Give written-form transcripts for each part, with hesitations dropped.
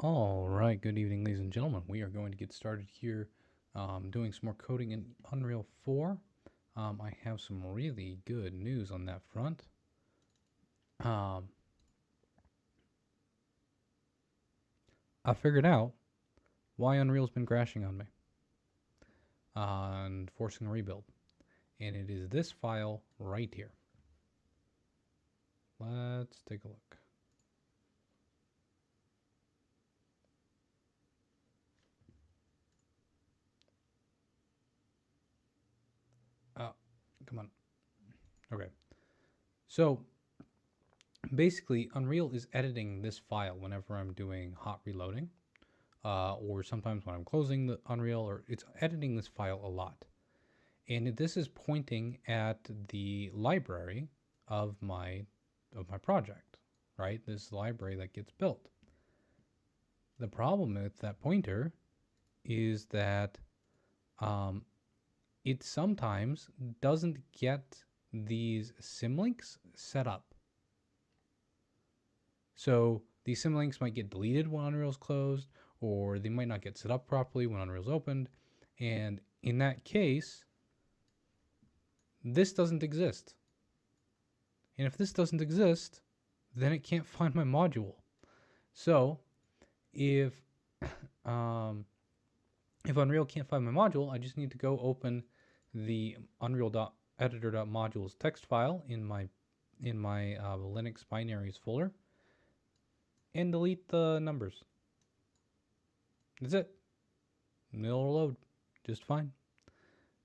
All right, good evening, ladies and gentlemen. We are going to get started here doing some more coding in Unreal 4. I have some really good news on that front. I figured out why Unreal's been crashing on me and forcing a rebuild. And it is this file right here. Let's take a look. Come on. Okay. So basically, Unreal is editing this file whenever I'm doing hot reloading. Or sometimes when I'm closing the Unreal, or it's editing this file a lot. And this is pointing at the library of my project, right? This library that gets built. The problem with that pointer is that it sometimes doesn't get these symlinks set up. So these symlinks might get deleted when Unreal's closed, or they might not get set up properly when Unreal's opened. And in that case, this doesn't exist. And if this doesn't exist, then it can't find my module. So if Unreal can't find my module, I just need to go open the Unreal.editor.modules text file in my Linux binaries folder and delete the numbers. That's it. It'll load just fine.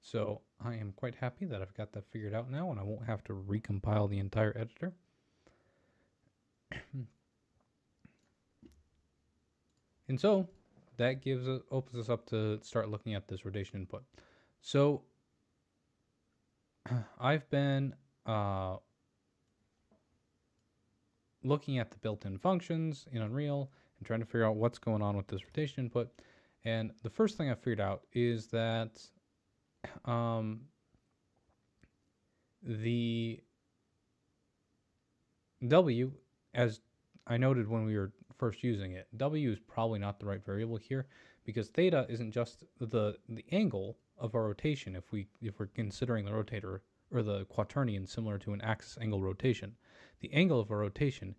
So I am quite happy that I've got that figured out now, and I won't have to recompile the entire editor. And so that opens us up to start looking at this rotation input. So I've been looking at the built-in functions in Unreal and trying to figure out what's going on with this rotation input. And the first thing I figured out is that the W, as I noted when we were first using it, W is probably not the right variable here, because theta isn't just the angle of our rotation. If we're considering the rotator or the quaternion similar to an axis angle rotation, the angle of a rotation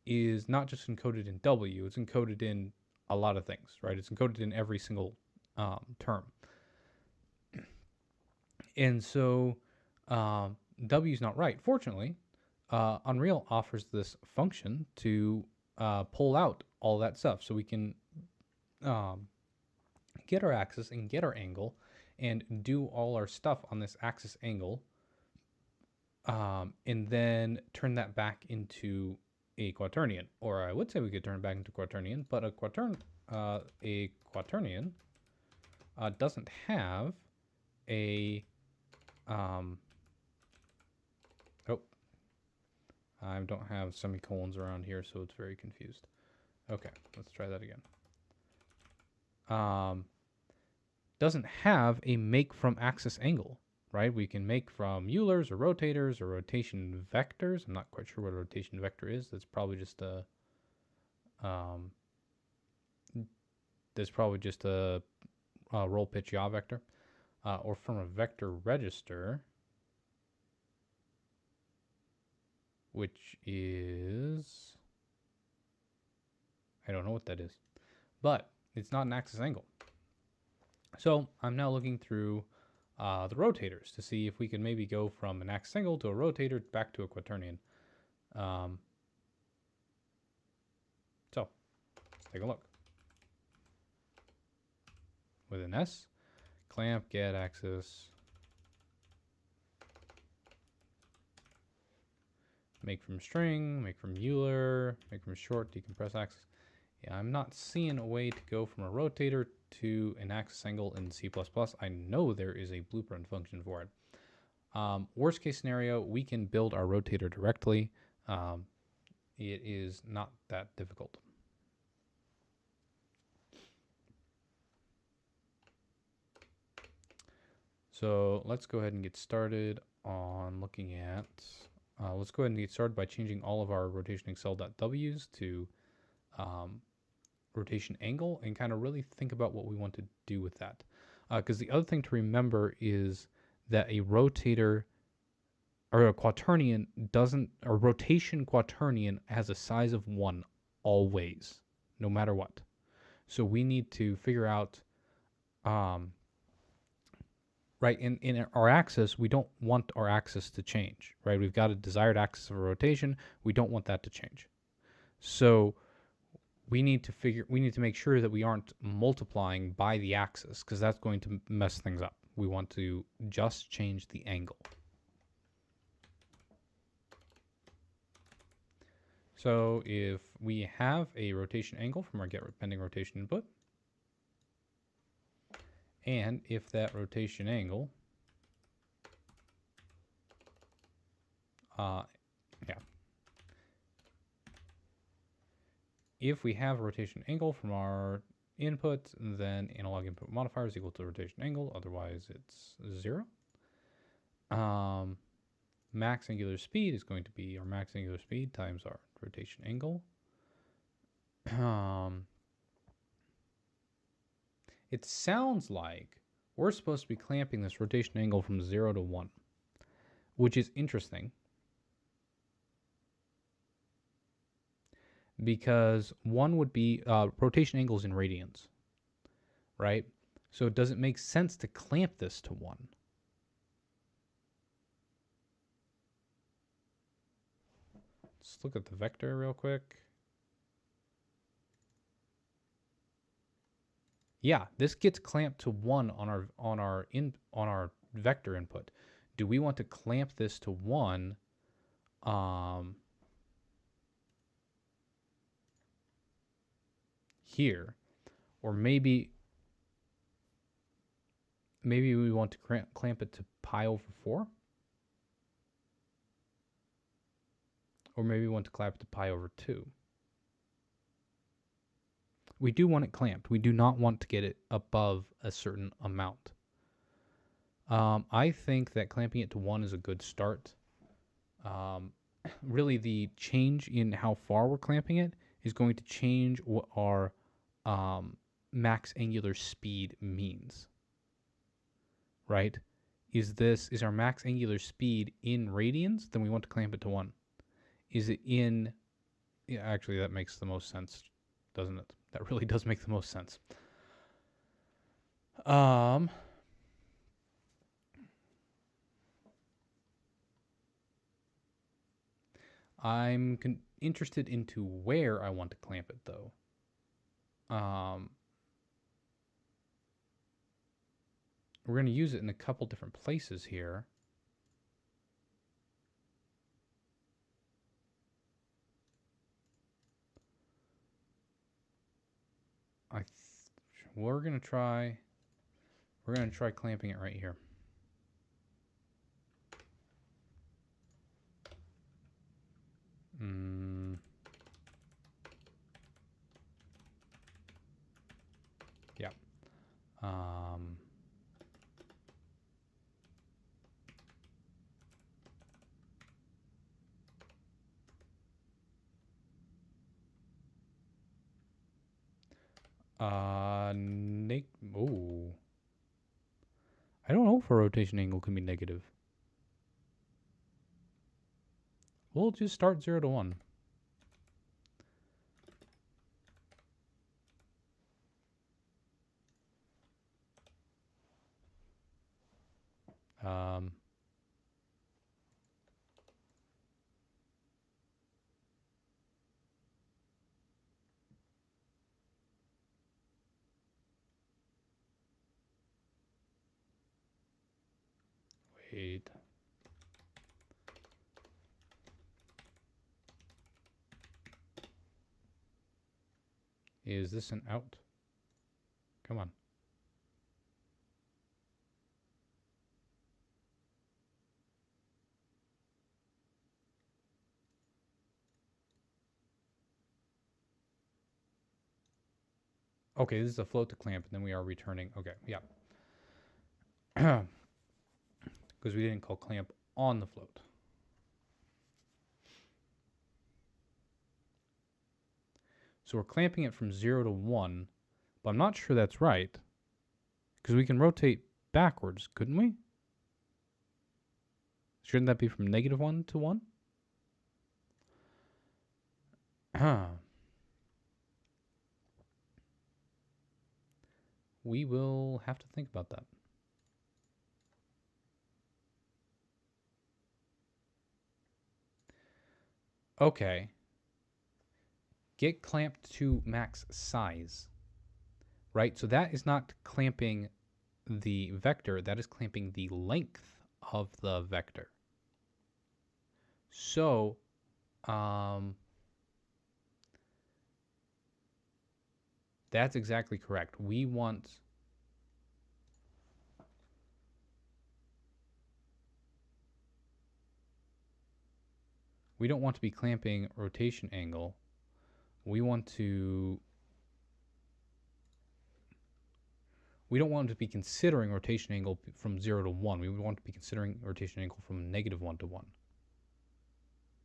is not just encoded in W, it's encoded in a lot of things, right? It's encoded in every single term. And so W is not right. Fortunately, Unreal offers this function to pull out all that stuff, so we can get our axis and get our angle and do all our stuff on this axis angle, and then turn that back into a quaternion. Or I would say we could turn it back into quaternion, but a quaternion doesn't have a I don't have semicolons around here, so it's very confused. Okay, let's try that again. Doesn't have a make from axis angle, right? We can make from Eulers or rotators or rotation vectors. I'm not quite sure what a rotation vector is. That's probably just a roll pitch yaw vector, or from a vector register, which is, I don't know what that is, but it's not an axis angle. So I'm now looking through the rotators to see if we can maybe go from an axis angle to a rotator back to a quaternion. So let's take a look. With an S, clamp, get axis, make from string, make from Euler, make from short, decompress axis. Yeah, I'm not seeing a way to go from a rotator to an axis angle in C++. I know there is a blueprint function for it. Worst case scenario, we can build our rotator directly. It is not that difficult. So let's go ahead and get started on looking at, let's go ahead and get started by changing all of our rotation excel.w's to rotation angle and kind of really think about what we want to do with that. Because the other thing to remember is that a rotator or a quaternion doesn't, a rotation quaternion has a size of 1 always, no matter what. So we need to figure out, right, in our axis, we don't want our axis to change, right? We've got a desired axis of rotation. We don't want that to change. So we need to make sure that we aren't multiplying by the axis, because that's going to mess things up. We want to just change the angle. So if we have a rotation angle from our get pending rotation input, and if that rotation angle, if we have a rotation angle from our input, then analog input modifier is equal to rotation angle, otherwise it's 0. Max angular speed is going to be our max angular speed times our rotation angle. It sounds like we're supposed to be clamping this rotation angle from 0 to 1, which is interesting because 1 would be rotation angles in radians, right? So does it make sense to clamp this to 1? Let's look at the vector real quick. Yeah, this gets clamped to 1 on our vector input. Do we want to clamp this to 1 here, or maybe we want to clamp it to pi over 4, or maybe we want to clamp it to pi over 2. We do want it clamped. We do not want to get it above a certain amount. I think that clamping it to 1 is a good start. Really, the change in how far we're clamping it is going to change what our max angular speed means. Right? Is our max angular speed in radians? Then we want to clamp it to 1. Is it in... Yeah, actually, that makes the most sense, doesn't it? That really does make the most sense. I'm interested into where I want to clamp it, though. We're going to use it in a couple different places here. We're going to try clamping it right here. Yeah. Oh. I don't know if a rotation angle can be negative. We'll just start 0 to 1. Wait. Is this an out? Come on. Okay, this is a float to clamp, and then we are returning. Okay, yeah. Because we didn't call clamp on the float. So we're clamping it from 0 to 1, but I'm not sure that's right. Because we can rotate backwards, couldn't we? Shouldn't that be from -1 to 1? We will have to think about that. Okay. Get clamped to max size. Right? So that is not clamping the vector, that is clamping the length of the vector. So, that's exactly correct. We don't want to be clamping rotation angle. We don't want to be considering rotation angle from 0 to 1. We want to be considering rotation angle from -1 to 1.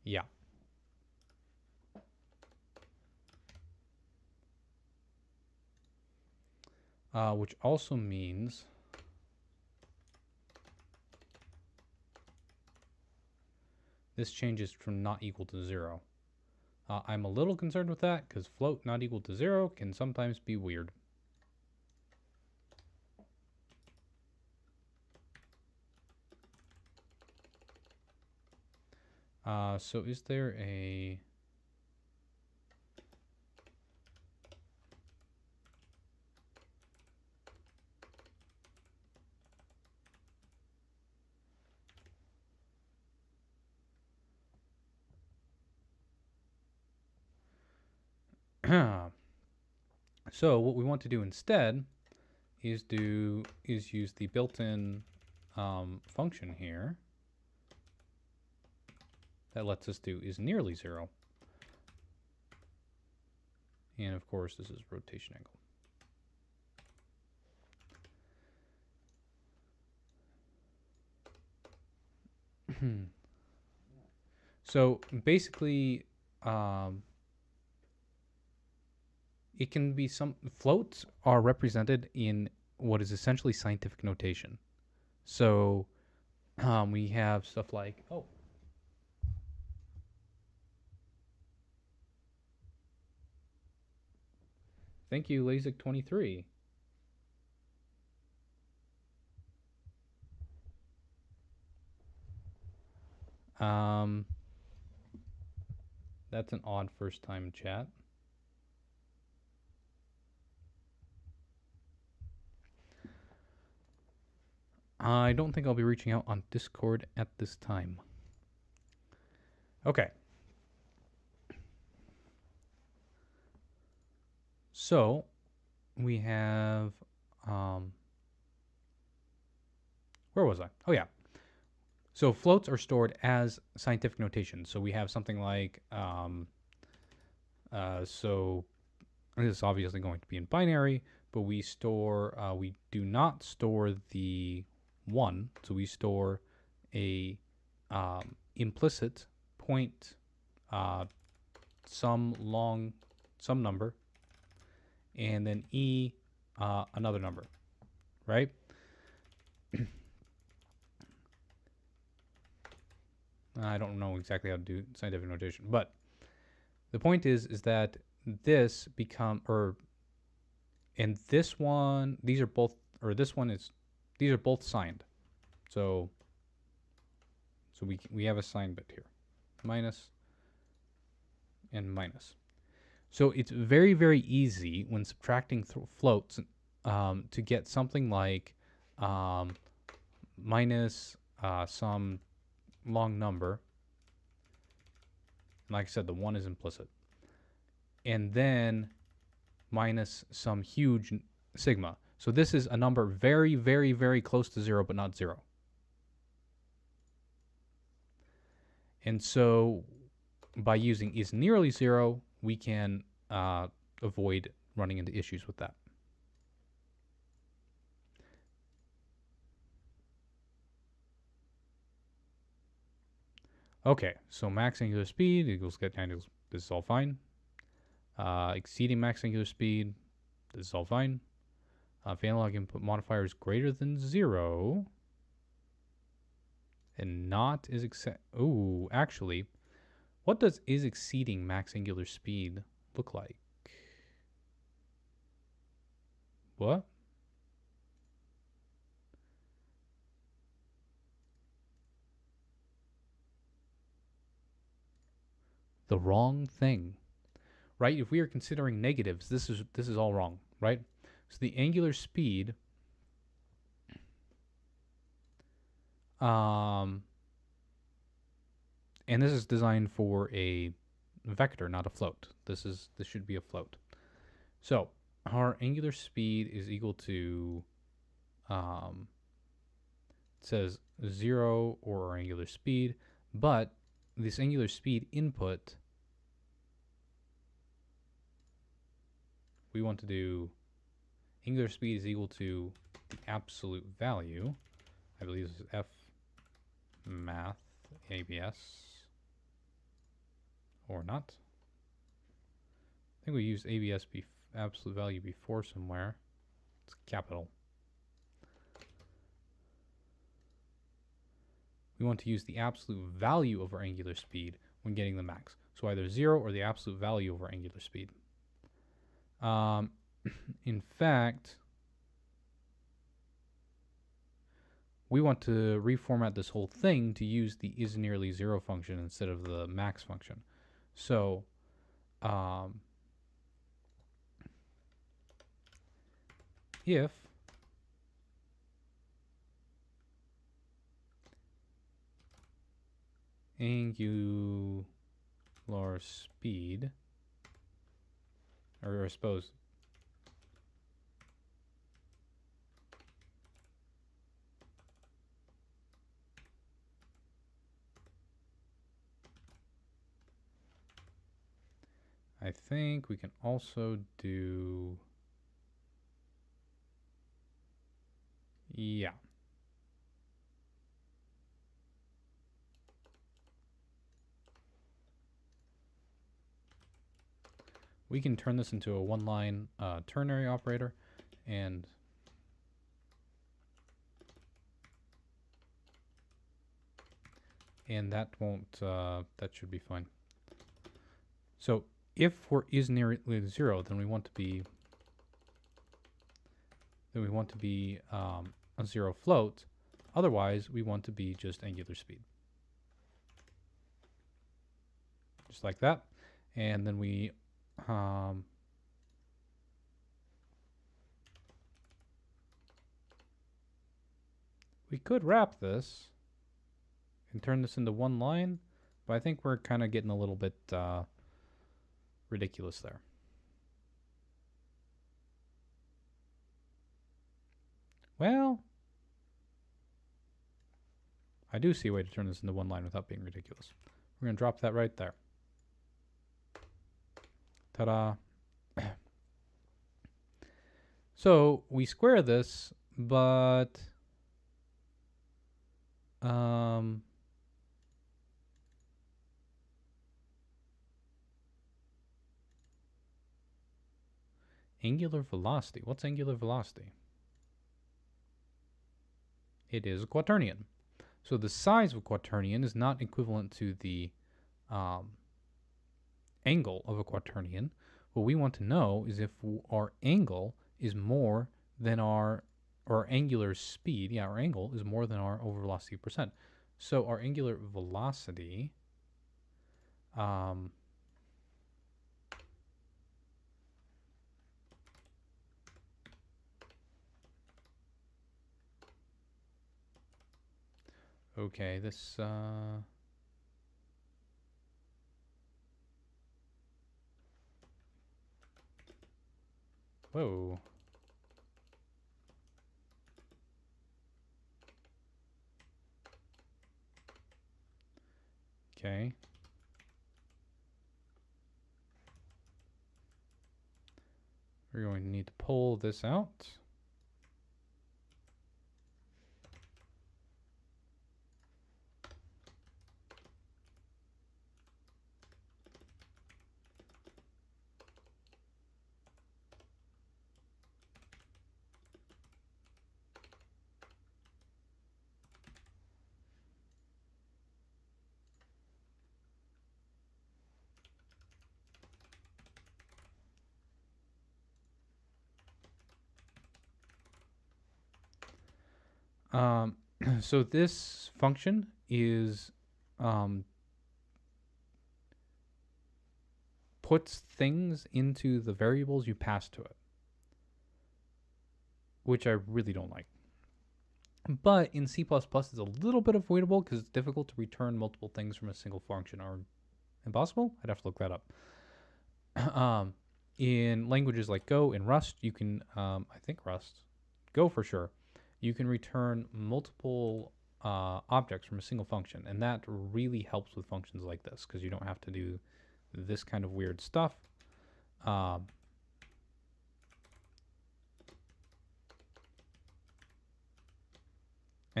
Yeah. Which also means this changes from not equal to 0. I'm a little concerned with that because float not equal to 0 can sometimes be weird. So is there a... So what we want to do instead is use the built-in function here that lets us do is nearly 0. And of course, this is rotation angle. So basically, it can be floats are represented in what is essentially scientific notation. So we have stuff like, thank you, LASIK23. That's an odd first time chat. I don't think I'll be reaching out on Discord at this time. Okay. So we have, where was I? Oh yeah. So floats are stored as scientific notation. So we have something like, so this is obviously going to be in binary, but we do not store the 1. So we store a implicit point, some number, and then E, another number, right? I don't know exactly how to do scientific notation, but the point is that this and this one, these are both, or this one is, these are both signed. So we have a sign bit here, minus and minus. So it's very, very easy when subtracting floats to get something like minus some long number. Like I said, the 1 is implicit. And then minus some huge sigma. So this is a number very, very, very close to 0, but not 0. And so by using is nearly 0, we can avoid running into issues with that. Okay, so max angular speed equals get angle. This is all fine. Exceeding max angular speed, this is all fine. If analog input modifier is greater than 0, and not is ooh, actually, what does is exceeding max angular speed look like? What? The wrong thing, right? If we are considering negatives, this is all wrong, right? So the angular speed, and this is designed for a vector, not a float. This should be a float. So our angular speed is equal to, it says 0 or our angular speed, but this angular speed input, we want to do angular speed is equal to the absolute value. I believe this is F math ABS or not. I think we used ABS absolute value before somewhere. It's capital. We want to use the absolute value of our angular speed when getting the max. So either 0 or the absolute value of our angular speed. In fact, we want to reformat this whole thing to use the is nearly 0 function instead of the max function. So, if angular speed, or I suppose I think we can also do, yeah. We can turn this into a one-line ternary operator, and that won't, that should be fine. So if for is nearly 0, then we want to be a 0 float. Otherwise, we want to be just angular speed. Just like that. And then we could wrap this and turn this into one line, but I think we're kind of getting a little bit ridiculous there. Well, I do see a way to turn this into one line without being ridiculous. We're going to drop that right there. Ta-da. So we square this, but angular velocity. What's angular velocity? It is a quaternion. So the size of a quaternion is not equivalent to the angle of a quaternion. What we want to know is if our angle is more than our angular speed. Yeah, our angle is more than our over velocity percent. So our angular velocity okay, this whoa. Okay. We're going to need to pull this out. So this function is puts things into the variables you pass to it, which I really don't like. But in C++, it's a little bit avoidable because it's difficult to return multiple things from a single function. Or impossible? I'd have to look that up. In languages like Go and Rust, you can, I think Rust, Go for sure, you can return multiple objects from a single function. And that really helps with functions like this because you don't have to do this kind of weird stuff. And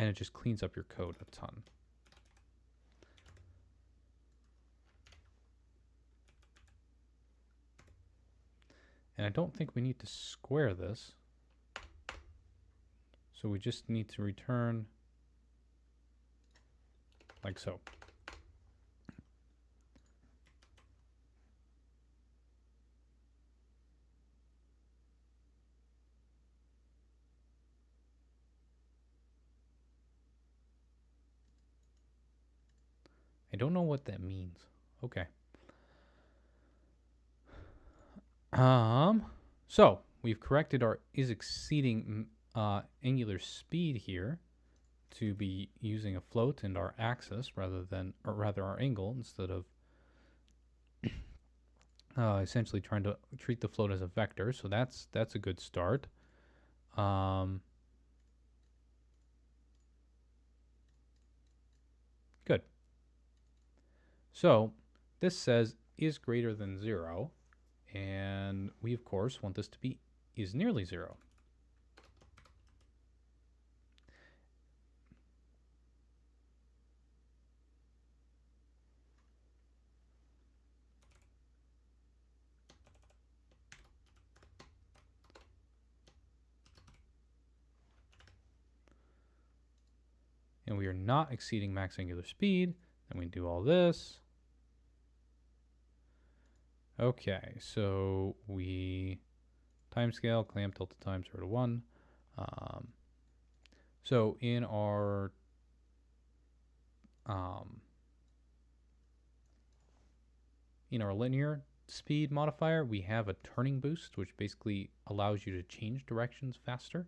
it just cleans up your code a ton. And I don't think we need to square this. So we just need to return like so. I don't know what that means. Okay. So we've corrected our is exceeding angular speed here to be using a float and our axis rather than, or rather our angle instead of essentially trying to treat the float as a vector. So that's a good start. Good. So this says is greater than 0, and we of course want this to be is nearly 0. And we are not exceeding max angular speed. Then we do all this. Okay, so we timescale, clamp delta time 0 to 1. So in our linear speed modifier, we have a turning boost, which basically allows you to change directions faster.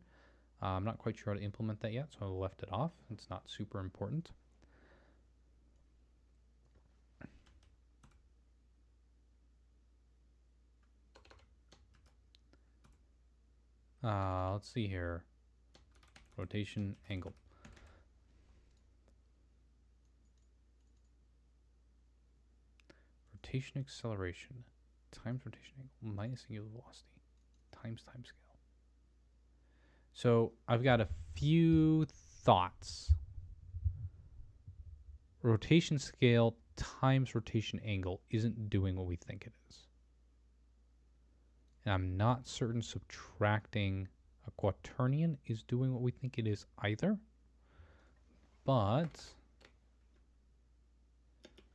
I'm not quite sure how to implement that yet, so I left it off. It's not super important. Let's see here. Rotation angle. Rotation acceleration times rotation angle minus angular velocity times time scale. So I've got a few thoughts. Rotation scale times rotation angle isn't doing what we think it is. And I'm not certain subtracting a quaternion is doing what we think it is either. But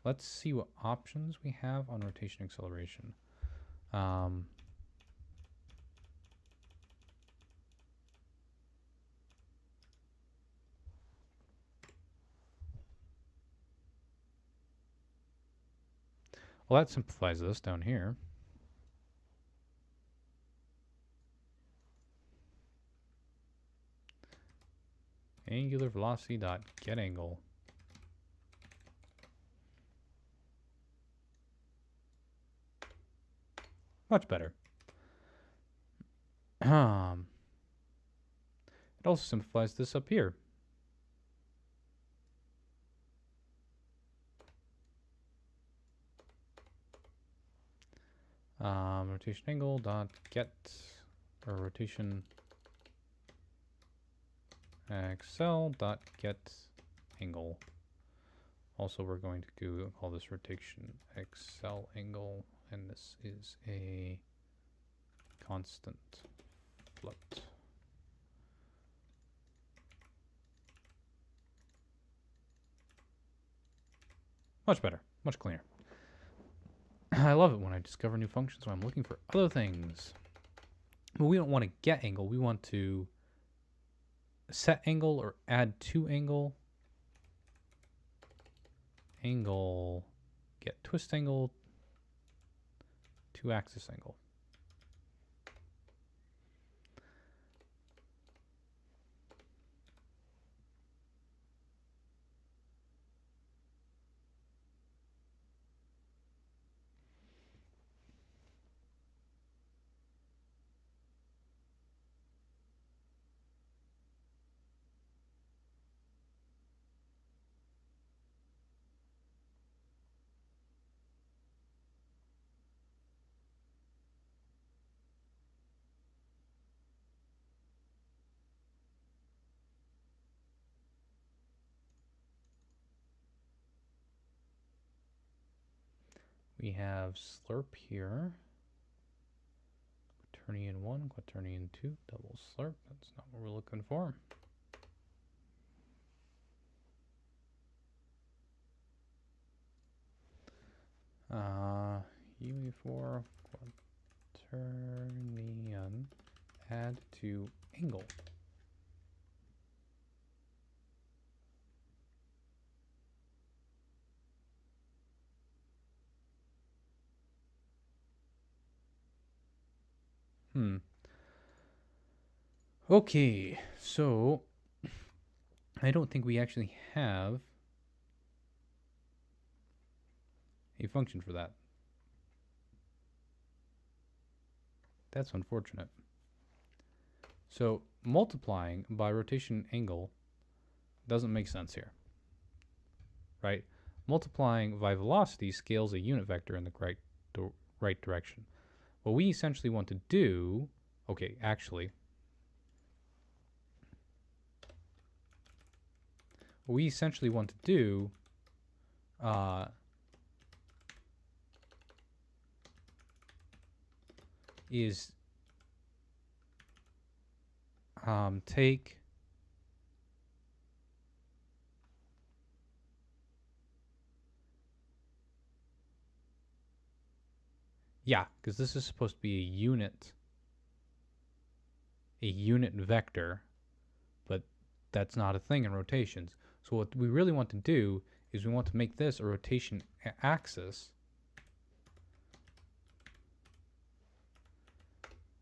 let's see what options we have on rotation acceleration. Well, that simplifies this down here. Angular velocity dot get angle. Much better. It also simplifies this up here. Rotation angle dot get, or rotation accel dot get angle. Also, we're going to call this rotation accel angle, and this is a constant float. Much better, much cleaner. I love it when I discover new functions when I'm looking for other things. But we don't want to get angle, we want to set angle or add to angle. Angle, get twist angle, to axis angle. We have slurp here. Quaternion 1, quaternion 2, double slurp. That's not what we're looking for. UE4, quaternion, add to angle. Okay, so I don't think we actually have a function for that. That's unfortunate. So multiplying by rotation angle doesn't make sense here, right? Multiplying by velocity scales a unit vector in the right direction. What we essentially want to do, okay, actually, what we essentially want to do is take because this is supposed to be a unit vector, but that's not a thing in rotations. So what we really want to do is we want to make this a rotation axis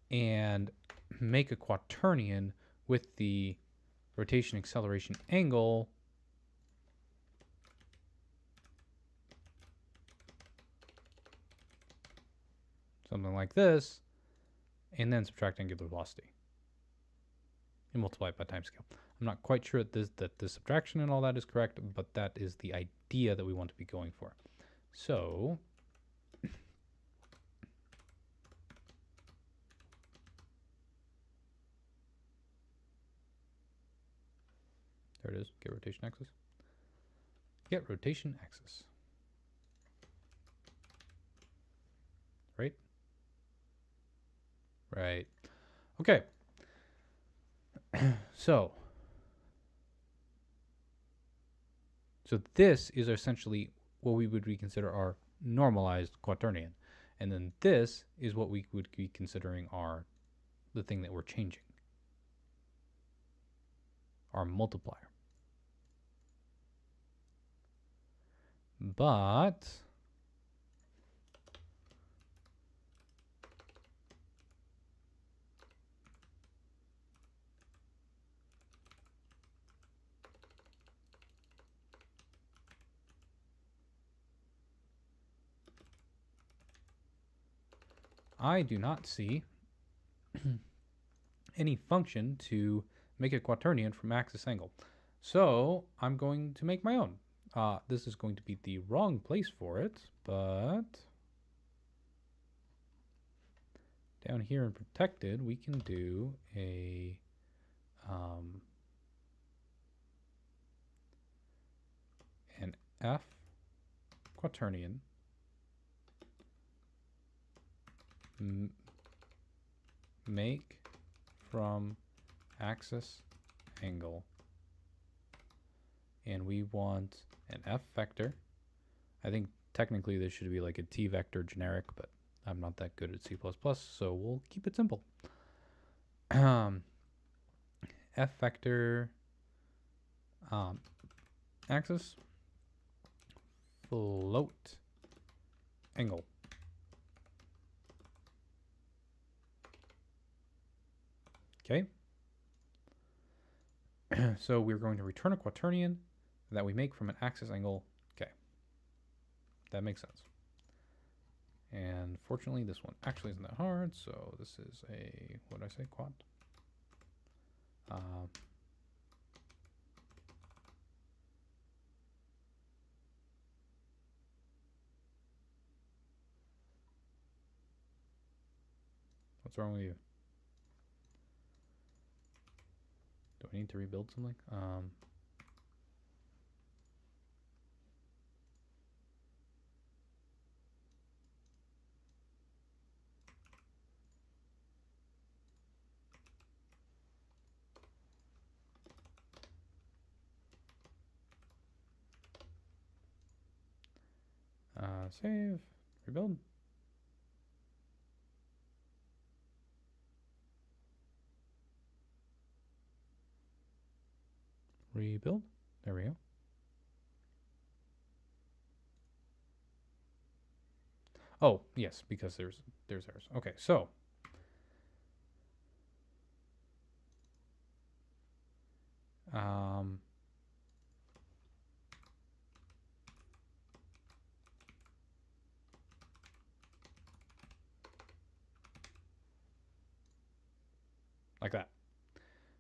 and make a quaternion with the rotation acceleration angle something like this, and then subtract angular velocity and multiply it by time scale. I'm not quite sure that the subtraction and all that is correct, but that is the idea that we want to be going for. So there it is, get rotation axis. Get rotation axis. Right? Right. Okay. So this is essentially what we would consider our normalized quaternion. And then this is what we would be considering the thing that we're changing, our multiplier. But I do not see any function to make a quaternion from axis angle. So I'm going to make my own. This is going to be the wrong place for it, but down here in protected, we can do an F quaternion make from axis angle, and we want an F vector. I think technically this should be like a T vector generic, but I'm not that good at C++, so we'll keep it simple. F vector axis float angle. Okay. So we're going to return a quaternion that we make from an axis angle. Okay. That makes sense. And fortunately, this one actually isn't that hard. So this is a, what did I say, quad? What's wrong with you? Do I need to rebuild something? Save, rebuild. Rebuild. There we go. Oh, yes, because there's errors. Okay, so like that.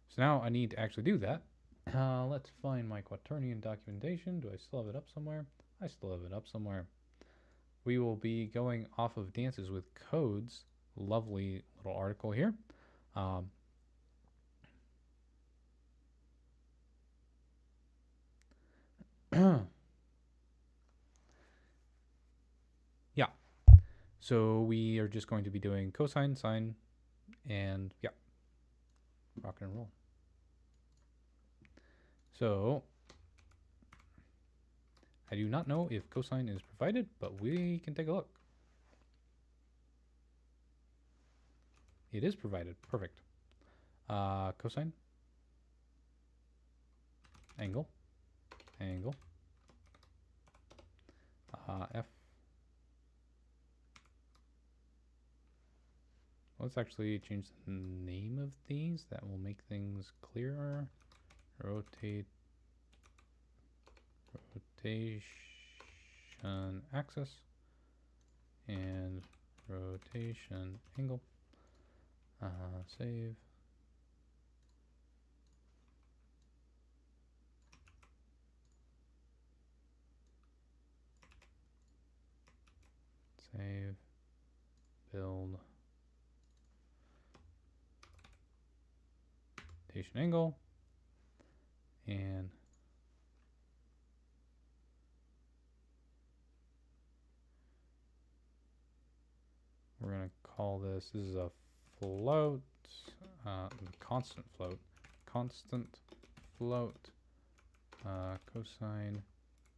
So now I need to actually do that. Let's find my quaternion documentation. Do I still have it up somewhere? I still have it up somewhere. We will be going off of Dances with Codes. Lovely little article here. Yeah. So we are just going to be doing cosine, sine, and yeah, rock and roll. So I do not know if cosine is provided, but we can take a look. It is provided. Perfect. Cosine, angle, angle, F. Let's actually change the name of these. That will make things clearer. Rotation axis and rotation angle. Save. Save. Build. Rotation angle. And we're going to call this is a float, constant float, cosine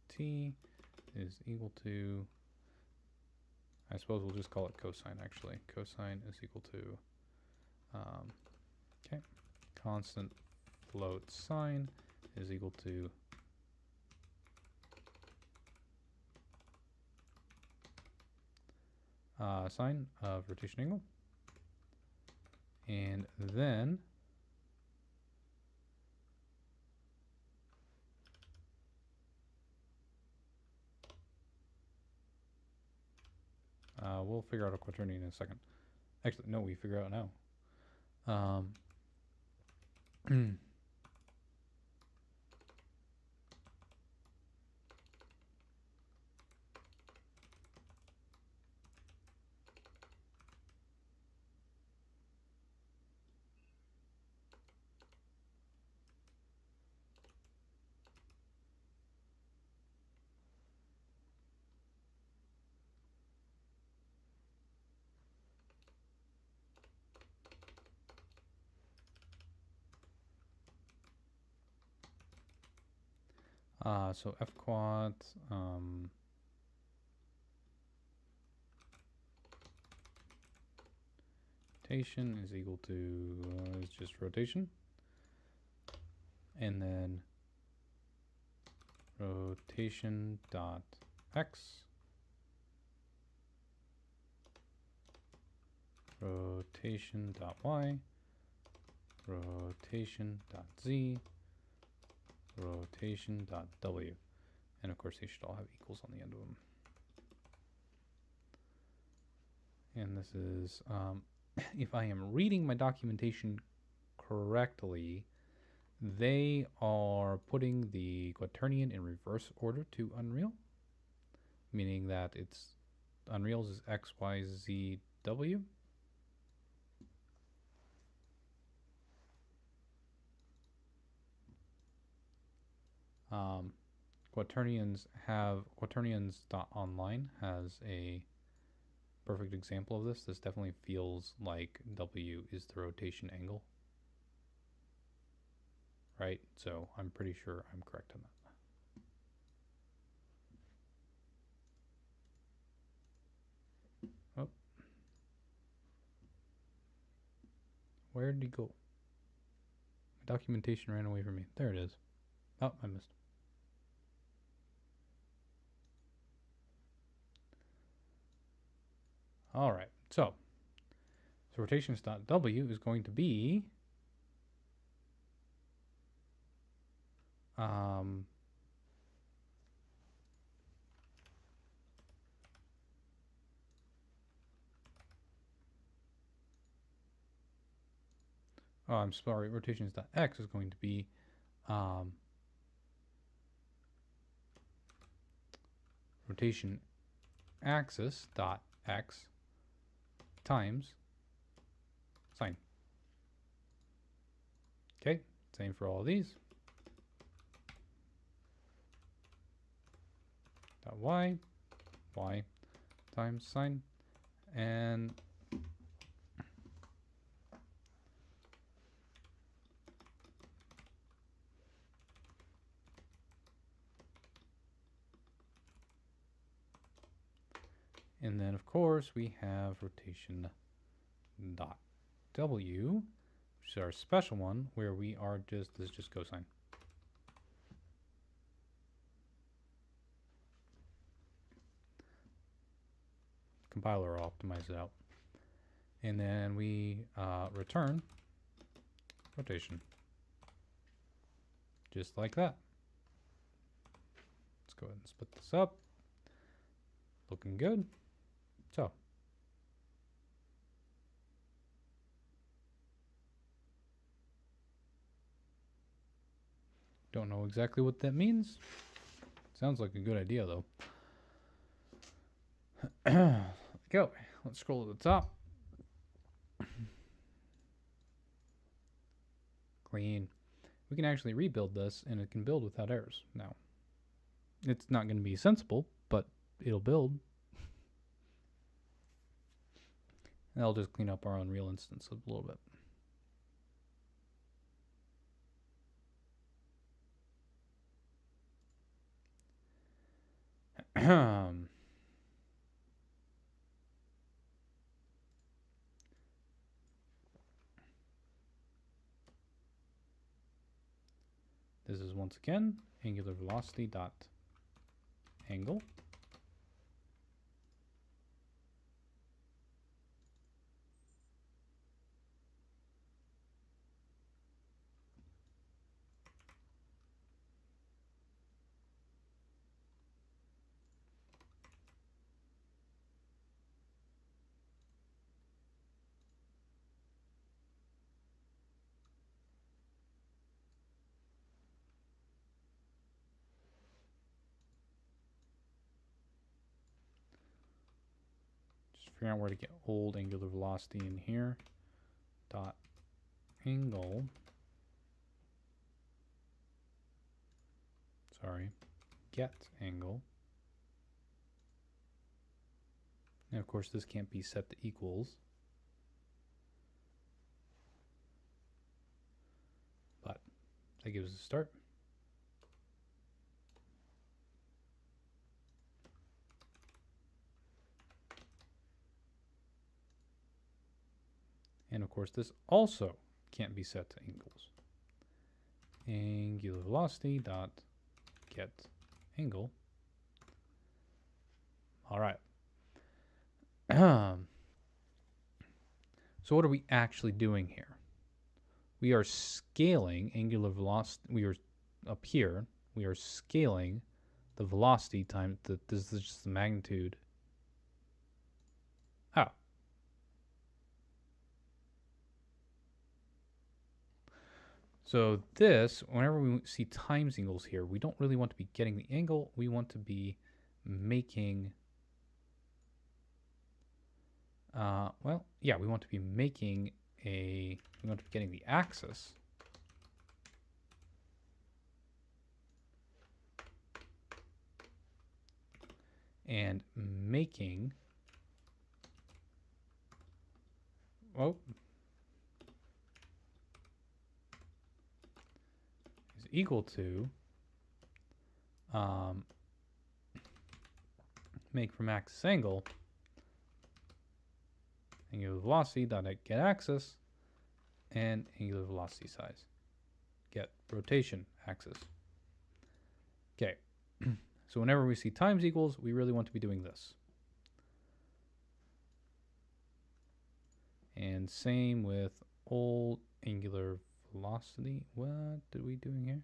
t is equal to, I suppose we'll just call it cosine actually. Cosine is equal to, okay, constant float sine is equal to sine of rotation angle. And then we'll figure out a quaternion in a second. Actually, no, we figure out now. So f quad, rotation is equal to is just rotation. and then rotation dot x, rotation dot y, rotation dot z, rotation dot w. And of course, they should all have equals on the end of them. And this is, if I am reading my documentation correctly, they are putting the quaternion in reverse order to Unreal, meaning that it's Unreal's is X, Y, Z, W. Quaternions.online has a perfect example of this. This definitely feels like W is the rotation angle, right? So I'm pretty sure I'm correct on that. Oh, where did he go? My documentation ran away from me. There it is. Oh, I missed. All right, so rotations.w is going to be oh, I'm sorry, rotations.x is going to be rotation axis dot x times sine. Okay, same for all of these. Dot y times sine, and then of course we have rotation dot w, which is our special one, where we are this is just cosine. Compiler will optimize it out. And then we return rotation. Just like that. Let's go ahead and split this up. Looking good. So, don't know exactly what that means. Sounds like a good idea though. Go. Let's scroll to the top. Clean. We can actually rebuild this and it can build without errors now. It's not going to be sensible, but it'll build. And I'll just clean up our Unreal instance a little bit. This is once again angular velocity dot angle. Figuring out where to get old angular velocity in here. Dot angle. Sorry. Get angle. And of course this can't be set to equals. But that gives us a start. And of course this also can't be set to equals. angular velocity dot get angle. All right. So what are we actually doing here? We are scaling angular velocity. We are up here. We are scaling the velocity times this is just the magnitude. Oh. So this, whenever we see times angles here, we don't really want to be getting the angle. We want to be making, we want to be making we want to be getting the axis. And making, is equal to make from axis angle angular velocity dot get axis and angular velocity size get rotation axis. Okay. So whenever we see times equals, we really want to be doing this. And same with old angular velocity. What are we doing here?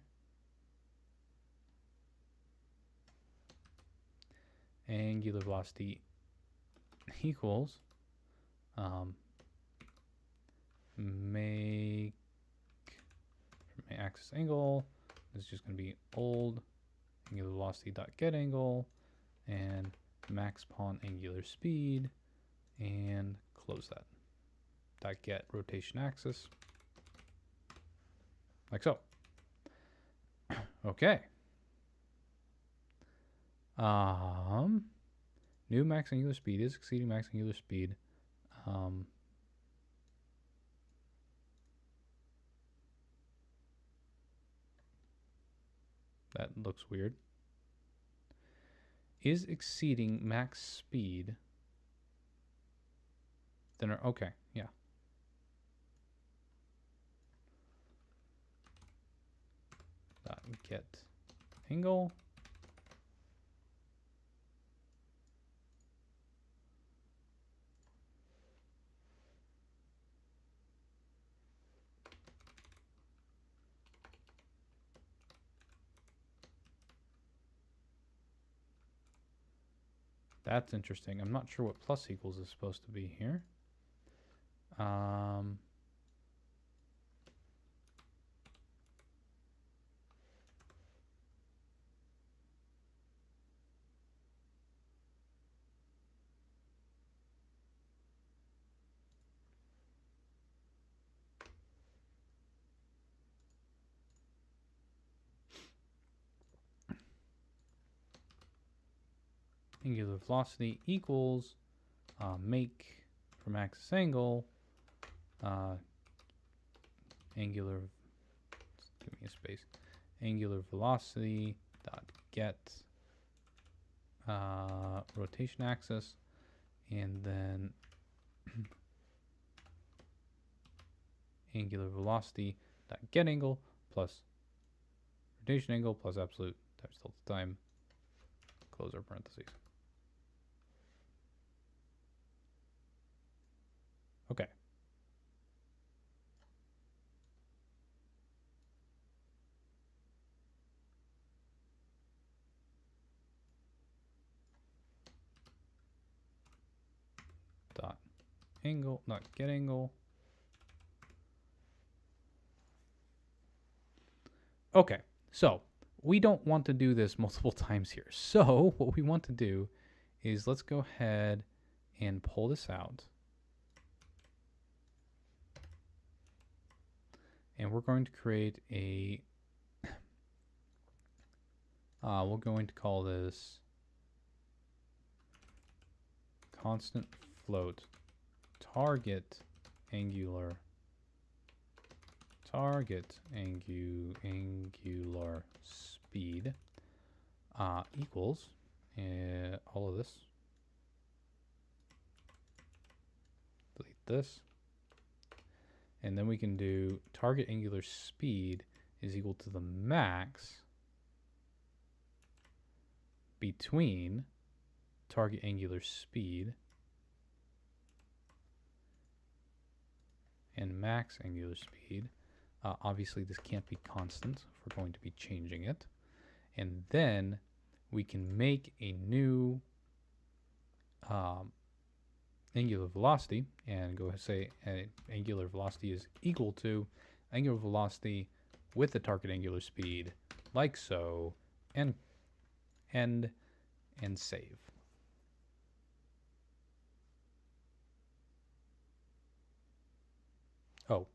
Angular velocity equals make from my axis angle. This is just going to be old angular velocity dot get angle and max upon angular speed and close that. Dot get rotation axis. Like so. Okay. New max angular speed is exceeding max angular speed. That looks weird. Is exceeding max speed. Then, okay, yeah. Dot get angle. That's interesting. I'm not sure what plus equals is supposed to be here. Angular velocity equals make from axis angle angular, give me a space, angular velocity dot get rotation axis, and then angular velocity dot get angle plus rotation angle plus absolute times delta time, close our parentheses. Okay. Dot angle, not get angle. Okay, so we don't want to do this multiple times here. So what we want to do is let's go ahead and pull this out. And we're going to create a, we're going to call this constant float target angular speed equals all of this. Delete this. And then we can do target angular speed is equal to the max between target angular speed and max angular speed. Obviously, this can't be constant if we're going to be changing it. And then we can make a new angular velocity and go say angular velocity is equal to angular velocity with the target angular speed, like so, and end and save. Oh.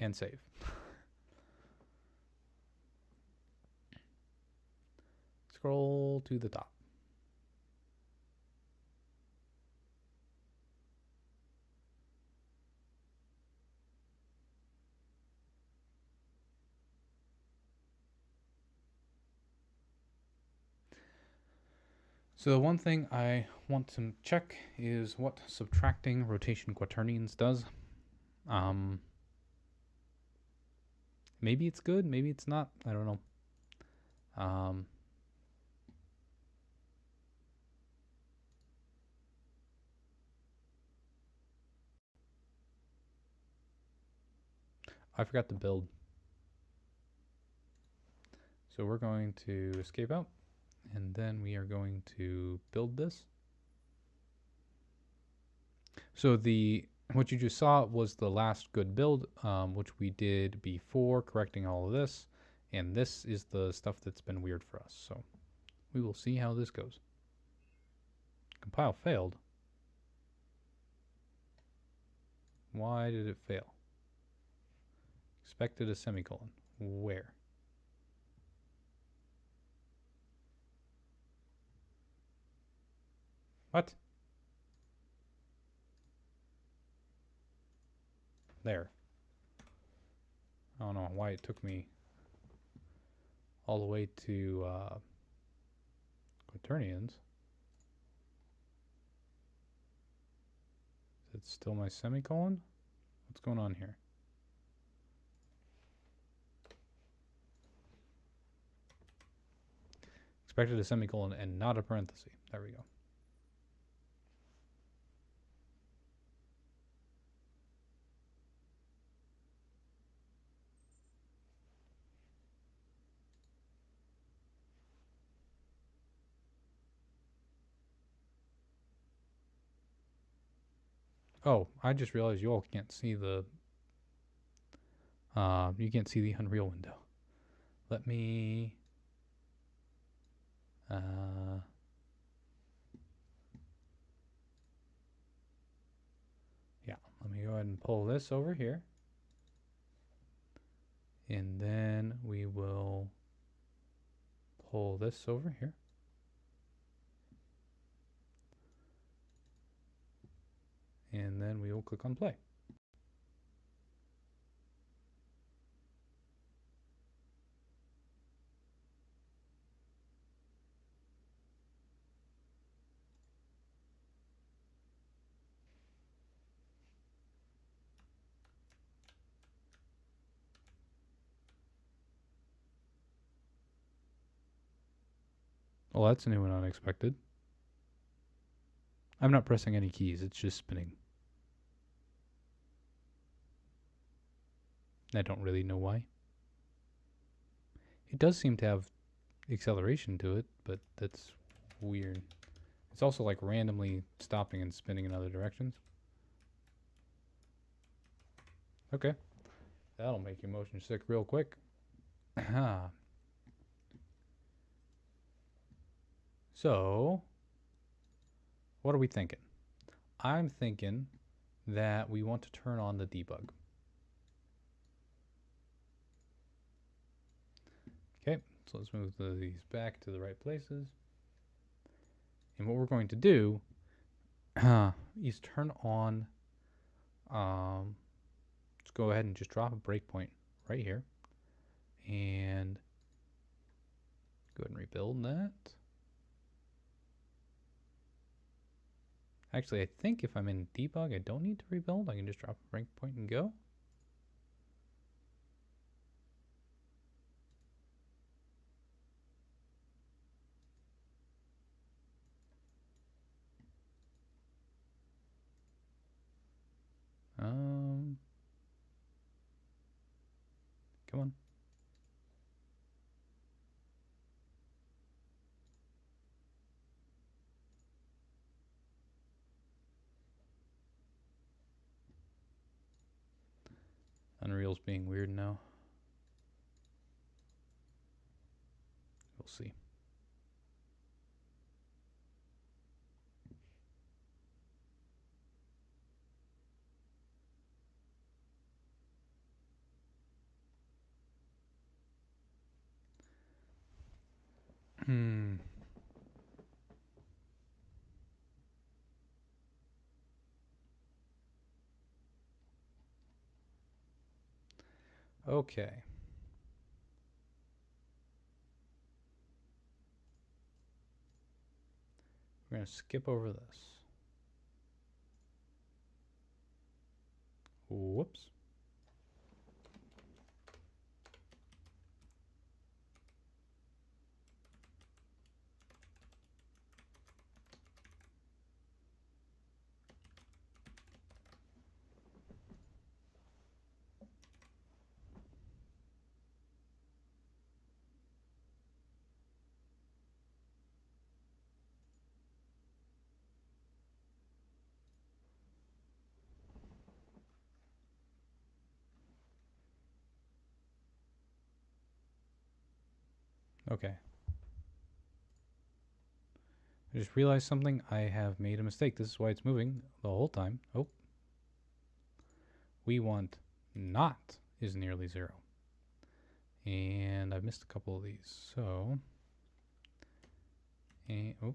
And save. Scroll to the top. So the one thing I want to check is what subtracting rotation quaternions does. Maybe it's good, maybe it's not. I don't know. I forgot to build. So we're going to escape out, and then we are going to build this. So what you just saw was the last good build, which we did before correcting all of this. And this is the stuff that's been weird for us. So we will see how this goes. Compile failed. Why did it fail? Expected a semicolon. Where? What? There. I don't know why it took me all the way to quaternions. Is it still my semicolon? What's going on here? Expected a semicolon and not a parenthesis. There we go. Oh, I just realized you all can't see the you can't see the Unreal window. Let me yeah, let me go ahead and pull this over here. And then we will pull this over here. And then we will click on play. Well, that's new and unexpected. I'm not pressing any keys, it's just spinning. I don't really know why. It does seem to have acceleration to it, but that's weird. It's also like randomly stopping and spinning in other directions. Okay. That'll make you motion sick real quick. So, what are we thinking? I'm thinking that we want to turn on the debug. Okay, so let's move these back to the right places. And what we're going to do is turn on, let's go ahead and just drop a breakpoint right here. And go ahead and rebuild that. Actually, I think if I'm in debug, I don't need to rebuild. I can just drop a breakpoint and go. Come on. Unreal's being weird now. We'll see. Okay. We're going to skip over this. Whoops. Okay. I just realized something. I have made a mistake. This is why it's moving the whole time. Oh. We want not is nearly 0. And I've missed a couple of these. So, oh.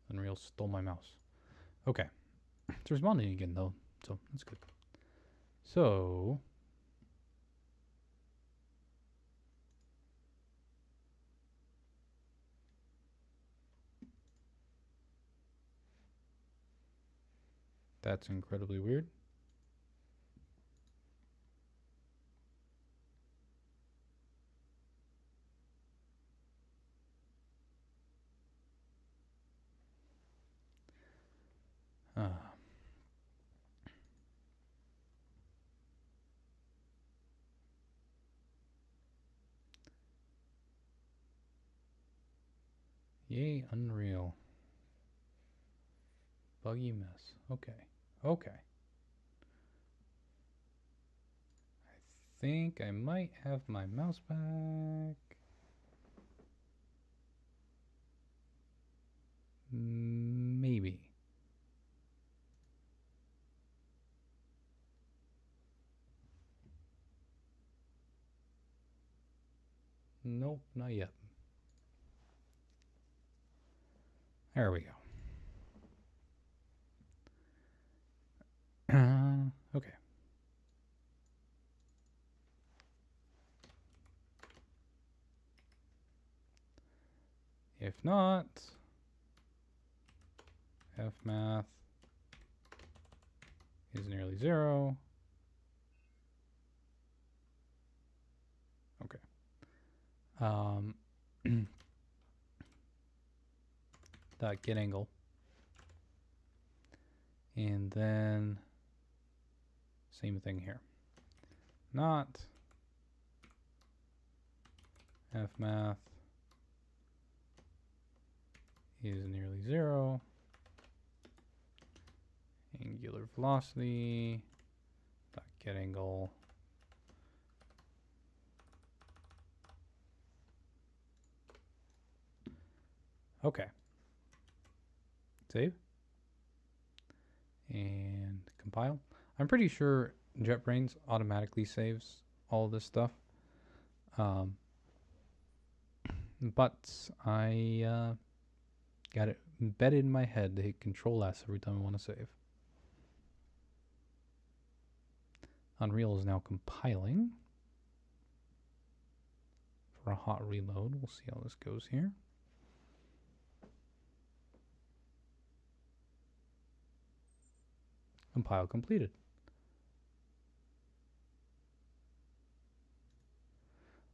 Unreal stole my mouse. Okay. It's responding again though, so that's good. So, that's incredibly weird. Yay, Unreal. Buggy mess. Okay. Okay. I think I might have my mouse back. Maybe. Nope, not yet. There we go. Okay. If not, fmath is nearly 0. Okay. Dot get angle. And then same thing here. Not fmath is nearly 0. Angular velocity dot get angle okay. Save and compile. I'm pretty sure JetBrains automatically saves all this stuff, but I got it embedded in my head to hit Control S every time I want to save. Unreal is now compiling for a hot reload. We'll see how this goes here. Compile completed.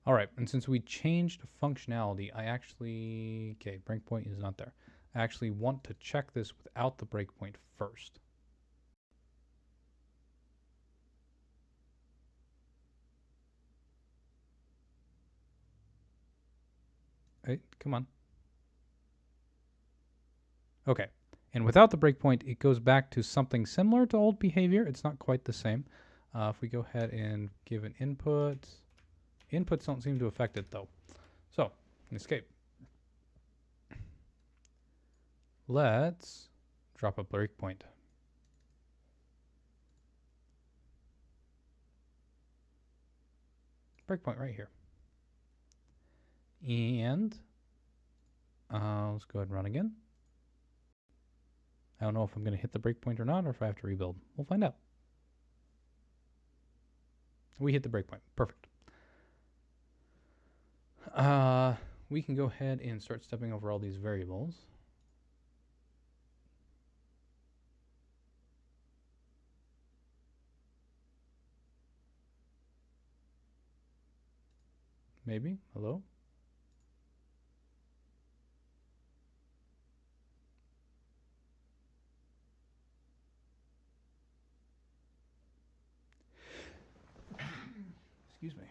All right, and since we changed functionality, I actually, okay, breakpoint is not there. I actually want to check this without the breakpoint first. Hey, come on. Okay, and without the breakpoint, it goes back to something similar to old behavior. It's not quite the same. If we go ahead and give an input, inputs don't seem to affect it though. So, escape. Let's drop a breakpoint. Breakpoint right here. And let's go ahead and run again. I don't know if I'm going to hit the breakpoint or not, or if I have to rebuild. We'll find out. We hit the breakpoint. Perfect. We can go ahead and start stepping over all these variables. Maybe. Hello? Excuse me.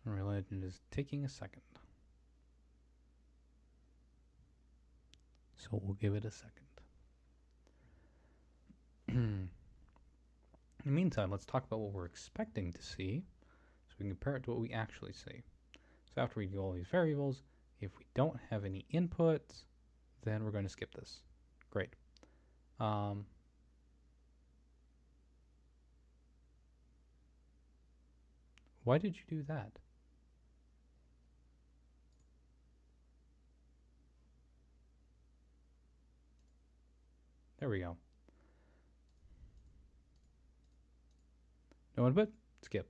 Unreal Engine is taking a second. So we'll give it a second. In the meantime, let's talk about what we're expecting to see so we can compare it to what we actually see. So after we do all these variables, if we don't have any inputs, then we're going to skip this. Great. Why did you do that? There we go. No input? Skip.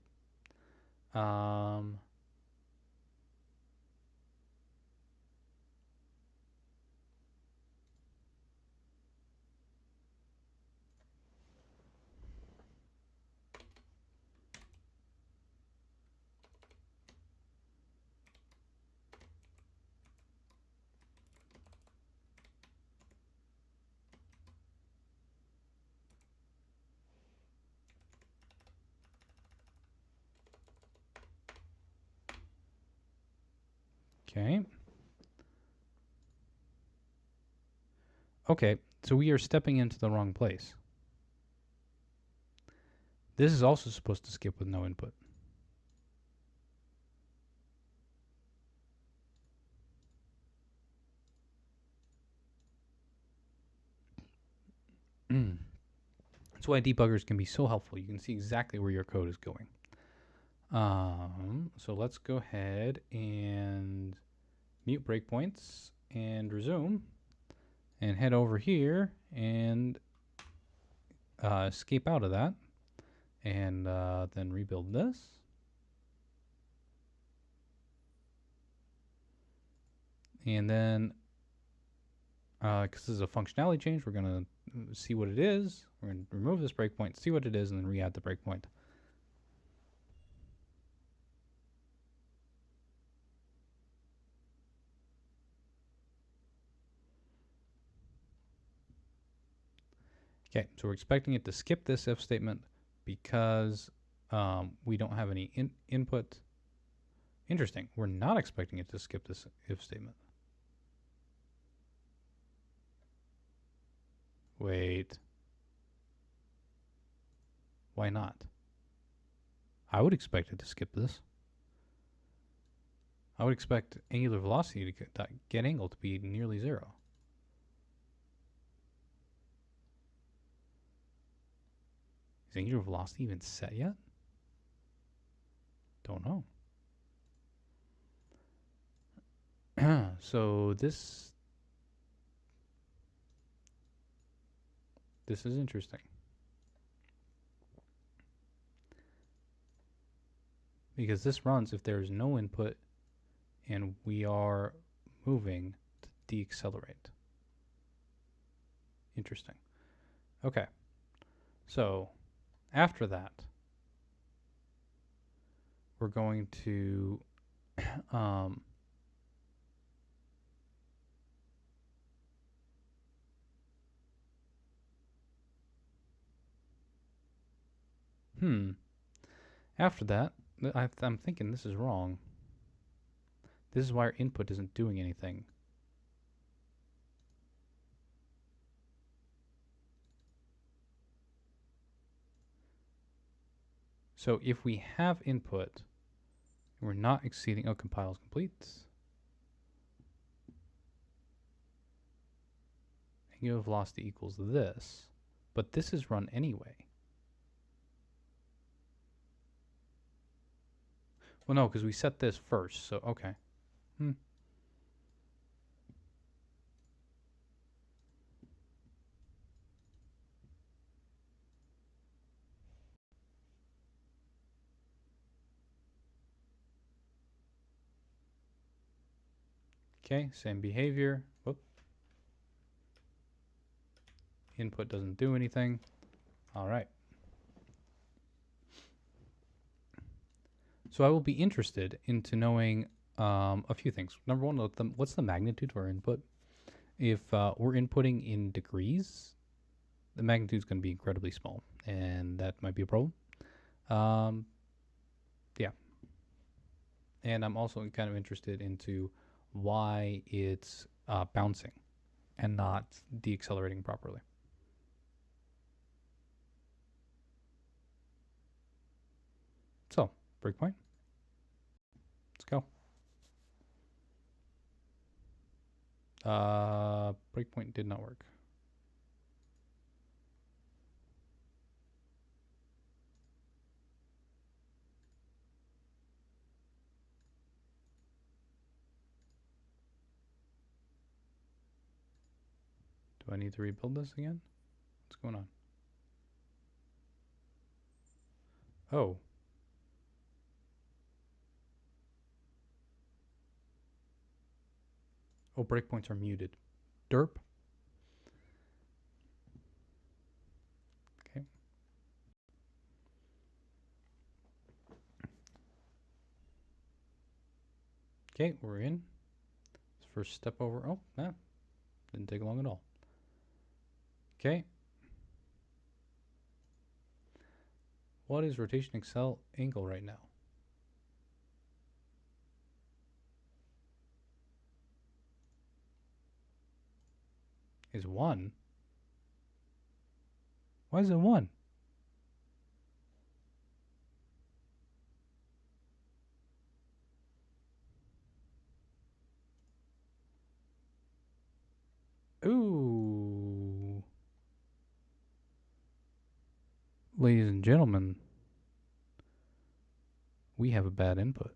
Okay. Okay, so we are stepping into the wrong place. This is also supposed to skip with no input. That's why debuggers can be so helpful. You can see exactly where your code is going. So let's go ahead and mute breakpoints and resume and head over here and escape out of that and then rebuild this. And then, because this is a functionality change, we're going to see what it is. We're going to remove this breakpoint, see what it is, and then re-add the breakpoint. Okay, so we're expecting it to skip this if statement because we don't have any input. Interesting. We're not expecting it to skip this if statement. Wait. Why not? I would expect it to skip this. I would expect angular velocity to get angle to be nearly 0. Is angular velocity even set yet? Don't know. So this is interesting. because this runs if there's no input and we are moving to deaccelerate. Interesting. Okay. So after that, we're going to um, after that, I'm thinking this is wrong. This is why our input isn't doing anything. So if we have input, we're not exceeding, oh, compile is complete. Angular velocity equals this, but this is run anyway. Well, no, because we set this first, so okay. Okay, same behavior. Whoop. Input doesn't do anything. All right. So I will be interested into knowing a few things. Number one, what's the magnitude of our input? If we're inputting in degrees, the magnitude is going to be incredibly small, and that might be a problem. Yeah. And I'm also kind of interested into why it's bouncing and not deaccelerating properly. So, breakpoint. Let's go. Breakpoint did not work. Do I need to rebuild this again? What's going on? Oh. Oh, breakpoints are muted. Derp. Okay. Okay, we're in. First step over. Oh, nah. Didn't take long at all. Okay. What is rotation accel angle right now? Is 1. Why is it 1? Ooh. Ladies and gentlemen, we have a bad input.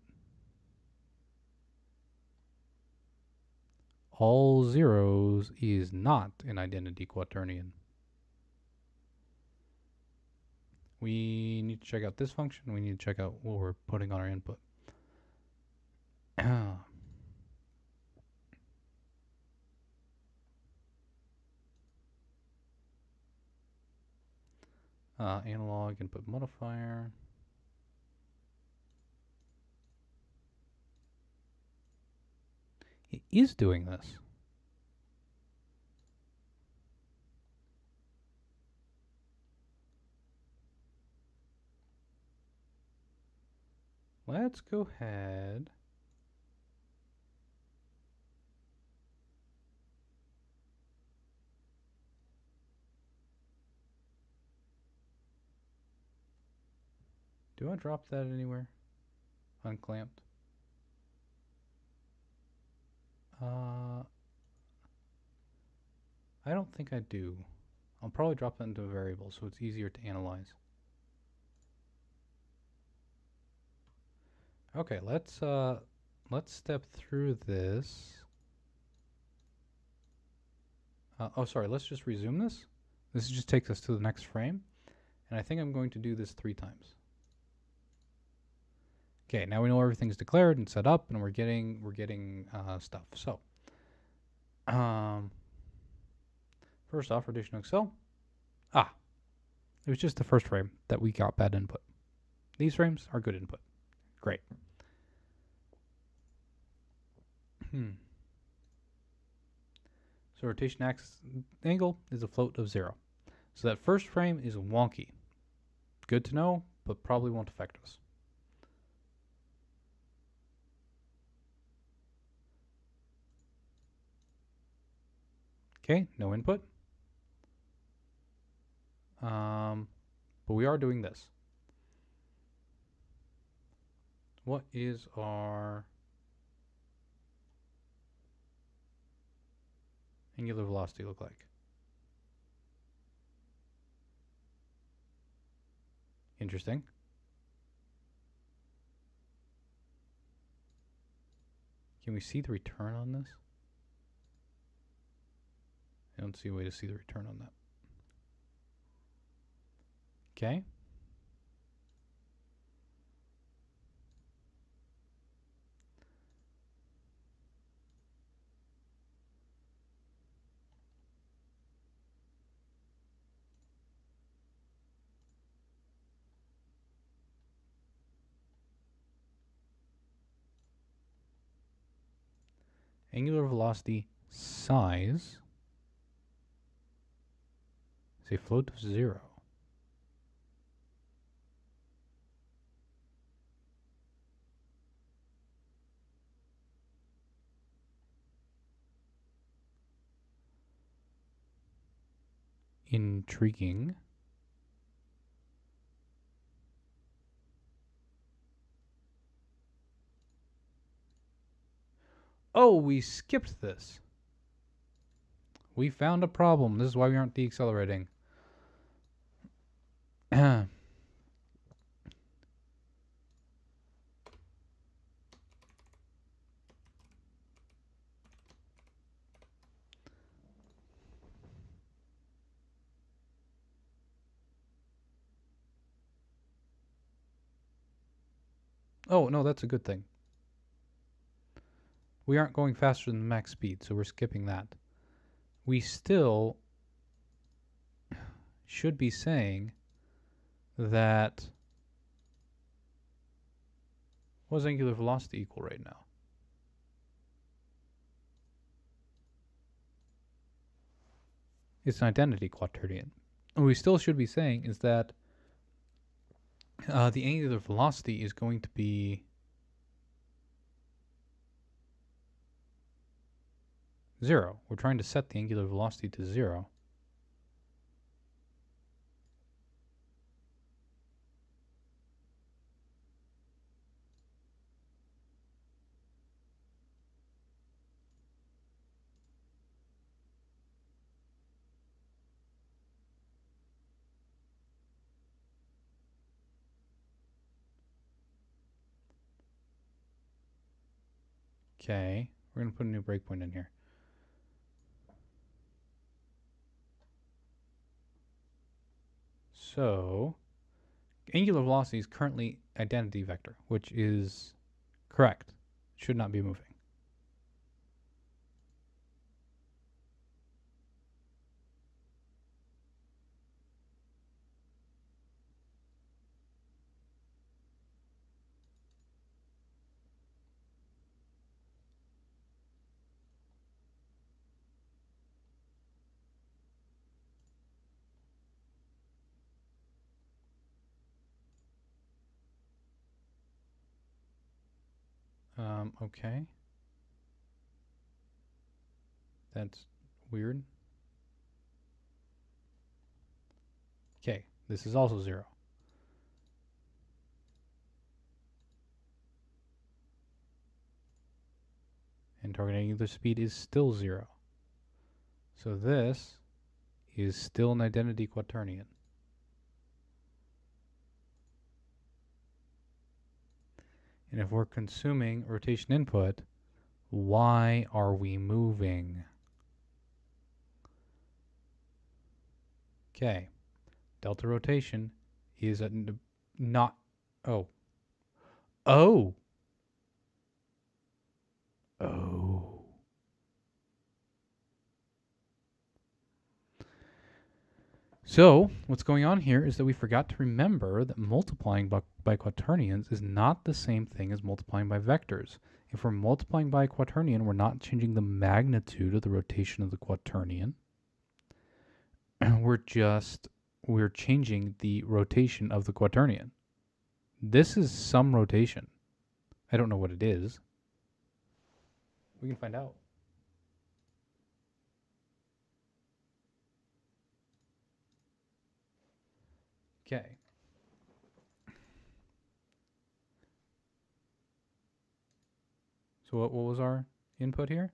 All zeros is not an identity quaternion. We need to check out this function. We need to check out what we're putting on our input. Analog input modifier. It is doing this. Let's go ahead. Do I drop that anywhere? Unclamped. I don't think I do. I'll probably drop that into a variable so it's easier to analyze. Okay, let's step through this. Oh, sorry, let's just resume this. This just takes us to the next frame. And I think I'm going to do this 3 times. Okay, now we know everything's declared and set up, and we're getting stuff. So, first off, rotation Excel. It was just the first frame that we got bad input. These frames are good input. Great. So rotation axis angle is a float of 0. So that first frame is wonky. Good to know, but probably won't affect us. Okay, no input. But we are doing this. What is our angular velocity look like? Interesting. Can we see the return on this? I don't see a way to see the return on that. Okay. Angular velocity size is a float of 0. Intriguing. Oh, we skipped this. We found a problem. This is why we aren't deaccelerating. Oh, no, that's a good thing. We aren't going faster than max speed, so we're skipping that. We still should be saying that what does angular velocity equal right now? It's an identity quaternion. What we still should be saying is that the angular velocity is going to be 0. We're trying to set the angular velocity to 0. Okay, we're going to put a new breakpoint in here. So, angular velocity is currently identity vector, which is correct. Should not be moving. Okay. That's weird. Okay, this is also 0. And target angular speed is still 0. So this is still an identity quaternion. And if we're consuming rotation input, why are we moving? Okay, delta rotation is not, oh, Oh. Oh. So, what's going on here is that we forgot to remember that multiplying by quaternions is not the same thing as multiplying by vectors. If we're multiplying by a quaternion, we're not changing the magnitude of the rotation of the quaternion. We're changing the rotation of the quaternion. This is some rotation. I don't know what it is. We can find out. Okay. So what was our input here?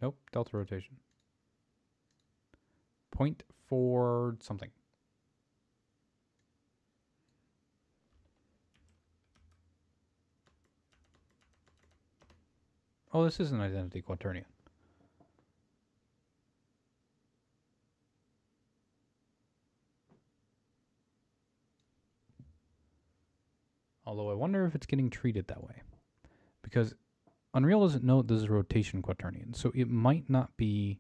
Nope, delta rotation. 0.4 something. Oh, this is an identity quaternion. Although I wonder if it's getting treated that way. Because Unreal doesn't know this is a rotation quaternion, so it might not be...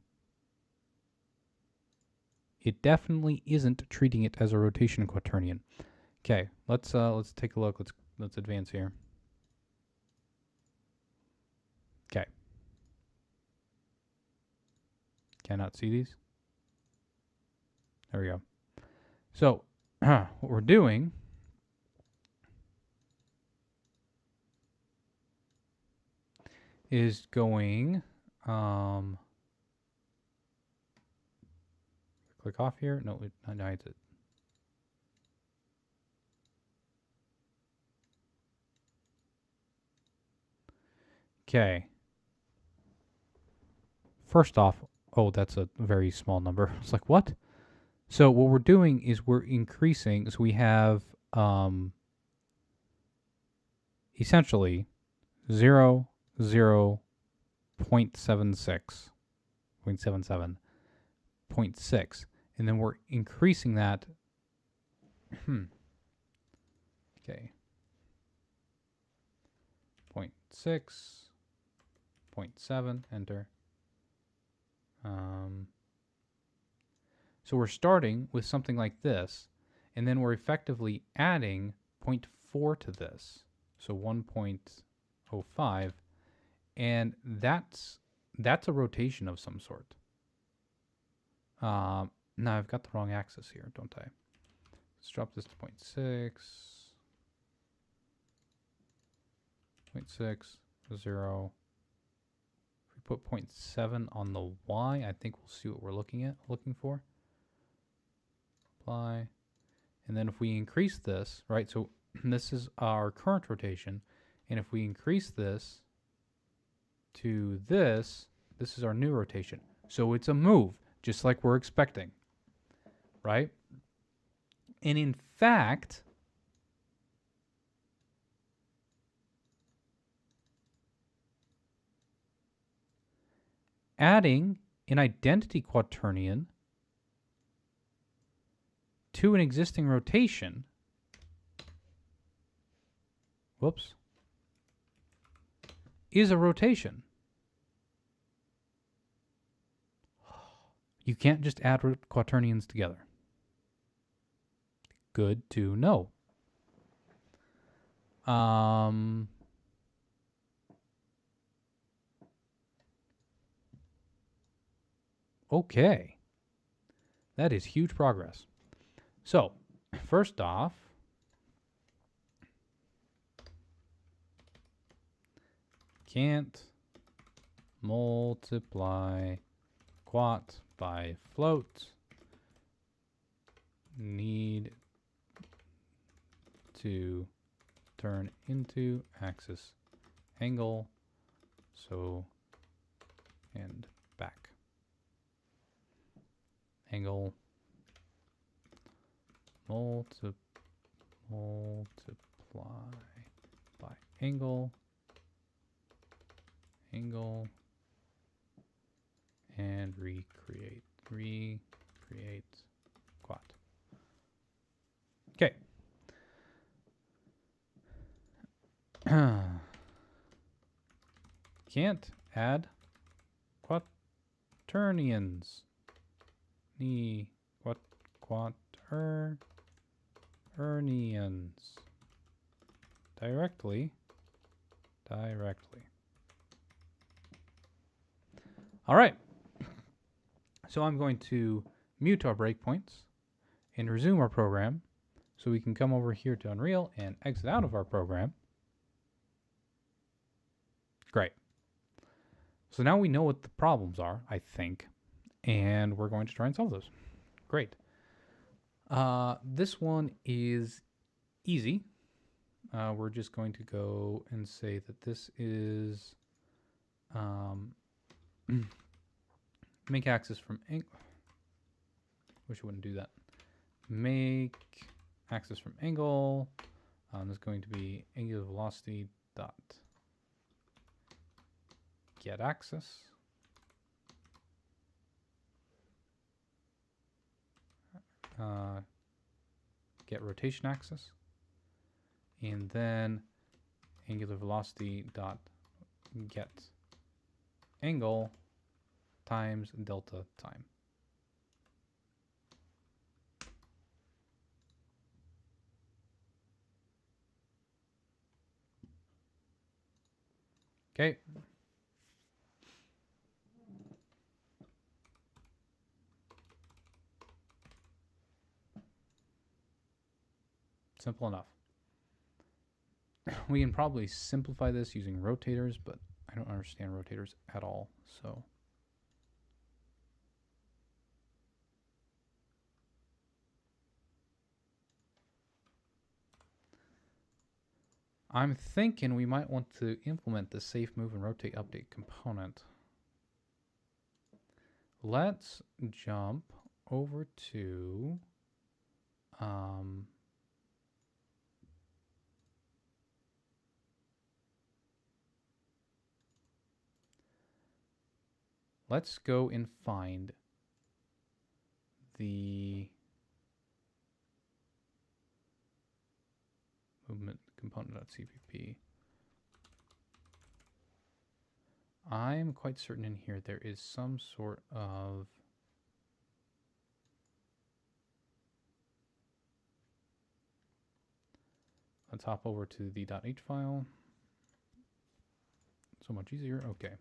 It definitely isn't treating it as a rotation quaternion. Okay, let's take a look. Let's advance here. Okay. Cannot see these. There we go. So, what we're doing is going, click off here. No, it hides it. Okay. First off, oh, that's a very small number. It's like, what? So what we're doing is we're increasing. So we have essentially 0, 0, 0.76, 0.77, 0.6. And then we're increasing that. Okay. 0.6, 0.7, enter. So we're starting with something like this, and then we're effectively adding 0.4 to this. So 1.05, and that's a rotation of some sort. Now I've got the wrong axis here, don't I? Let's drop this to 0.6, 0.6, 0. If we put 0.7 on the y, I think we'll see what we're looking for. Apply. And then if we increase this, right, so this is our current rotation, and if we increase this to this, this is our new rotation. So it's a move, just like we're expecting, right? And in fact, adding an identity quaternion to an existing rotation, whoops, is a rotation. You can't just add quaternions together. Good to know. Okay. That is huge progress. So, first off, can't multiply quat by float. Need to turn into axis angle. So, and back. Angle multiply by angle, and recreate quat. Okay. can't add quaternions. Quaternions. Directly. All right. So I'm going to mute our breakpoints and resume our program so we can come over here to Unreal and exit out of our program. Great. So now we know what the problems are, I think, and we're going to try and solve those. Great. This one is easy. We're just going to go and say that this is make axis from angle. Wish I wouldn't do that. Make axis from angle. This is going to be angular velocity dot get axis. Get rotation axis, and then angular velocity dot get angle times delta time. Okay. Simple enough. We can probably simplify this using rotators, but I don't understand rotators at all, so. I'm thinking we might want to implement the safe move and rotate update component. Let's jump over to let's go and find the movement component.cpp. I'm quite certain in here there is some sort of let's hop over to the .h file. So much easier. Okay.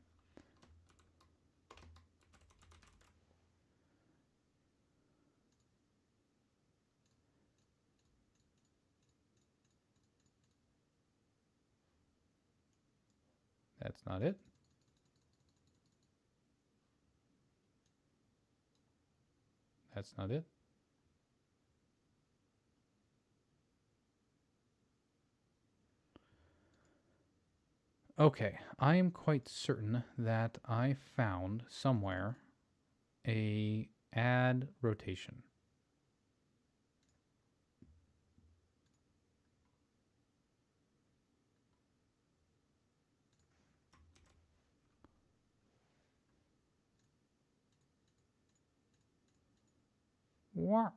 That's not it. That's not it. Okay, I am quite certain that I found somewhere a add rotation. What?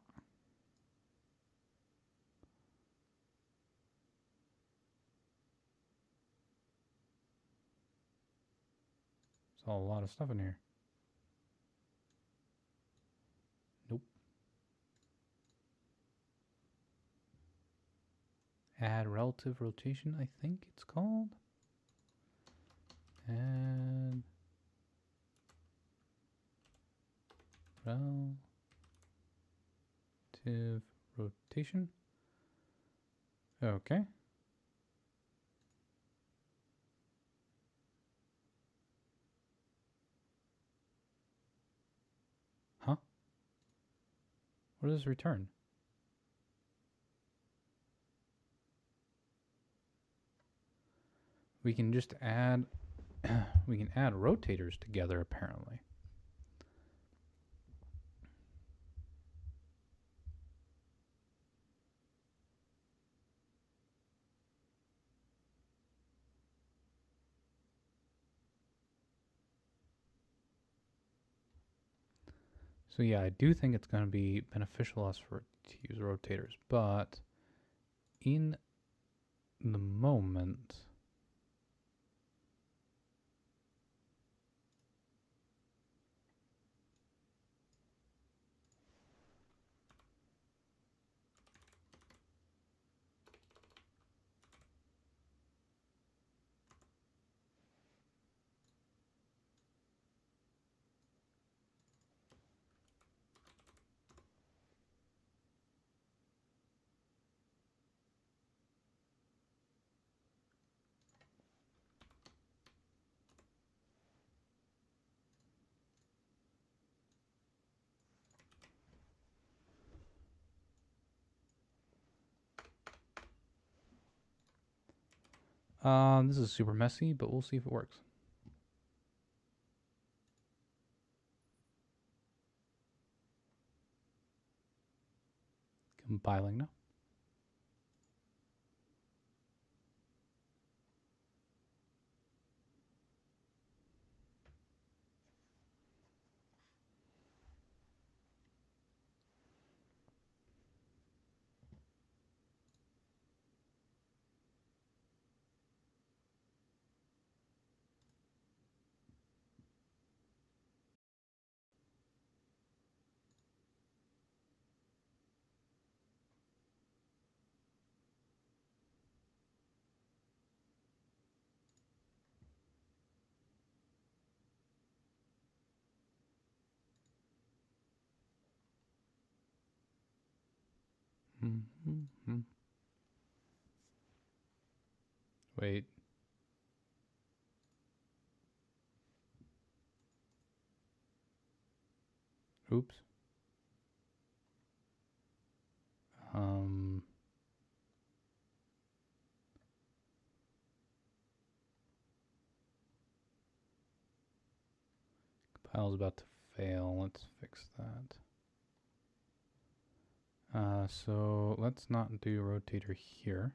There's a lot of stuff in here. Nope. Add relative rotation, I think it's called. Add relative rotation. Okay. Huh? What does return? We can just add we can add rotators together apparently. So yeah, I do think it's going to be beneficial to use rotators, but in the moment, This is super messy, but we'll see if it works. Compiling now. Mm-hmm. Wait. Oops. Compile's about to fail. Let's fix that. So let's not do rotator here.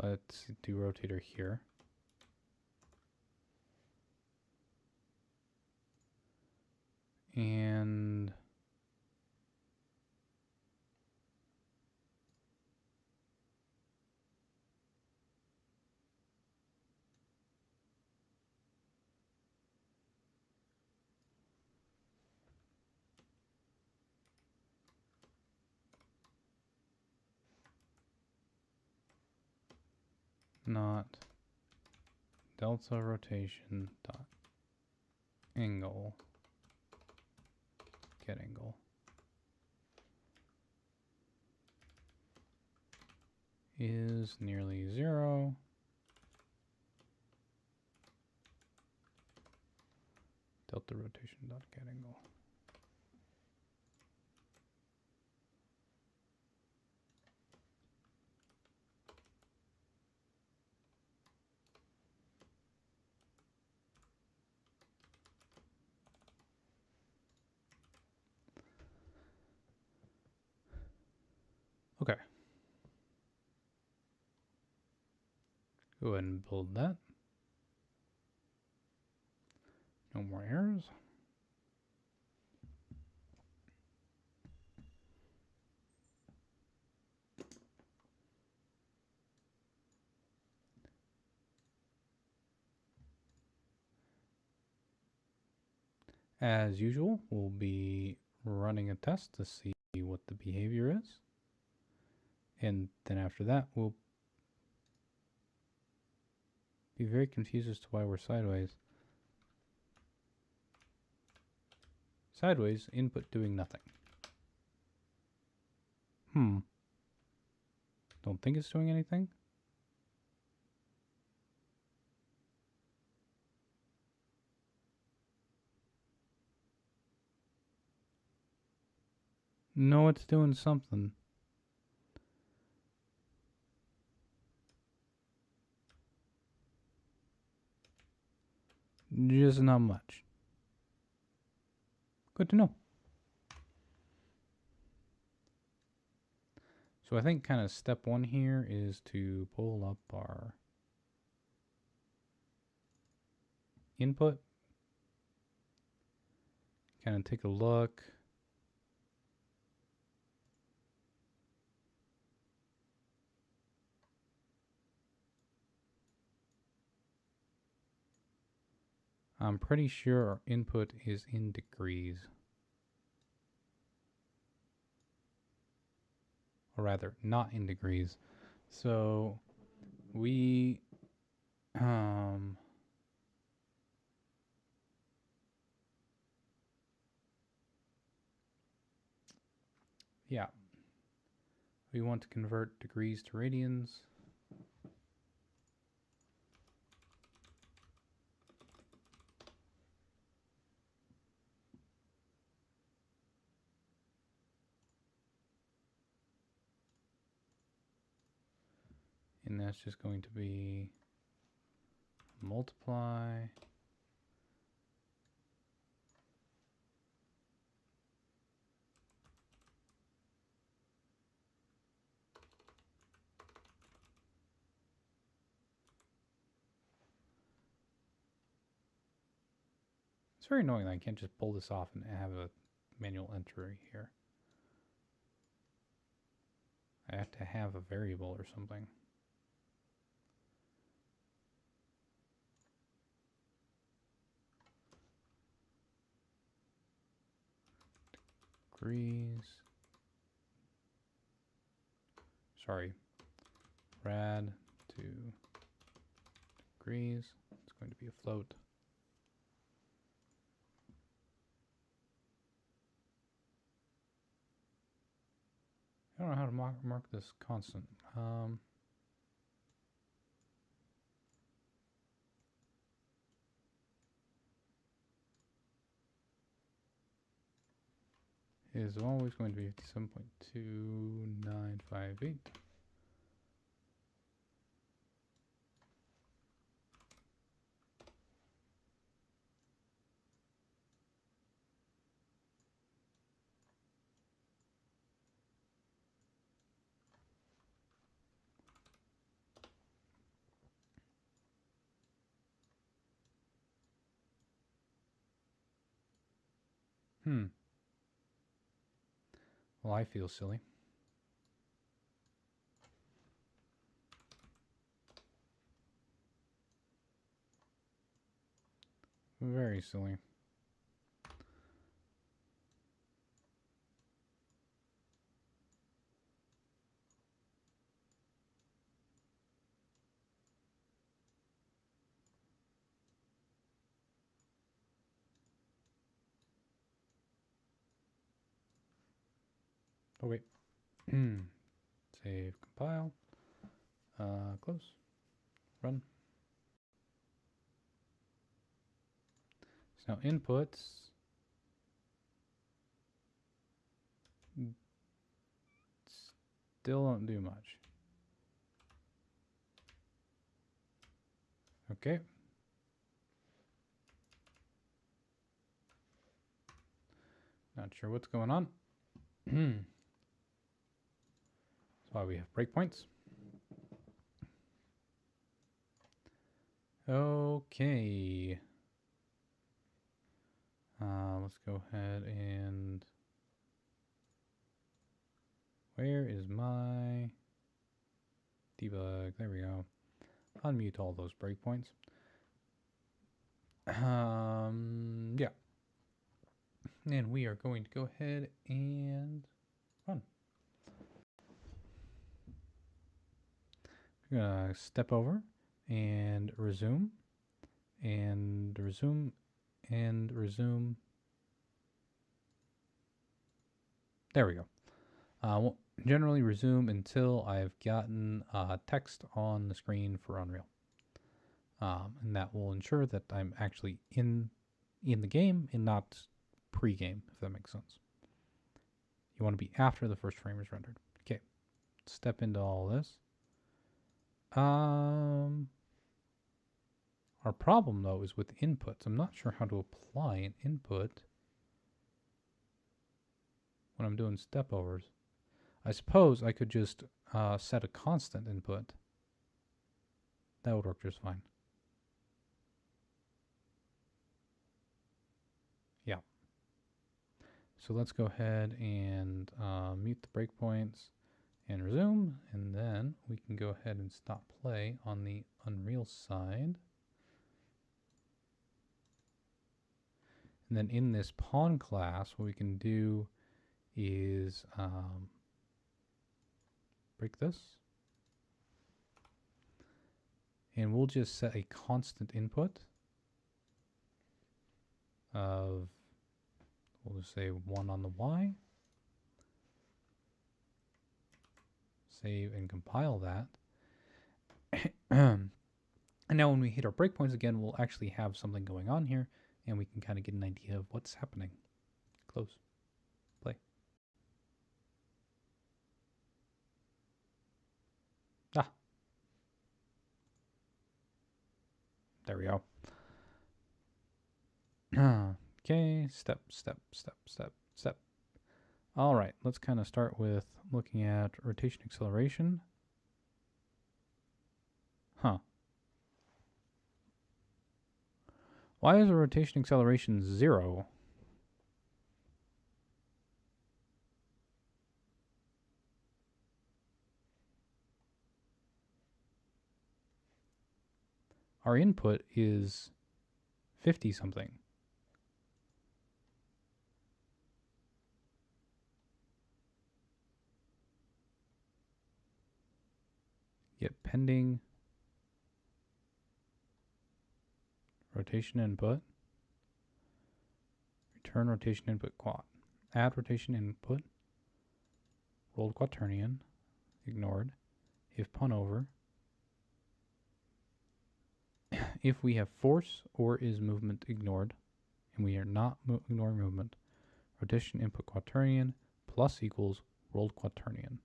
Let's do rotator here. And not delta rotation dot angle get angle is nearly 0. Delta rotation dot get angle. Okay. Go ahead and build that. No more errors. As usual, we'll be running a test to see what the behavior is. And then after that, we'll be very confused as to why we're sideways. Sideways, input doing nothing. Don't think it's doing anything. No, it's doing something. Just not much. Good to know. So I think kind of step one here is to pull up our input. Kind of take a look. I'm pretty sure our input is in degrees. Or rather, not in degrees. So we yeah, we want to convert degrees to radians. And that's just going to be multiply. It's very annoying that I can't just pull this off and have a manual entry here. I have to have a variable or something. Degrees. Sorry. Rad to degrees. It's going to be a float. I don't know how to mark this constant. Is always going to be 57.2958. Well, I feel silly. Very silly. Oh, wait. Save, compile. Close. Run. So now inputs. Still don't do much. Okay. Not sure what's going on. That's why we have breakpoints. Okay. Let's go ahead and... Where is my debug? There we go. Unmute all those breakpoints. Yeah. And we are going to go ahead and run. We're going to step over and resume and resume and resume. There we go. We'll generally resume until I've gotten text on the screen for Unreal. And that will ensure that I'm actually in the game and not pre-game, if that makes sense. You want to be after the first frame is rendered. Okay, step into all this. Our problem, though, is with inputs. I'm not sure how to apply an input when I'm doing stepovers. I suppose I could just set a constant input. That would work just fine. Yeah. So let's go ahead and mute the breakpoints and resume, and then we can go ahead and stop play on the Unreal side. And then in this pawn class, what we can do is break this. And we'll just set a constant input of, we'll just say 1 on the Y. Save and compile that. And now when we hit our breakpoints again, we'll actually have something going on here, and we can kind of get an idea of what's happening. Close. Play. Ah. There we go. Okay, step. All right, let's kind of start with looking at rotation acceleration. Huh. Why is the rotation acceleration 0? Our input is 50 something. Yet pending rotation input, return rotation input quad, add rotation input, rolled quaternion, ignored, if pun over, if we have force or is movement ignored, and we are not ignoring movement, rotation input quaternion plus equals rolled quaternion.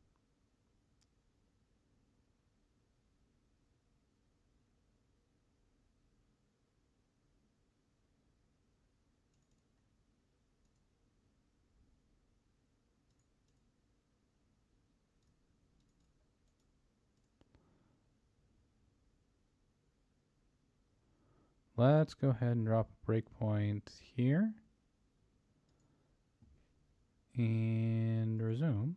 Let's go ahead and drop a breakpoint here. And resume.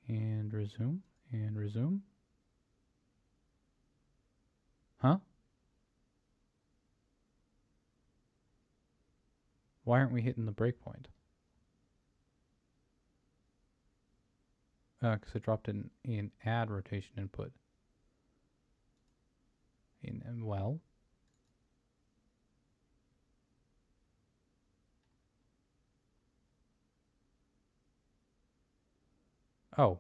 And resume. And resume. Huh? Why aren't we hitting the breakpoint? Because I dropped in add rotation input. Well. Oh,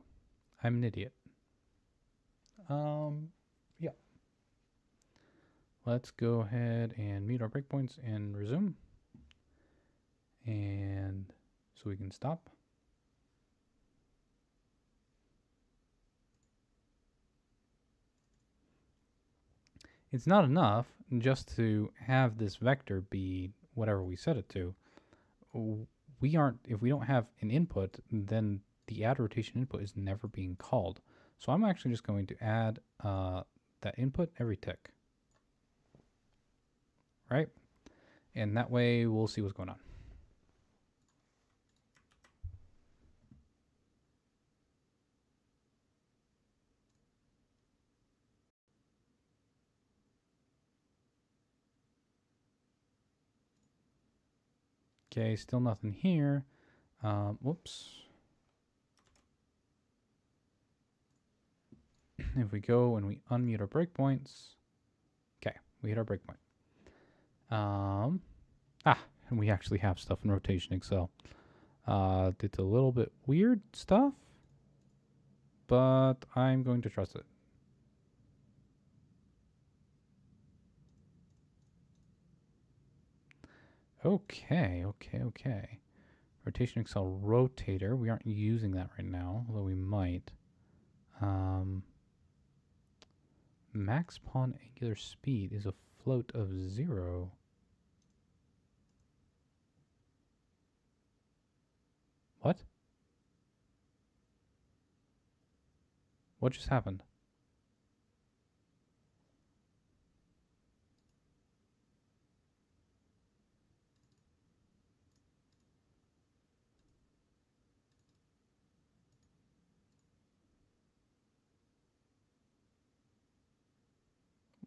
I'm an idiot. Yeah. Let's go ahead and mute our breakpoints and resume. And so we can stop. It's not enough just to have this vector be whatever we set it to. We aren't, if we don't have an input, then the add rotation input is never being called. So I'm actually just going to add that input every tick. Right? And that way we'll see what's going on. Okay, still nothing here. Whoops. If we go and we unmute our breakpoints, okay, we hit our breakpoint. And we actually have stuff in Rotation Excel. It's a little bit weird stuff, but I'm going to trust it. Okay. Rotation Excel rotator. We aren't using that right now, although we might. Max pawn angular speed is a float of 0. What? What just happened?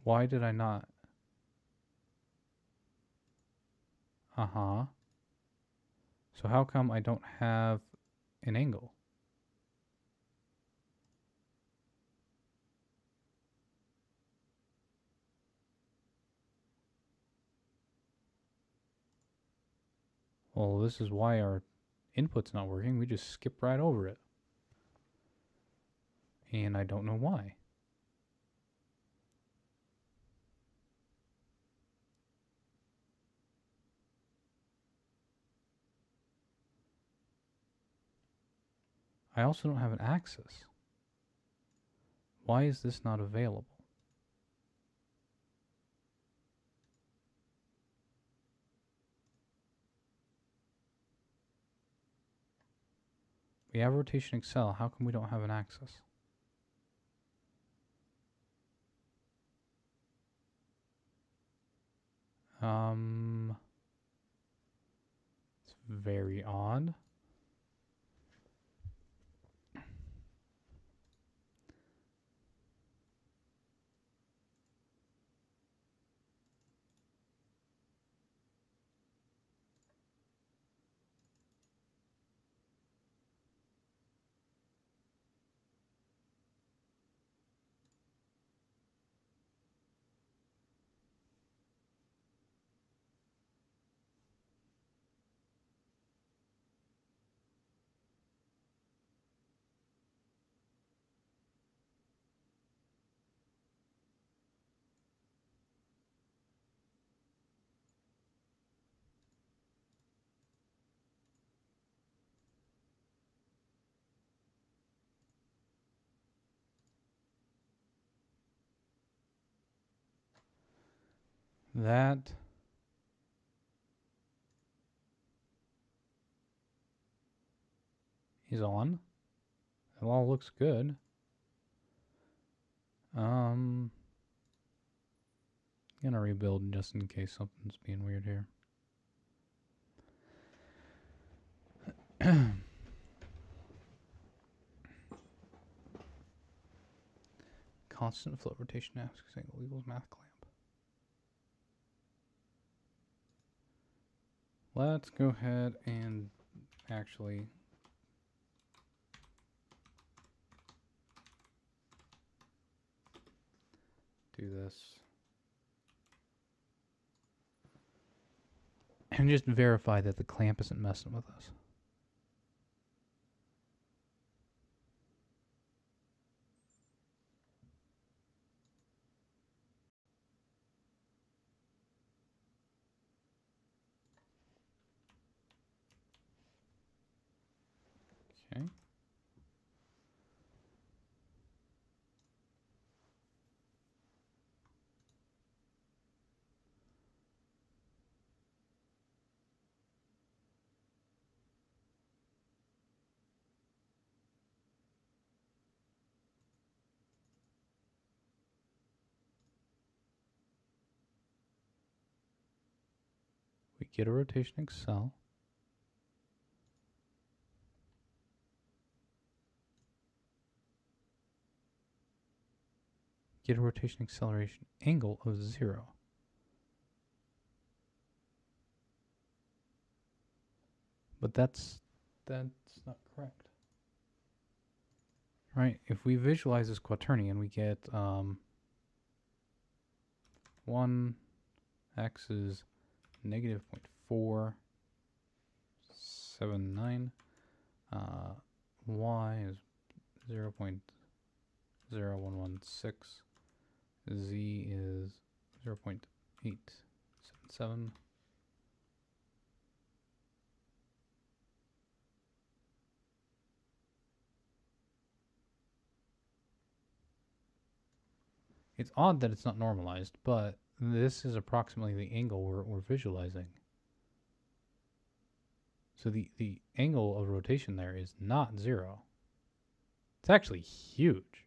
Why did I not? Uh-huh. So how come I don't have an angle? Well, this is why our input's not working. We just skip right over it. And I don't know why. I also don't have an axis. Why is this not available? We have rotation Excel. How come we don't have an axis? It's very odd. That is on. It all looks good. Gonna rebuild just in case something's being weird here. Constant float rotation axis angle equals math clamp. Let's go ahead and actually do this. And just verify that the clamp isn't messing with us. Okay. We get a rotation Excel. Get a rotation acceleration angle of 0. But that's not correct. Right, if we visualize this quaternion, we get 1 x is negative 0.479, y is 0.0116, z is 0.877. It's odd that it's not normalized, but this is approximately the angle we're visualizing. So the angle of rotation there is not 0. It's actually huge.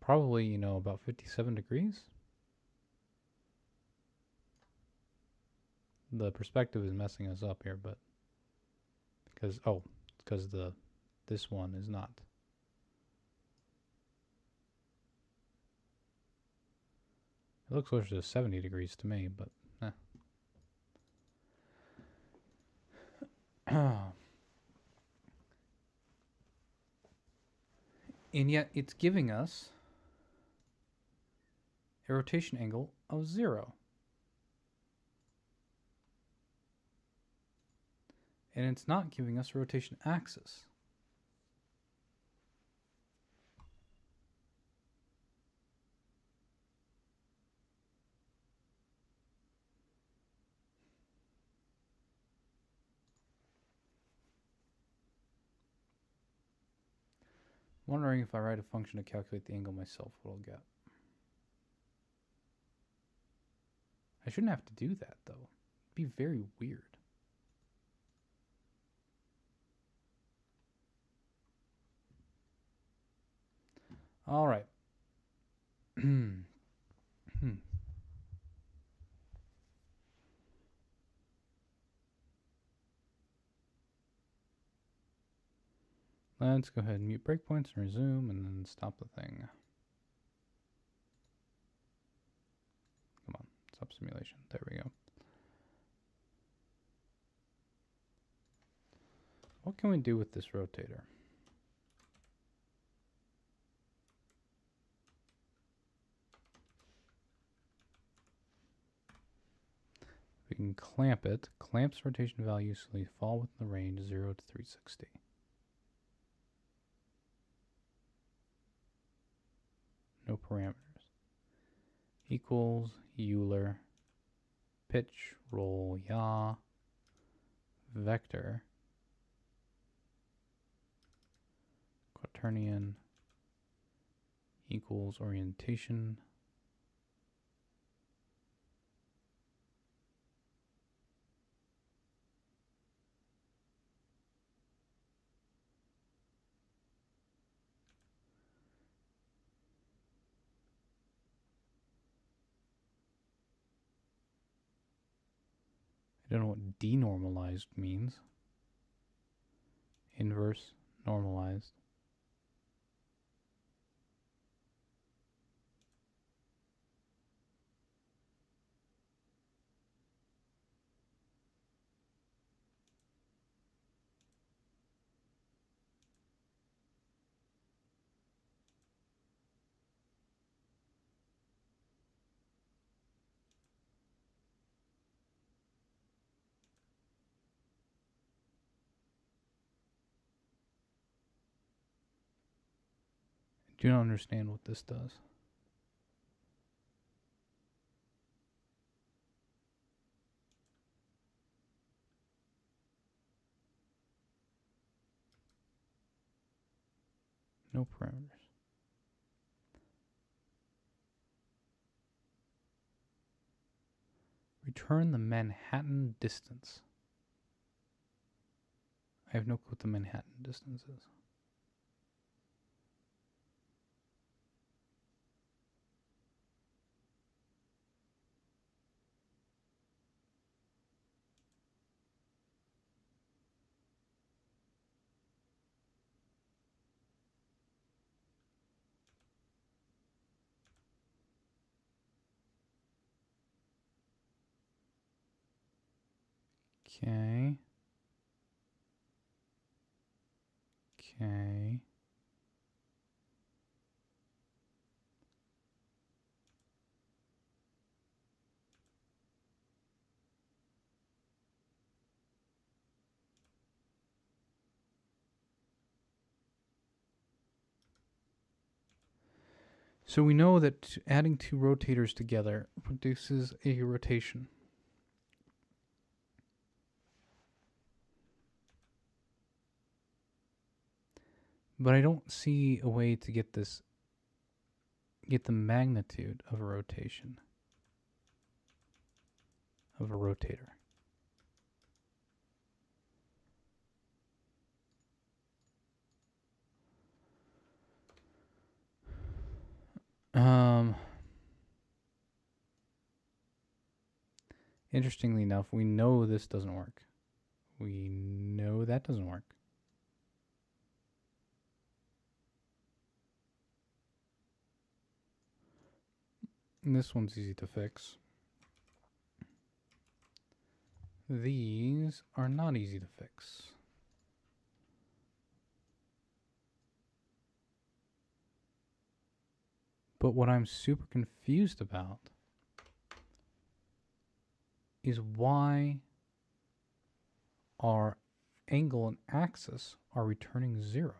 Probably, you know, about 57 degrees. The perspective is messing us up here, but because this one is not. It looks closer to 70 degrees to me, but and yet it's giving us a rotation angle of 0. And it's not giving us a rotation axis. Wondering if I write a function to calculate the angle myself, what I'll get. I shouldn't have to do that, though. It'd be very weird. All right. Let's go ahead and mute breakpoints and resume and then stop the thing. Come on, stop simulation. There we go. What can we do with this rotator? We can clamp it. Clamps rotation value so they fall within the range 0 to 360. No parameters. Equals Euler pitch roll yaw vector quaternion equals orientation I don't know what denormalized means. Inverse normalized. I do not understand what this does. No parameters. Return the Manhattan distance. I have no clue what the Manhattan distance is. Okay. Okay. So we know that adding two rotators together produces a rotation. But I don't see a way to get the magnitude of a rotation of a rotator. Interestingly enough, we know this doesn't work. We know that doesn't work. And this one's easy to fix. These are not easy to fix. But what I'm super confused about is why our angle and axis are returning 0.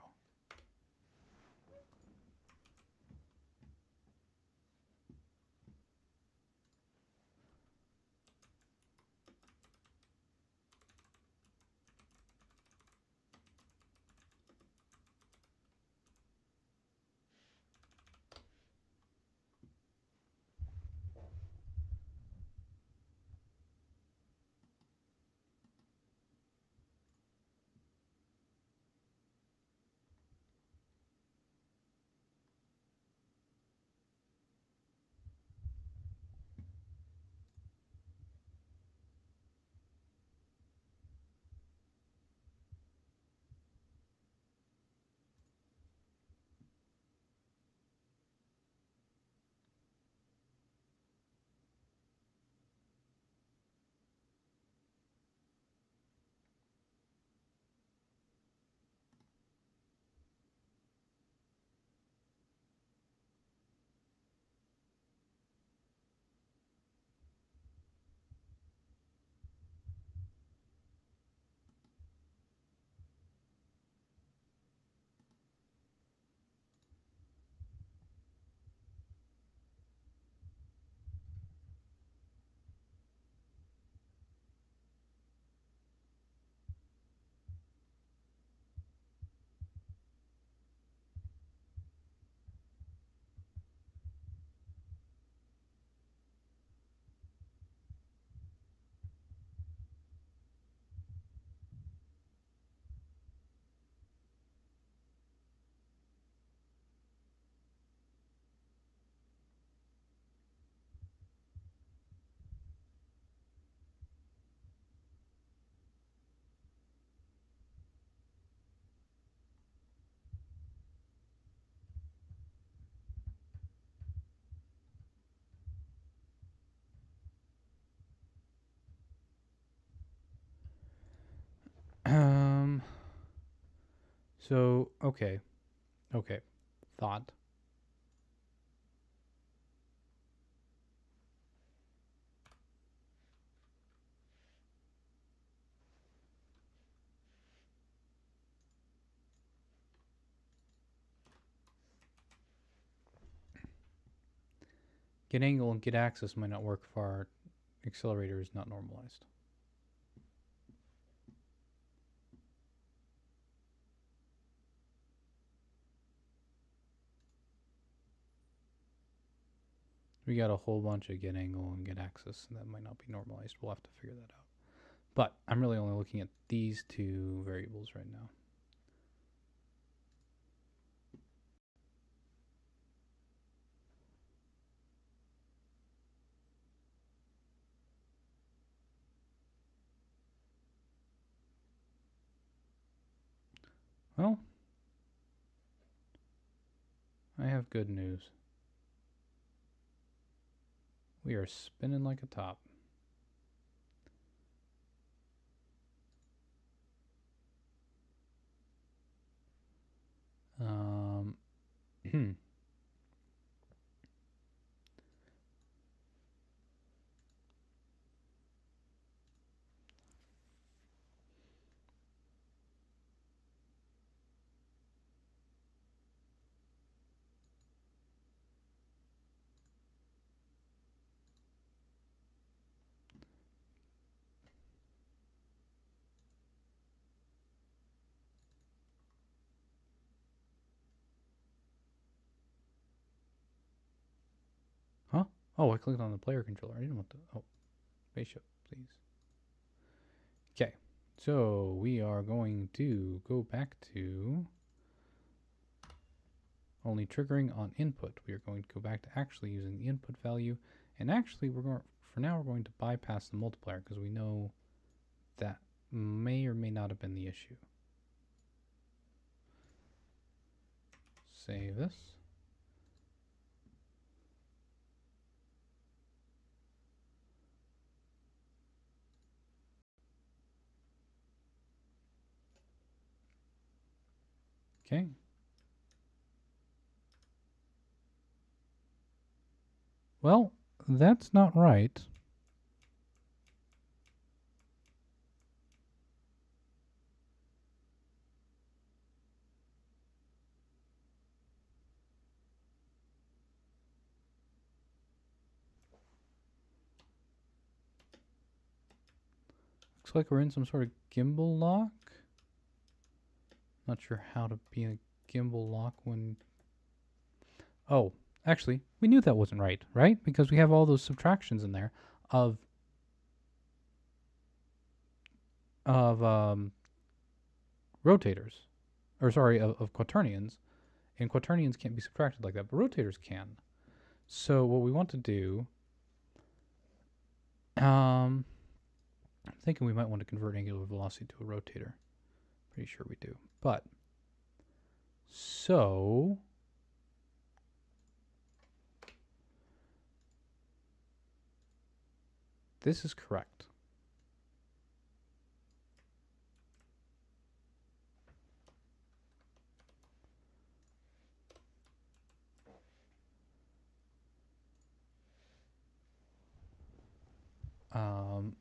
So, okay. Thought. Get angle and get axis might not work if our accelerator is not normalized. We got a whole bunch of get angle and get axis, and that might not be normalized. We'll have to figure that out. But I'm really only looking at these two variables right now. Well, I have good news. We are spinning like a top. Huh? Oh, I clicked on the player controller. I didn't want to. Oh, spaceship, please. Okay, so we are going to go back to only triggering on input. We are going to go back to actually using the input value, and actually we're going for now we're going to bypass the multiplier because we know that may or may not have been the issue. Save this. Okay. Well, that's not right. Looks like we're in some sort of gimbal lock. Not sure how to be in a gimbal lock when... Oh, actually, we knew that wasn't right, right? Because we have all those subtractions in there of rotators. Or sorry, of quaternions. And quaternions can't be subtracted like that, but rotators can. So what we want to do... I'm thinking we might want to convert angular velocity to a rotator. Pretty sure we do. But... So... This is correct. Um,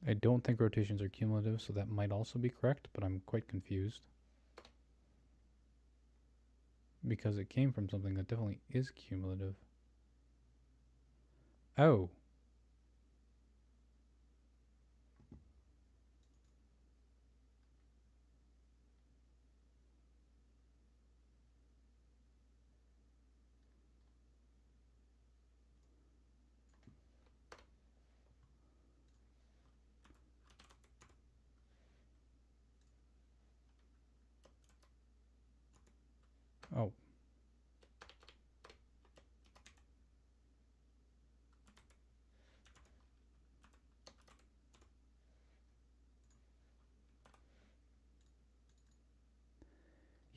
I don't think rotations are cumulative, so that might also be correct, but I'm quite confused. Because it came from something that definitely is cumulative. Oh.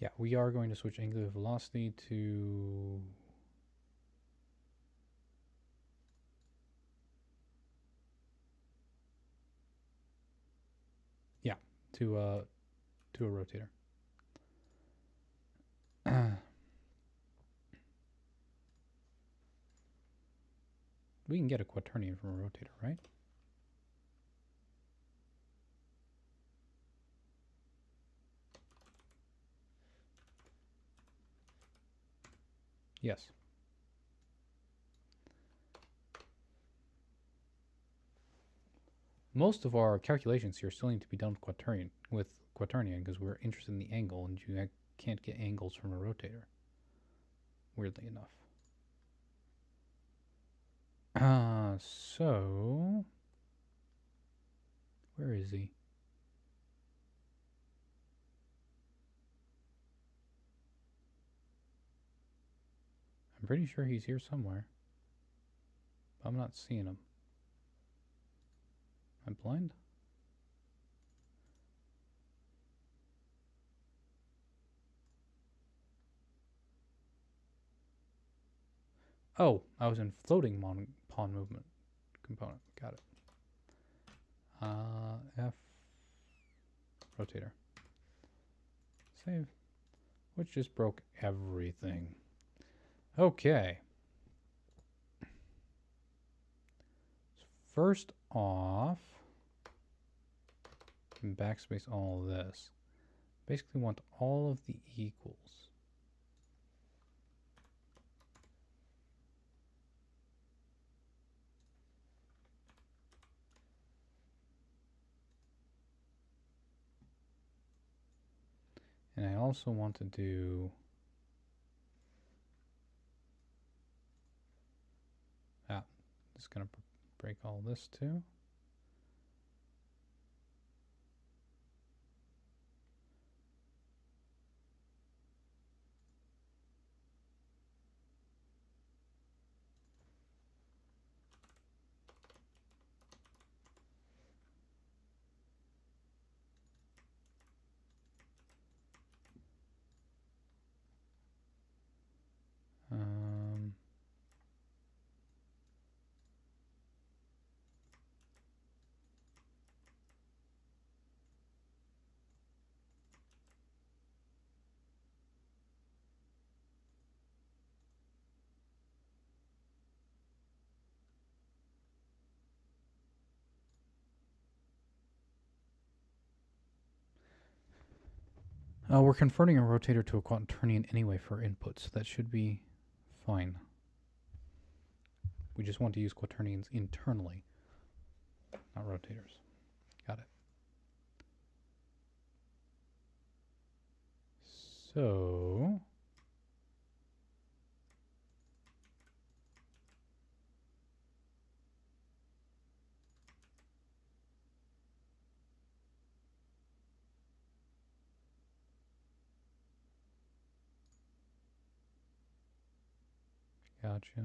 Yeah, we are going to switch angular velocity to... Yeah, to a rotator. We can get a quaternion from a rotator, right? Yes. Most of our calculations here still need to be done with quaternion because we're interested in the angle, and you can't get angles from a rotator. Weirdly enough. So where is he? I'm pretty sure he's here somewhere. But I'm not seeing him. Am I blind? Oh, I was in floating pawn movement component. Got it. F rotator. Save. Which just broke everything. Okay. First off, backspace all of this. Basically want all of the equals. And I also want to do just gonna break all this too. Um, we're converting a rotator to a quaternion anyway for inputs. So that should be fine. We just want to use quaternions internally, not rotators. Got it. So gotcha.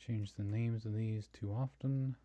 Change the names of these too often.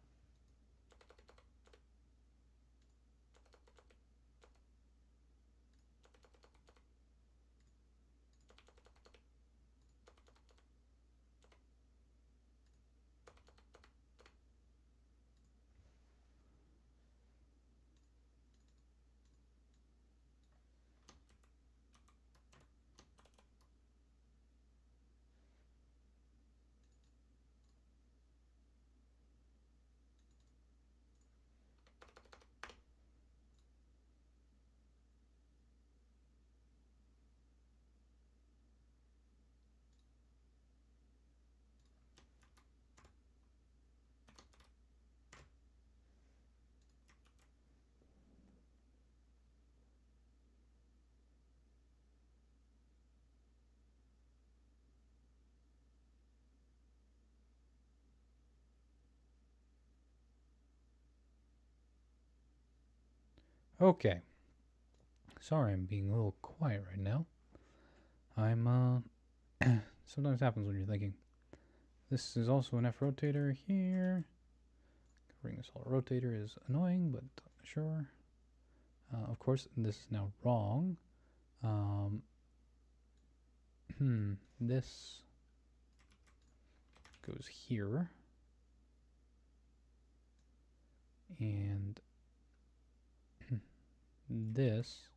Okay. Sorry, I'm being a little quiet right now. I'm, sometimes happens when you're thinking. This is also an F rotator here. Covering this whole rotator is annoying, but sure. Of course, this is now wrong. This goes here. And this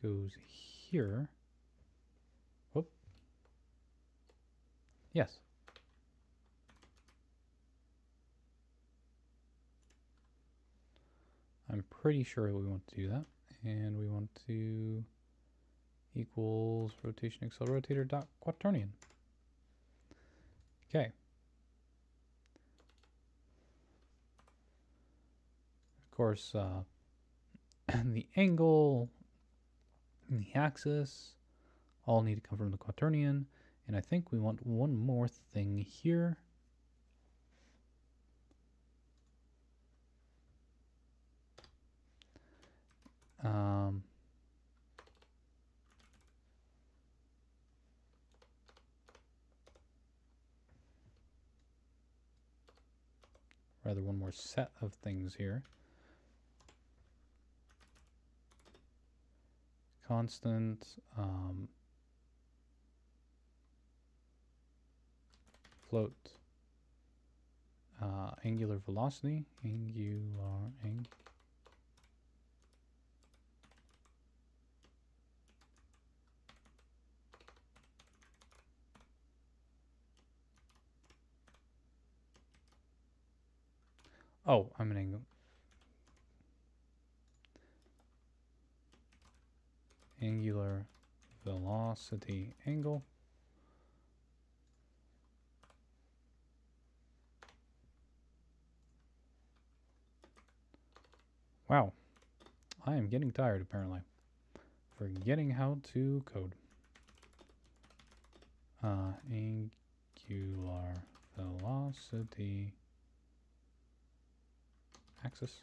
goes here. Whoop. Yes. I'm pretty sure we want to do that. And we want to equals rotation accelerator dot quaternion. Okay. Of course, the angle and the axis all need to come from the quaternion. And I think we want one more thing here. Rather, one more set of things here. Constant float angular velocity, oh, I'm an angular velocity angle. Wow, I am getting tired apparently. Forgetting how to code. Angular velocity axis.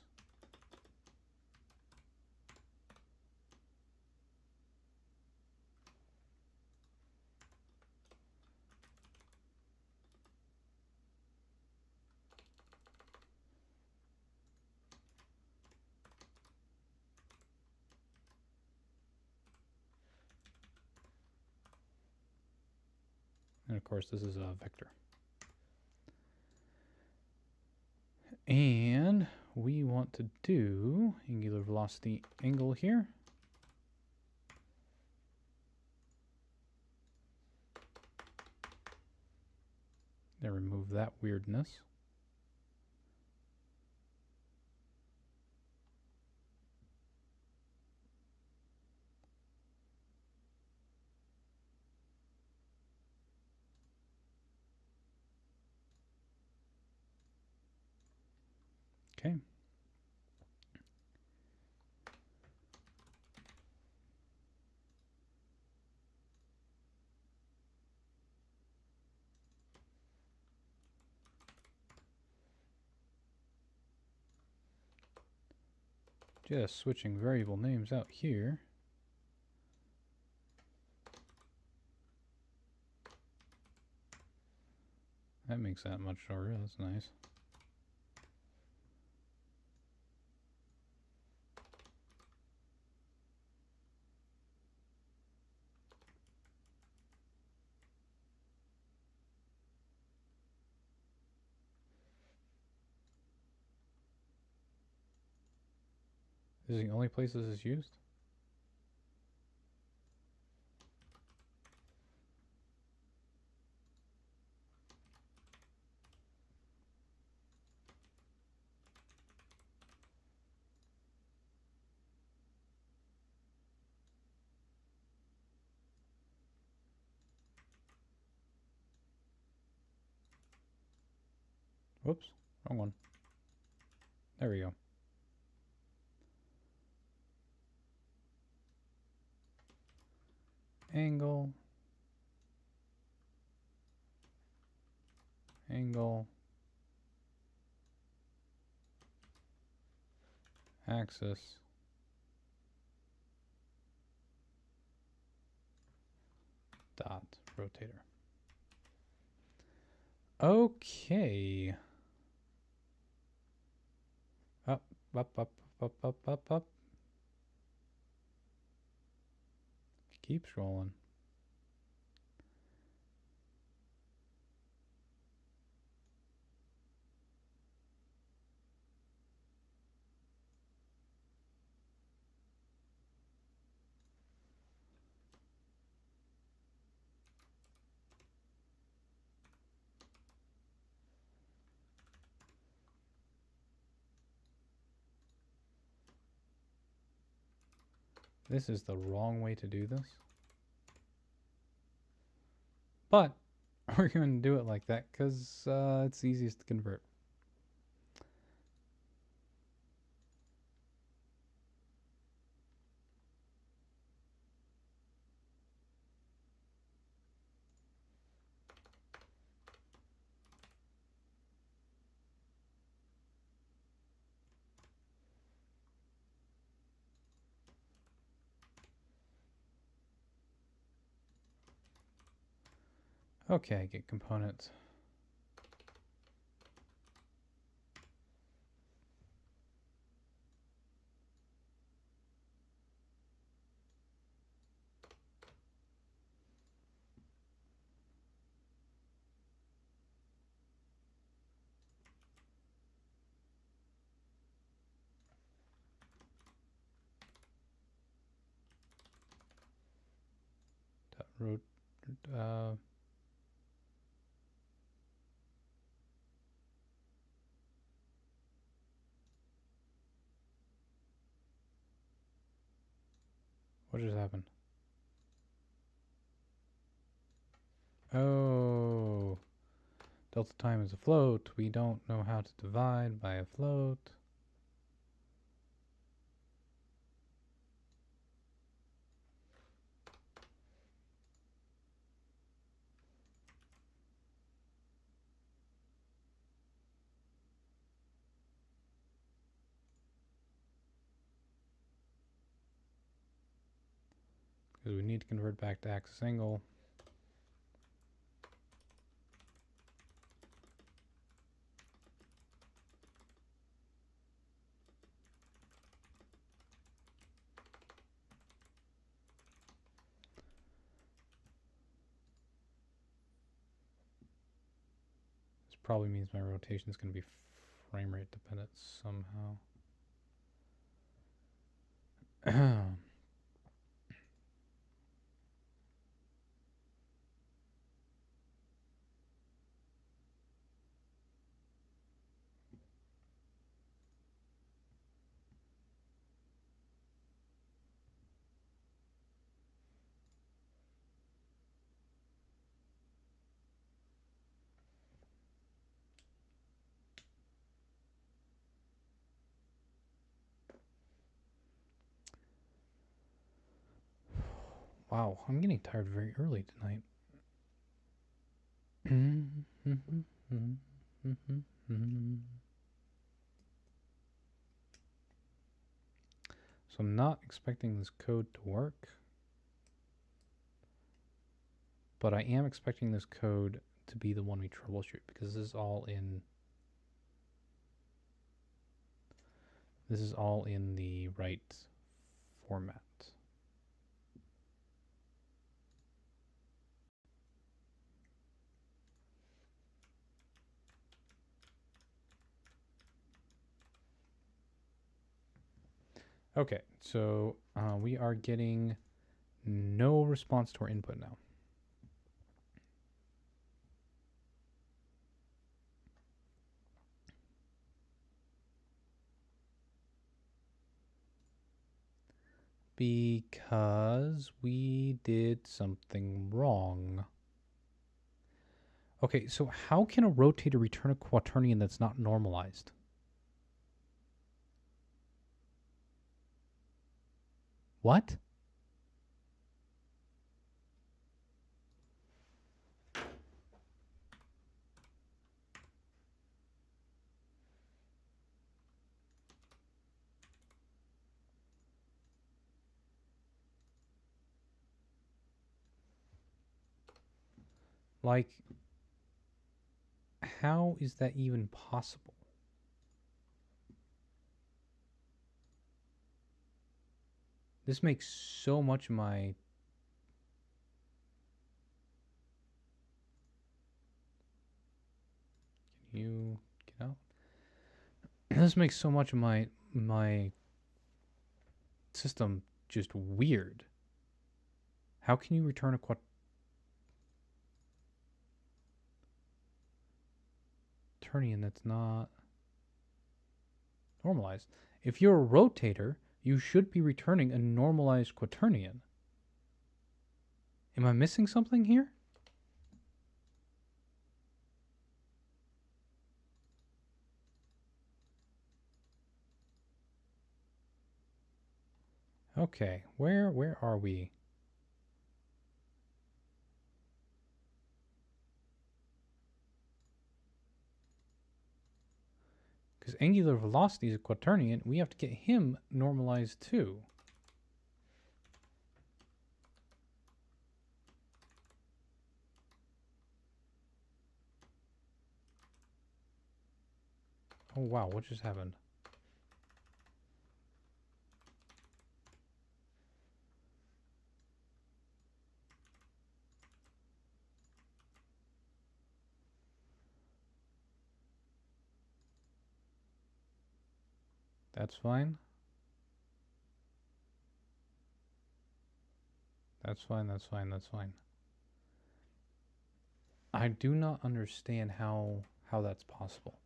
And of course, this is a vector. And we want to do angular velocity angle here. Then remove that weirdness. Okay. Just switching variable names out here. That makes that much shorter. That's nice. This is the only place this is used? Whoops, wrong one. There we go. Angle. Angle. Axis. dot rotator. Okay. Up, up, up, up, up, up, up. Keep scrolling. This is the wrong way to do this. But we're going to do it like that because it's easiest to convert. Okay, get components. Dot what just happened? Oh, delta time is a float. We don't know how to divide by a float. Because we need to convert back to axis angle. This probably means my rotation is going to be frame rate dependent somehow. Wow, I'm getting tired very early tonight. So I'm not expecting this code to work, but I am expecting this code to be the one we troubleshoot because this is all in the right format. Okay, so we are getting no response to our input now. Because we did something wrong. Okay, so how can a rotator return a quaternion that's not normalized? What? Like, how is that even possible? This makes so much of my... Can you get out? This makes so much of my system just weird. How can you return a quaternion that's not normalized? If you're a rotator, you should be returning a normalized quaternion. Am I missing something here? Okay, where are we? Because angular velocity is a quaternion, we have to get him normalized too. Oh wow, what just happened? That's fine. That's fine, that's fine, that's fine. I do not understand how that's possible.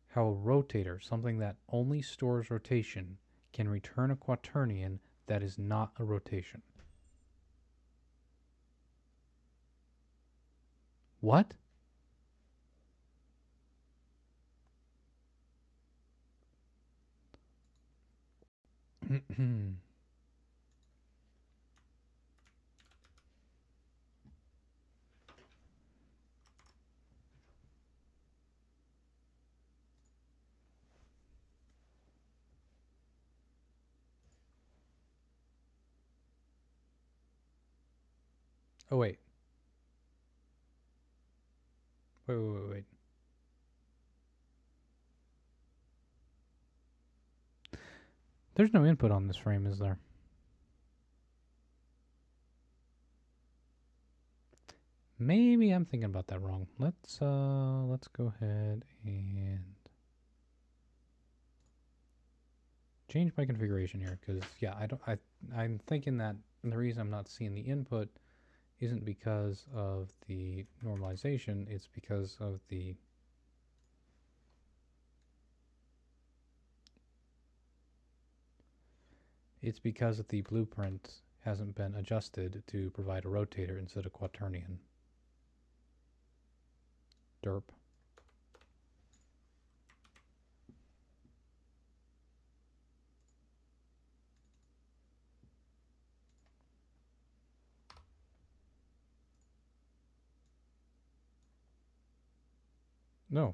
How a rotator, something that only stores rotation, can return a quaternion that is not a rotation. What? Oh wait. Wait. There's no input on this frame, is there? Maybe I'm thinking about that wrong. Let's go ahead and change my configuration here, because yeah, I'm thinking that the reason I'm not seeing the input isn't because of the normalization, it's because of the blueprint hasn't been adjusted to provide a rotator instead of quaternion. Derp. No.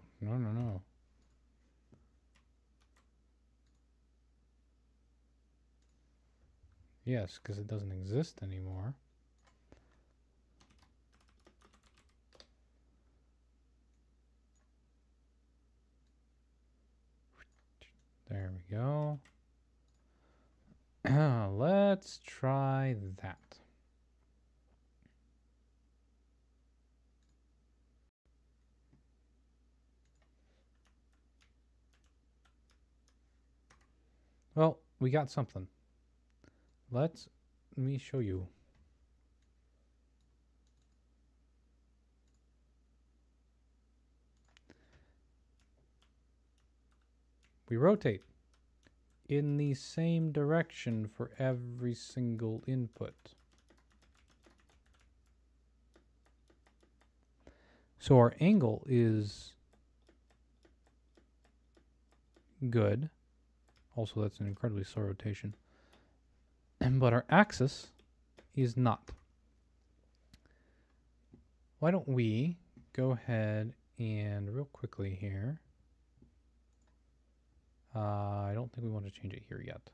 Yes, because it doesn't exist anymore. There we go. Let's try that. Well, we got something. Let me show you. We rotate in the same direction for every single input. So our angle is good. Also, that's an incredibly slow rotation. But our axis is not. Why don't we go ahead and real quickly here. I don't think we want to change it here yet.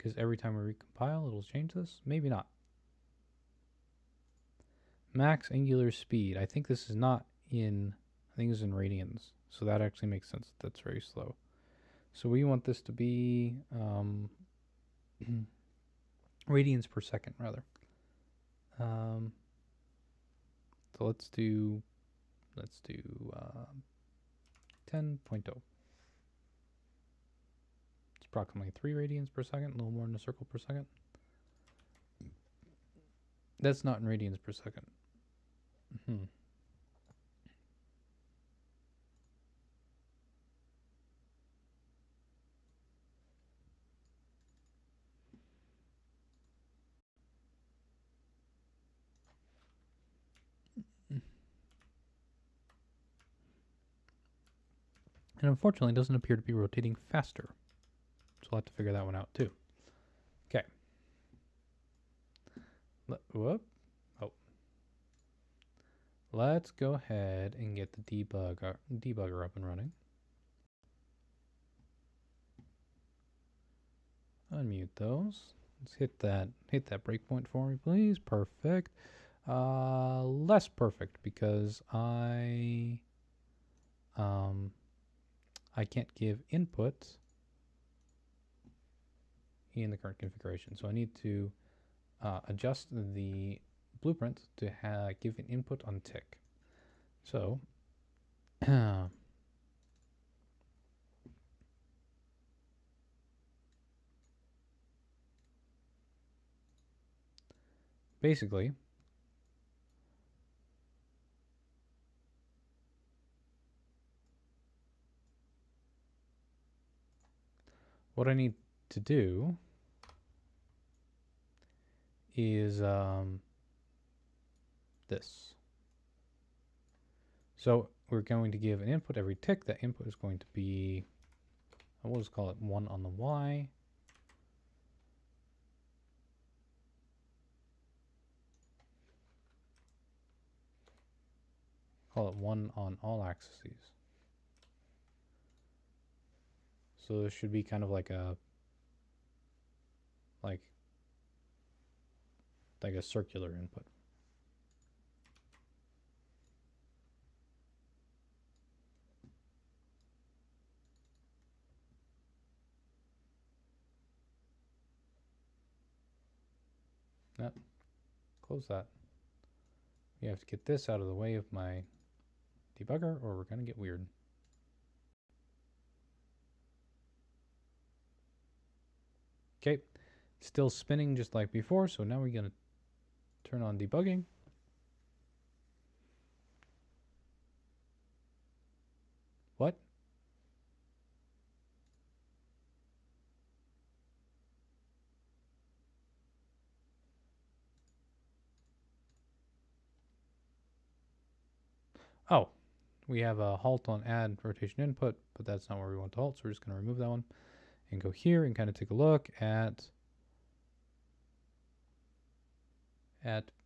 because every time we recompile, it'll change this. Maybe not. Max angular speed. I think this is not in, I think it's in radians. So that actually makes sense. That's very slow. So we want this to be radians per second, rather. So let's do 10.0. It's approximately 3 radians per second, a little more than a circle per second. That's not in radians per second. And unfortunately, it doesn't appear to be rotating faster. So we'll have to figure that one out too. Okay. Whoop. Oh. Let's go ahead and get the debugger up and running. Unmute those. Let's hit that breakpoint for me, please. Perfect. Less perfect because I can't give input in the current configuration. So I need to adjust the blueprint to give an input on tick. So basically, what I need to do is this. So we're going to give an input every tick. That input is going to be, we'll just call it 1 on the Y. Call it 1 on all axes. So this should be kind of like a like a circular input. Close that. We have to get this out of the way of my debugger or we're going to get weird. Okay, still spinning just like before, so now we're going to turn on debugging. What? Oh, we have a halt on add rotation input, but that's not where we want to halt, so we're just going to remove that one and go here and kind of take a look at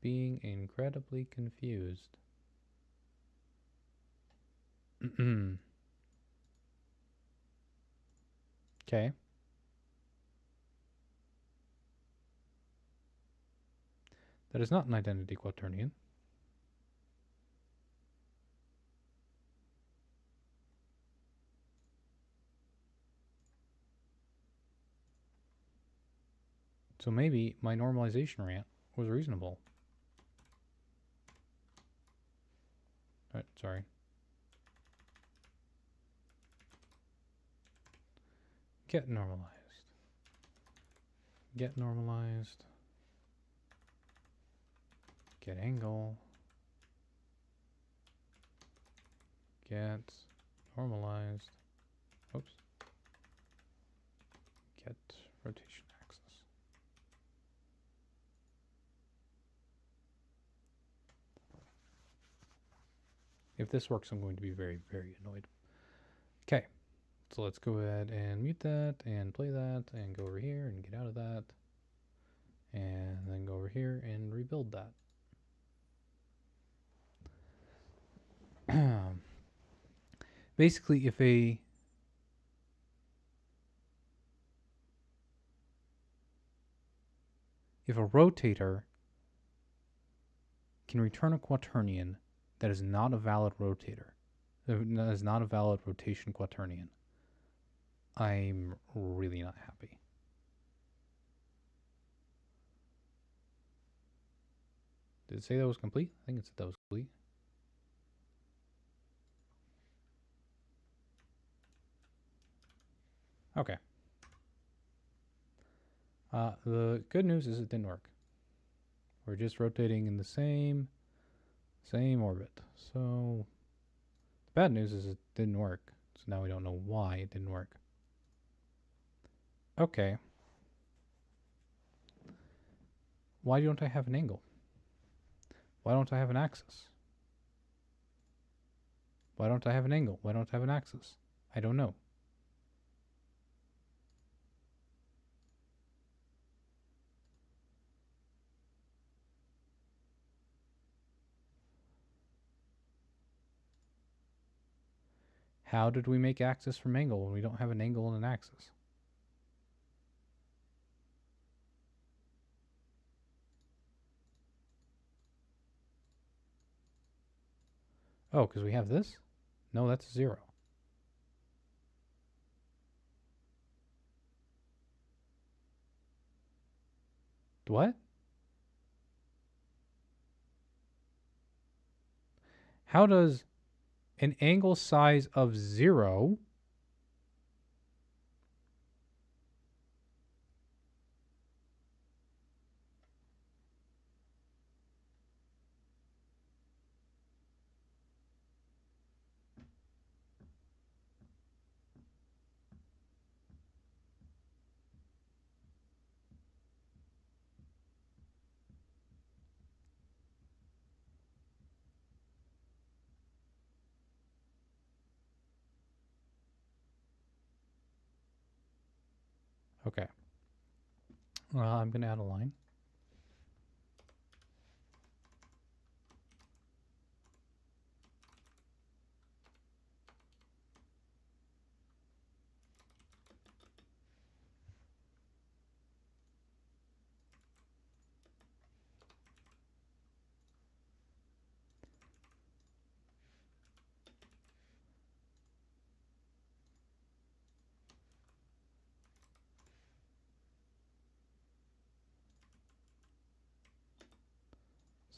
being incredibly confused. Okay. That is not an identity quaternion. So maybe my normalization rant was reasonable. All right, sorry. Get normalized. Get normalized. Get angle. Get normalized. Oops. Get rotation axis. If this works, I'm going to be very, very annoyed. Okay, so let's go ahead and mute that and play that and go over here and get out of that. And then go over here and rebuild that. Basically, if if a rotator can return a quaternion that is not a valid rotator, that is not a valid rotation quaternion, I'm really not happy. Did it say that was complete? I think it said that was complete. Okay. The good news is it didn't work. We're just rotating in the same orbit. So the bad news is it didn't work. So now we don't know why it didn't work. Okay. Why don't I have an angle? Why don't I have an axis? Why don't I have an angle? Why don't I have an axis? I don't know. How did we make axis from angle when we don't have an angle and an axis? Oh, because we have this? No, that's 0. What? How does an angle size of 0 Okay. I'm going to add a line.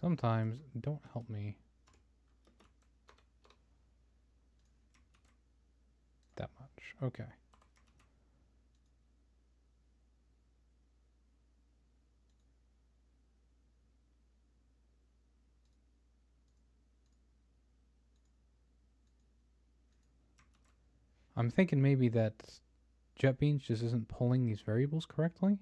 Sometimes don't help me that much. Okay. I'm thinking maybe that JetBeans just isn't pulling these variables correctly.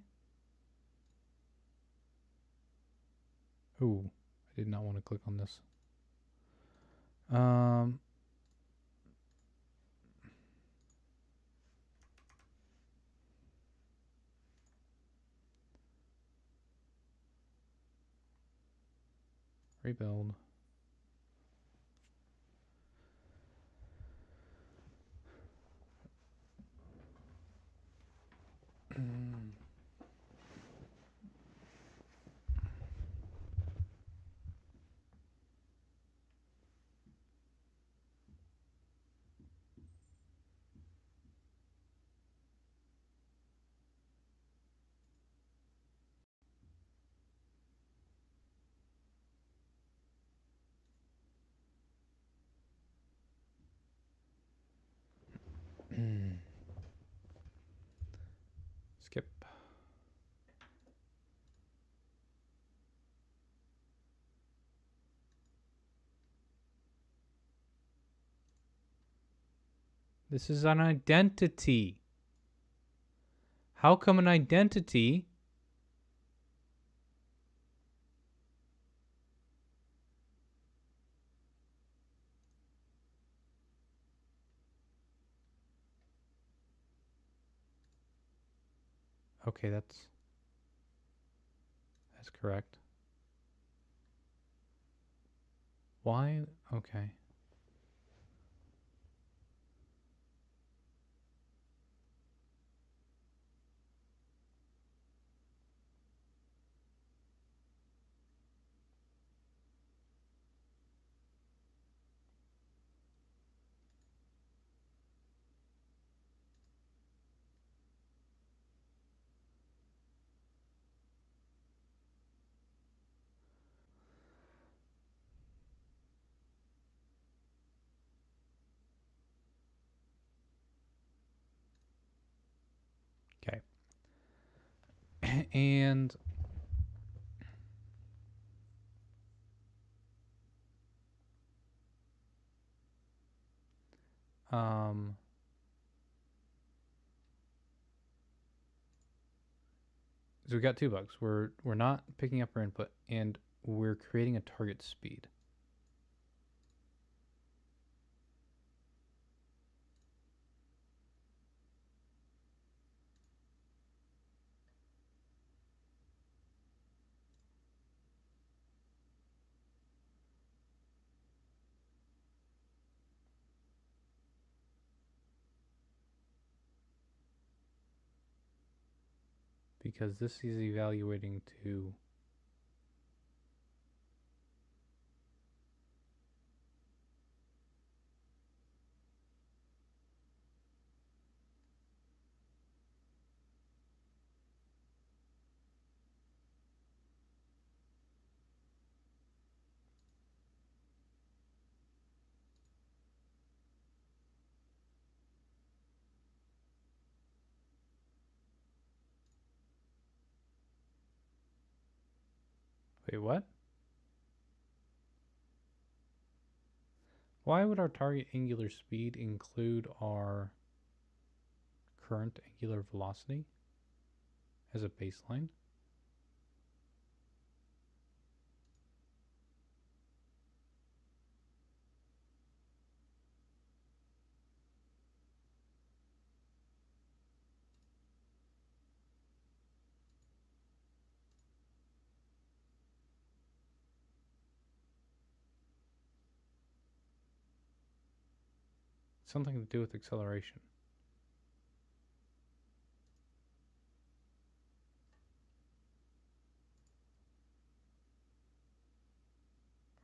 Ooh, I did not want to click on this. Rebuild. Skip. This is an identity. How come an identity okay, that's correct. Why? Okay. And so we got two bugs. We're not picking up our input, and we're creating a target speed. Because this is evaluating to wait, what? Why would our target angular speed include our current angular velocity as a baseline? Something to do with acceleration.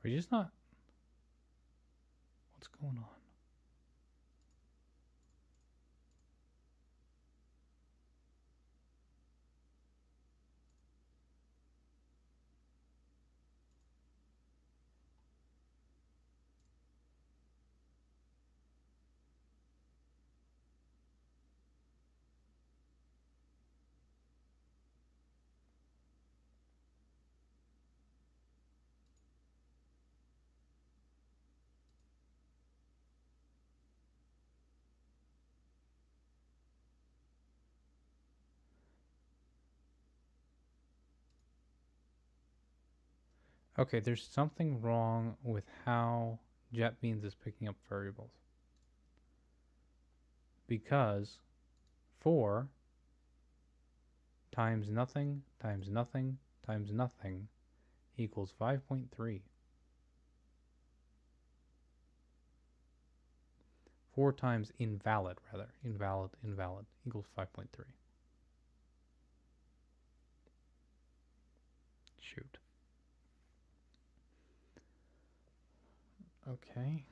Are you just not? What's going on? Okay, there's something wrong with how JetBeans is picking up variables. Because 4 times nothing times nothing times nothing equals 5.3. 4 times invalid equals 5.3. Shoot. Okay.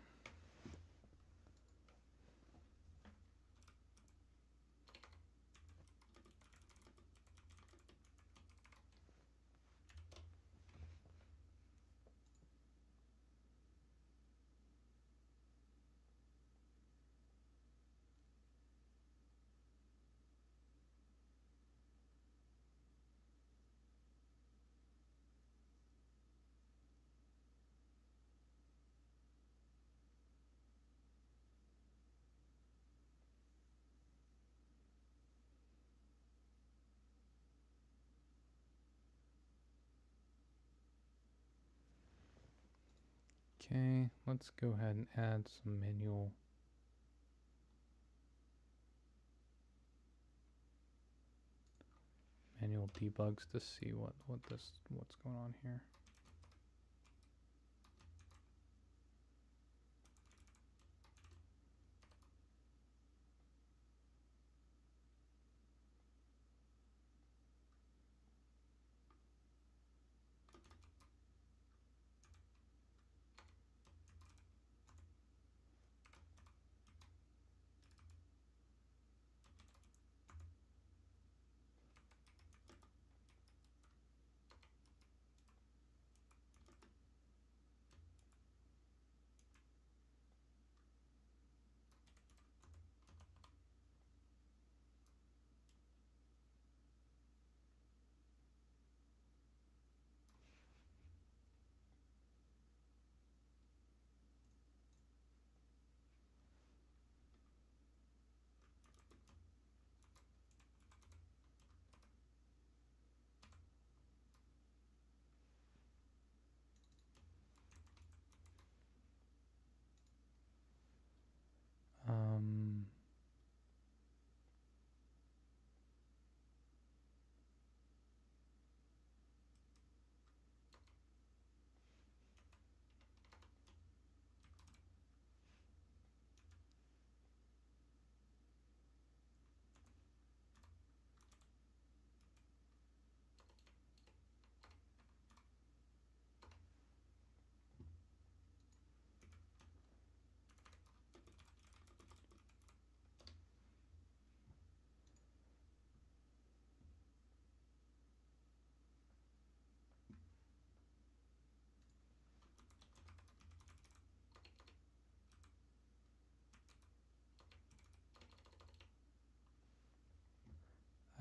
Okay, let's go ahead and add some manual debugs to see what's going on here.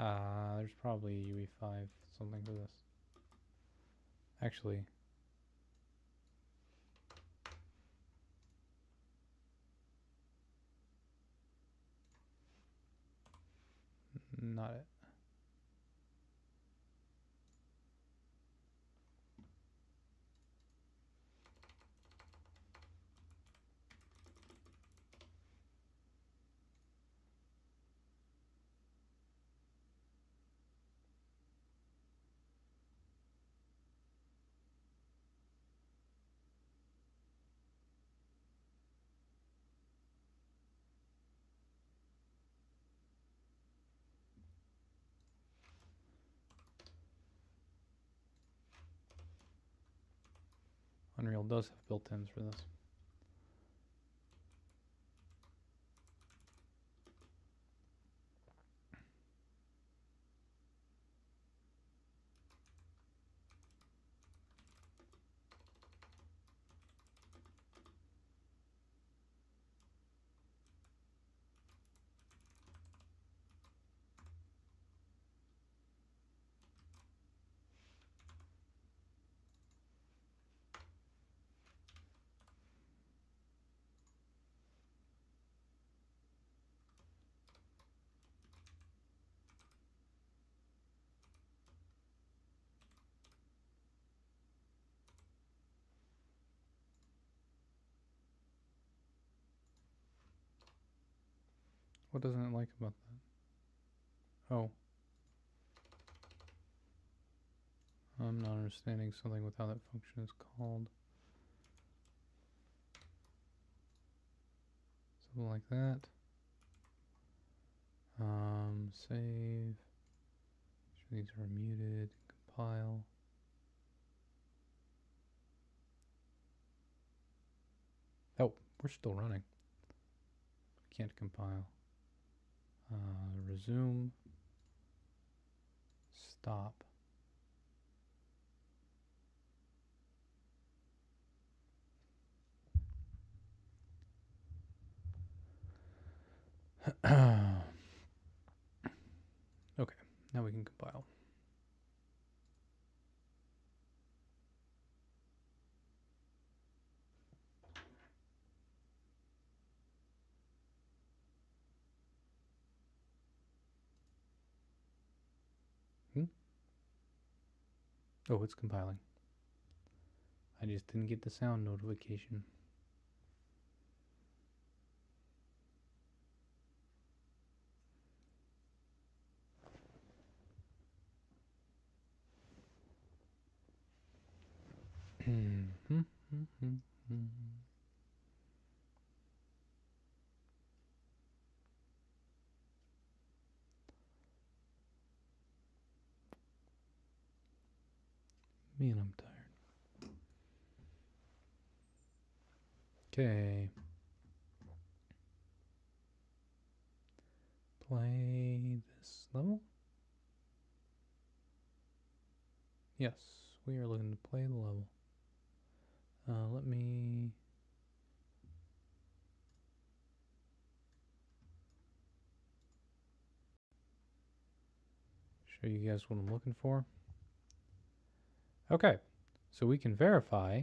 There's probably UE5 something for this. Actually, not it. Unreal does have built-ins for this. What doesn't it like about that? Oh. I'm not understanding something with how that function is called. Something like that. Save. Sure these are muted. Compile. Oh, we're still running. Can't compile. Resume. Stop. Okay, now we can compile. Oh, it's compiling. I just didn't get the sound notification. Man, I'm tired. Okay. Play this level. Yes, we are looking to play the level. Let me show you guys what I'm looking for. Okay, so we can verify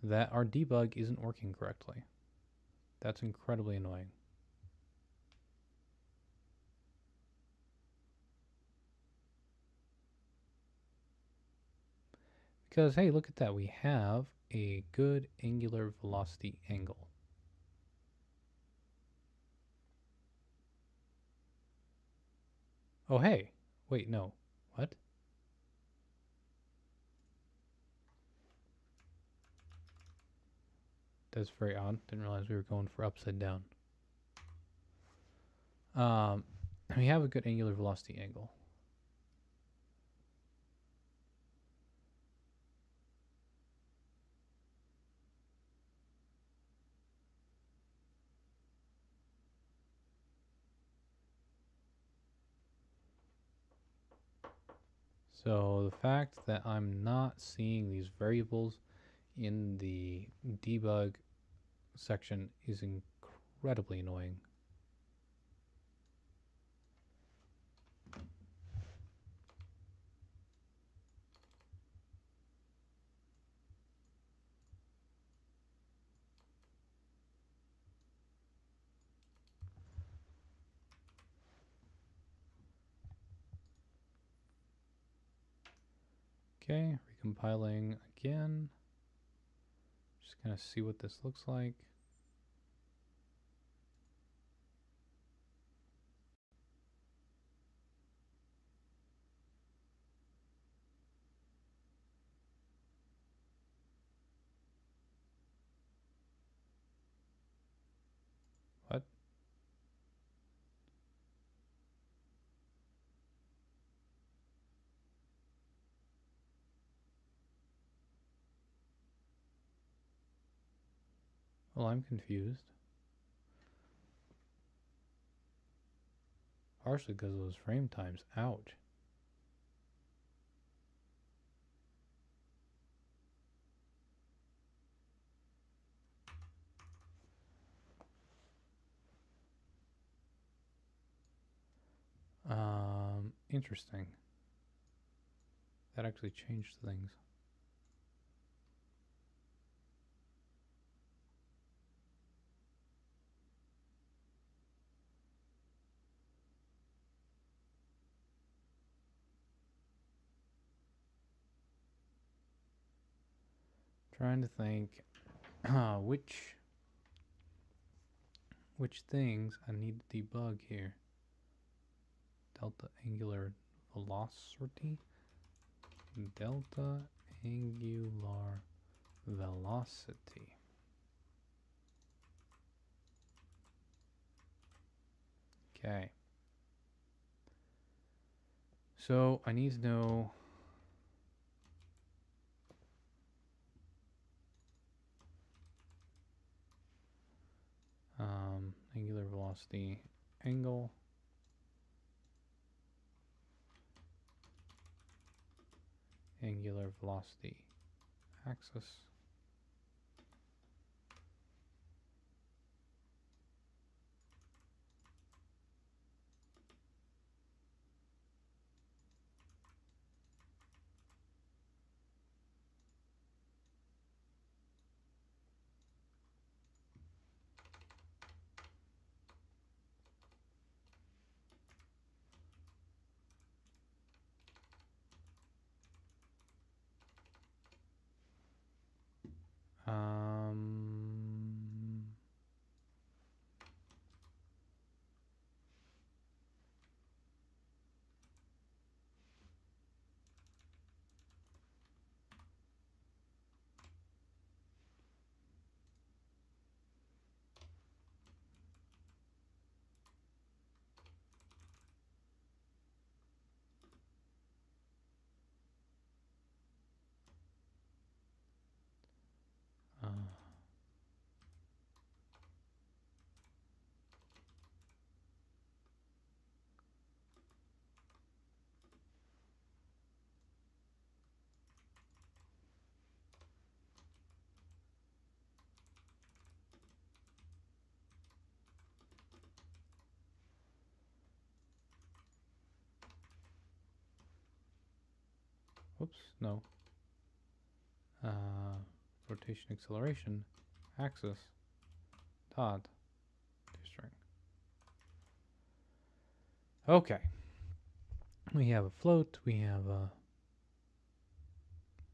that our debug isn't working correctly. That's incredibly annoying. Because, hey, look at that. We have a good angular velocity angle. Oh, hey. Wait, no. What? That's very odd. Didn't realize we were going for upside down. We have a good angular velocity angle. So the fact that I'm not seeing these variables in the debug section is incredibly annoying. Okay, recompiling again. Just gonna see what this looks like. What? Well, I'm confused. Partially because of those frame times. Ouch. Interesting. That actually changed things. Trying to think which things I need to debug here. Delta angular velocity. Delta angular velocity. Okay. So I need to know angular velocity angle, angular velocity axis, um, uh, whoops, no. Rotation acceleration axis dot string. Okay. We have a float, we have a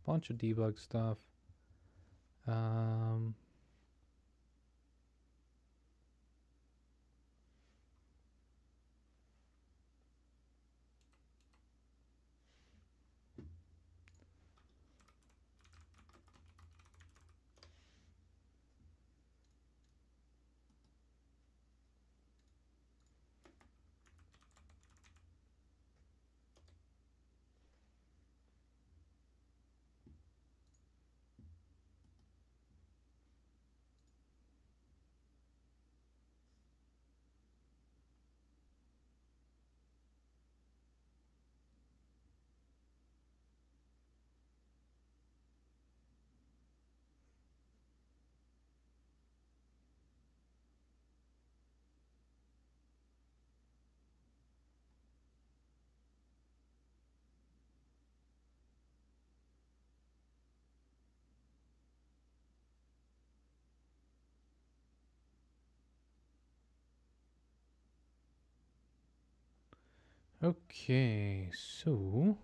bunch of debug stuff. Um, okay, so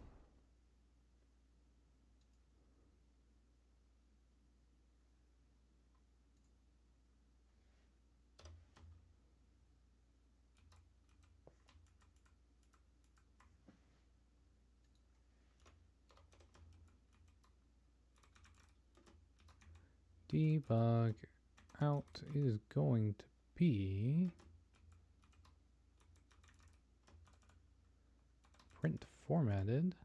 debug out is going to be print formatted.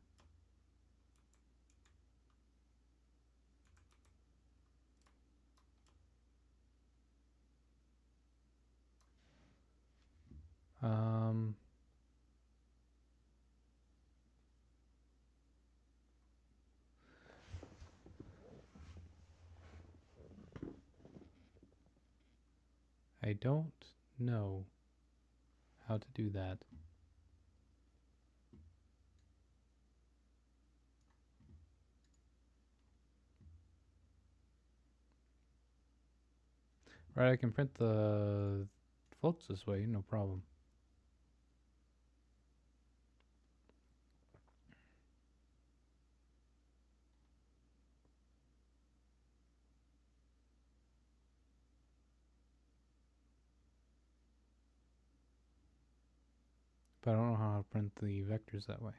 I don't know how to do that. Right, I can print the floats this way, no problem. But I don't know how to print the vectors that way.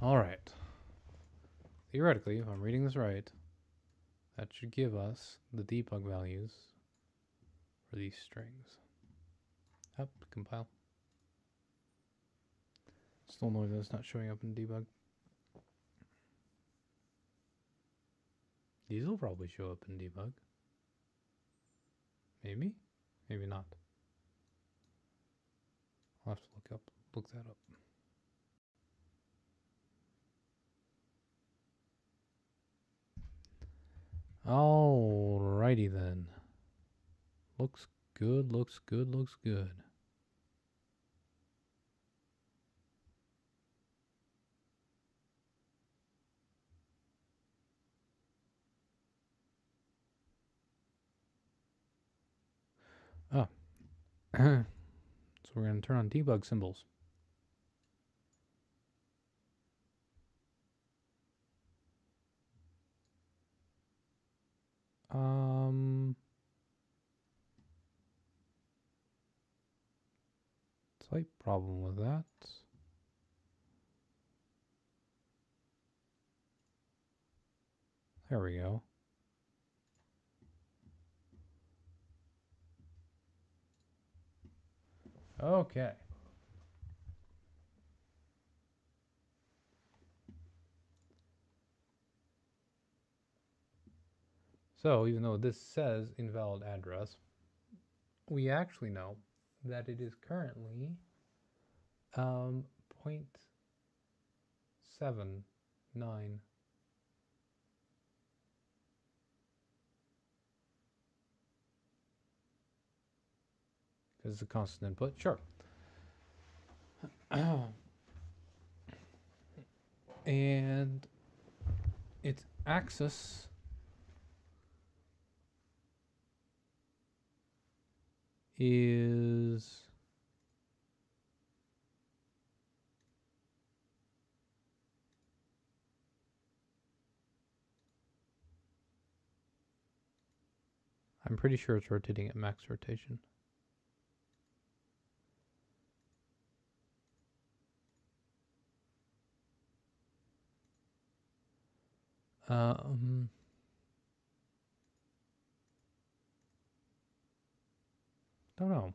All right. Theoretically, if I'm reading this right, that should give us the debug values for these strings. Up, compile. Still annoyed that it's not showing up in debug. These will probably show up in debug. Maybe? Maybe not. I'll have to look that up. Alrighty then. Looks good, looks good, looks good. Ah. So we're going to turn on debug symbols. Slight problem with that. There we go. Okay. So even though this says invalid address, we actually know that it is currently 0.79. Because it's a constant input. Sure. And its axis is I'm pretty sure it's rotating at max rotation. Don't know.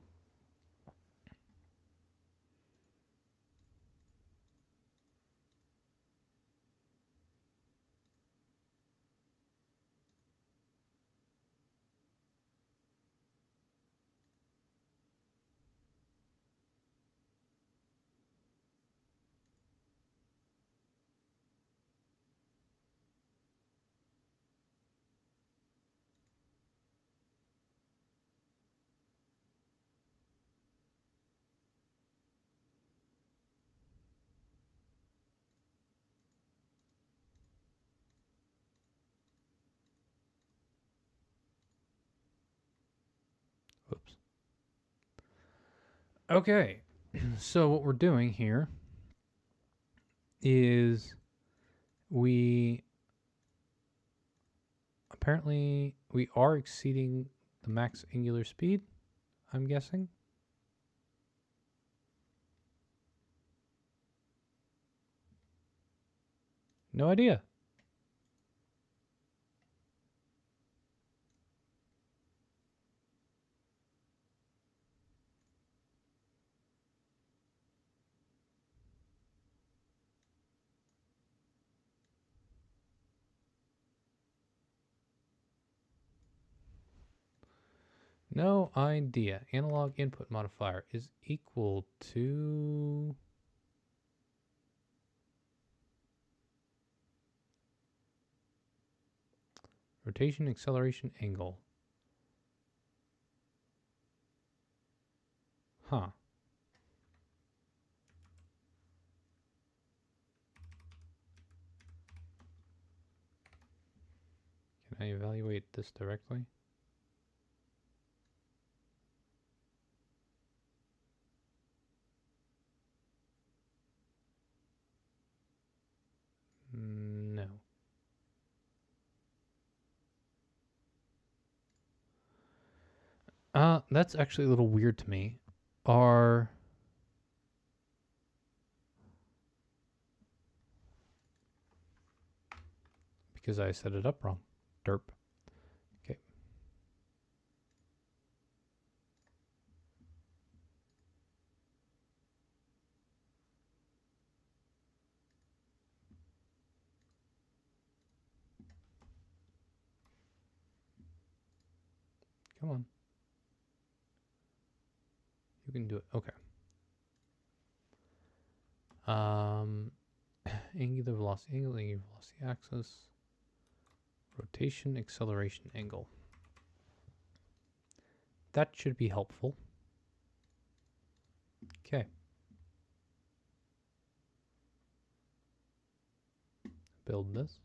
Whoops. Okay. So what we're doing here is we apparently we are exceeding the max angular speed, I'm guessing. No idea. No idea. Analog input modifier is equal to rotation acceleration angle. Huh. Can I evaluate this directly? No. That's actually a little weird to me. Are because I set it up wrong. Derp. Okay. Come on. You can do it. Okay. Angular velocity axis, rotation, acceleration angle. That should be helpful. Okay. Build this.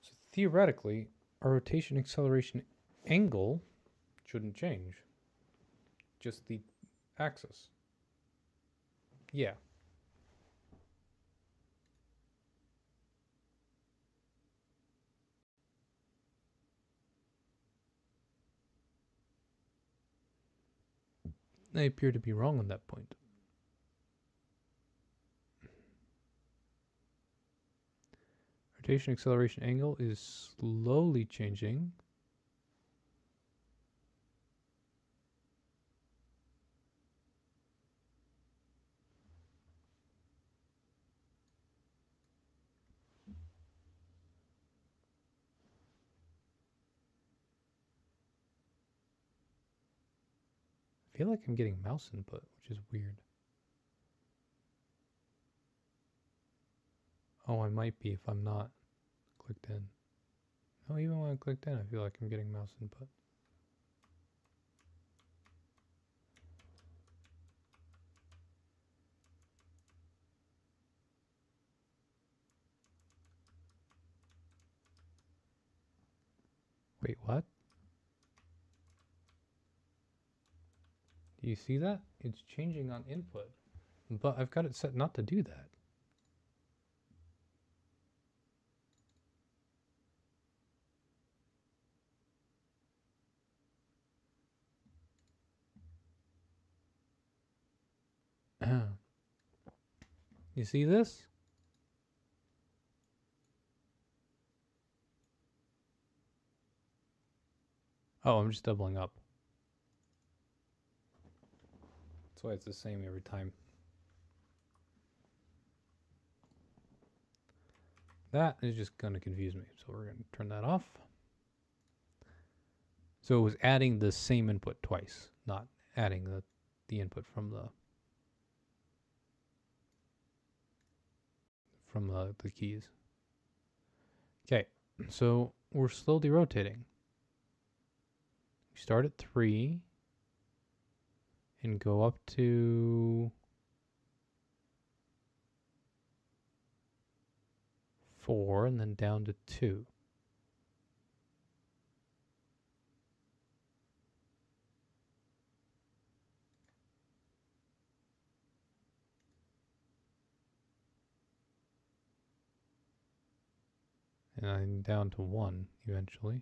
So theoretically, our rotation acceleration angle shouldn't change. Just the axis. Yeah. I appear to be wrong on that point. Rotation acceleration angle is slowly changing. I feel like I'm getting mouse input, which is weird. Oh, I might be if I'm not clicked in. No, even when I clicked in, I feel like I'm getting mouse input. Wait, what? Do you see that? It's changing on input. But I've got it set not to do that. You see this? Oh, I'm just doubling up. That's why it's the same every time. That is just going to confuse me. So we're going to turn that off. So it was adding the same input twice, not adding the input from the keys. Okay, so we're slowly rotating. We start at 3 and go up to 4 and then down to 2. And I'm down to 1 eventually.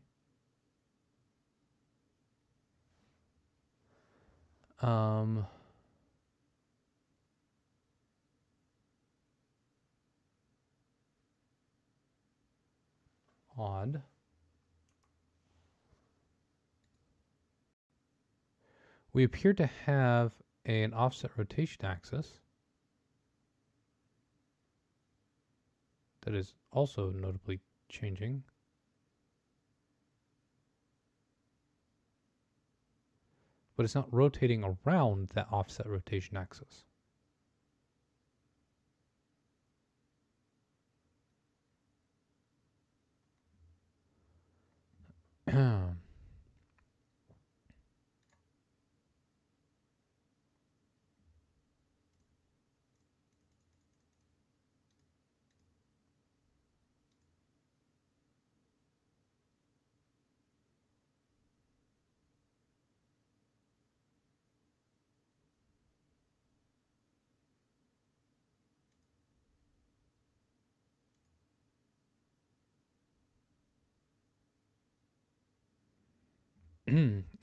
Odd. We appear to have an offset rotation axis that is also notably changing. But it's not rotating around that offset rotation axis.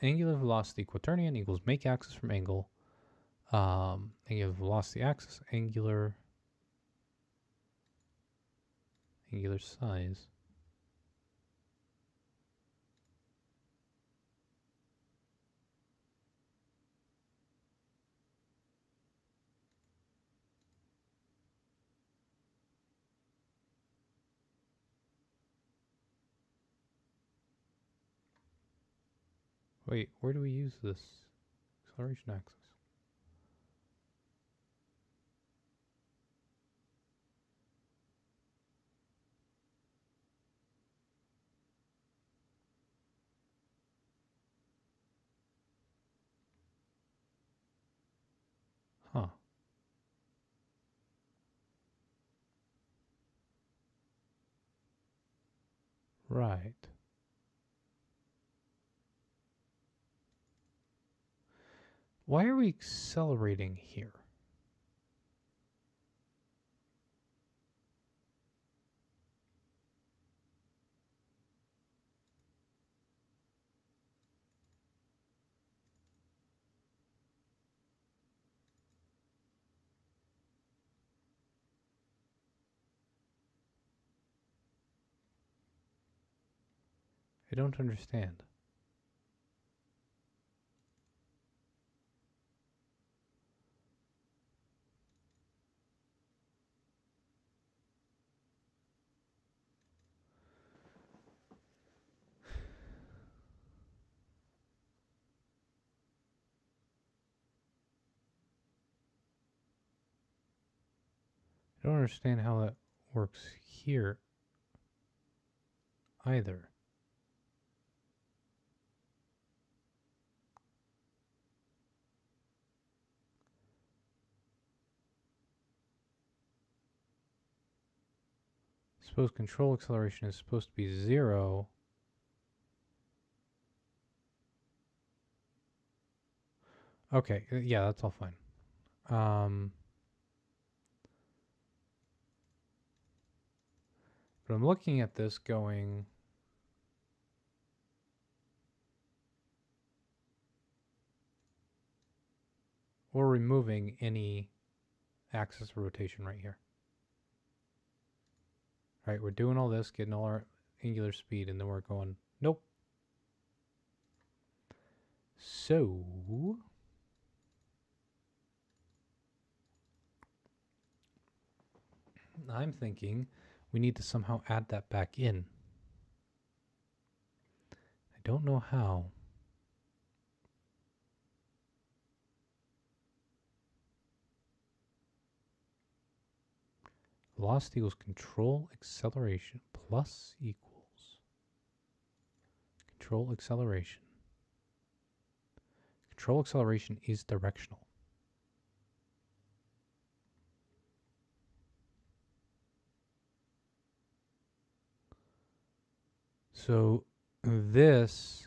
Angular velocity quaternion equals make axis from angle And you have velocity axis, angular size. Wait, where do we use this acceleration axis? Huh. Right. Why are we accelerating here? I don't understand. I don't understand how that works here either. Suppose control acceleration is supposed to be 0. Okay, yeah, that's all fine. But I'm looking at this going, we're removing any axis of rotation right here. Right, we're doing all this, getting all our angular speed, and then we're going, nope. So, I'm thinking we need to somehow add that back in. I don't know how. Velocity equals control acceleration plus equals control acceleration. Control acceleration is directional. So this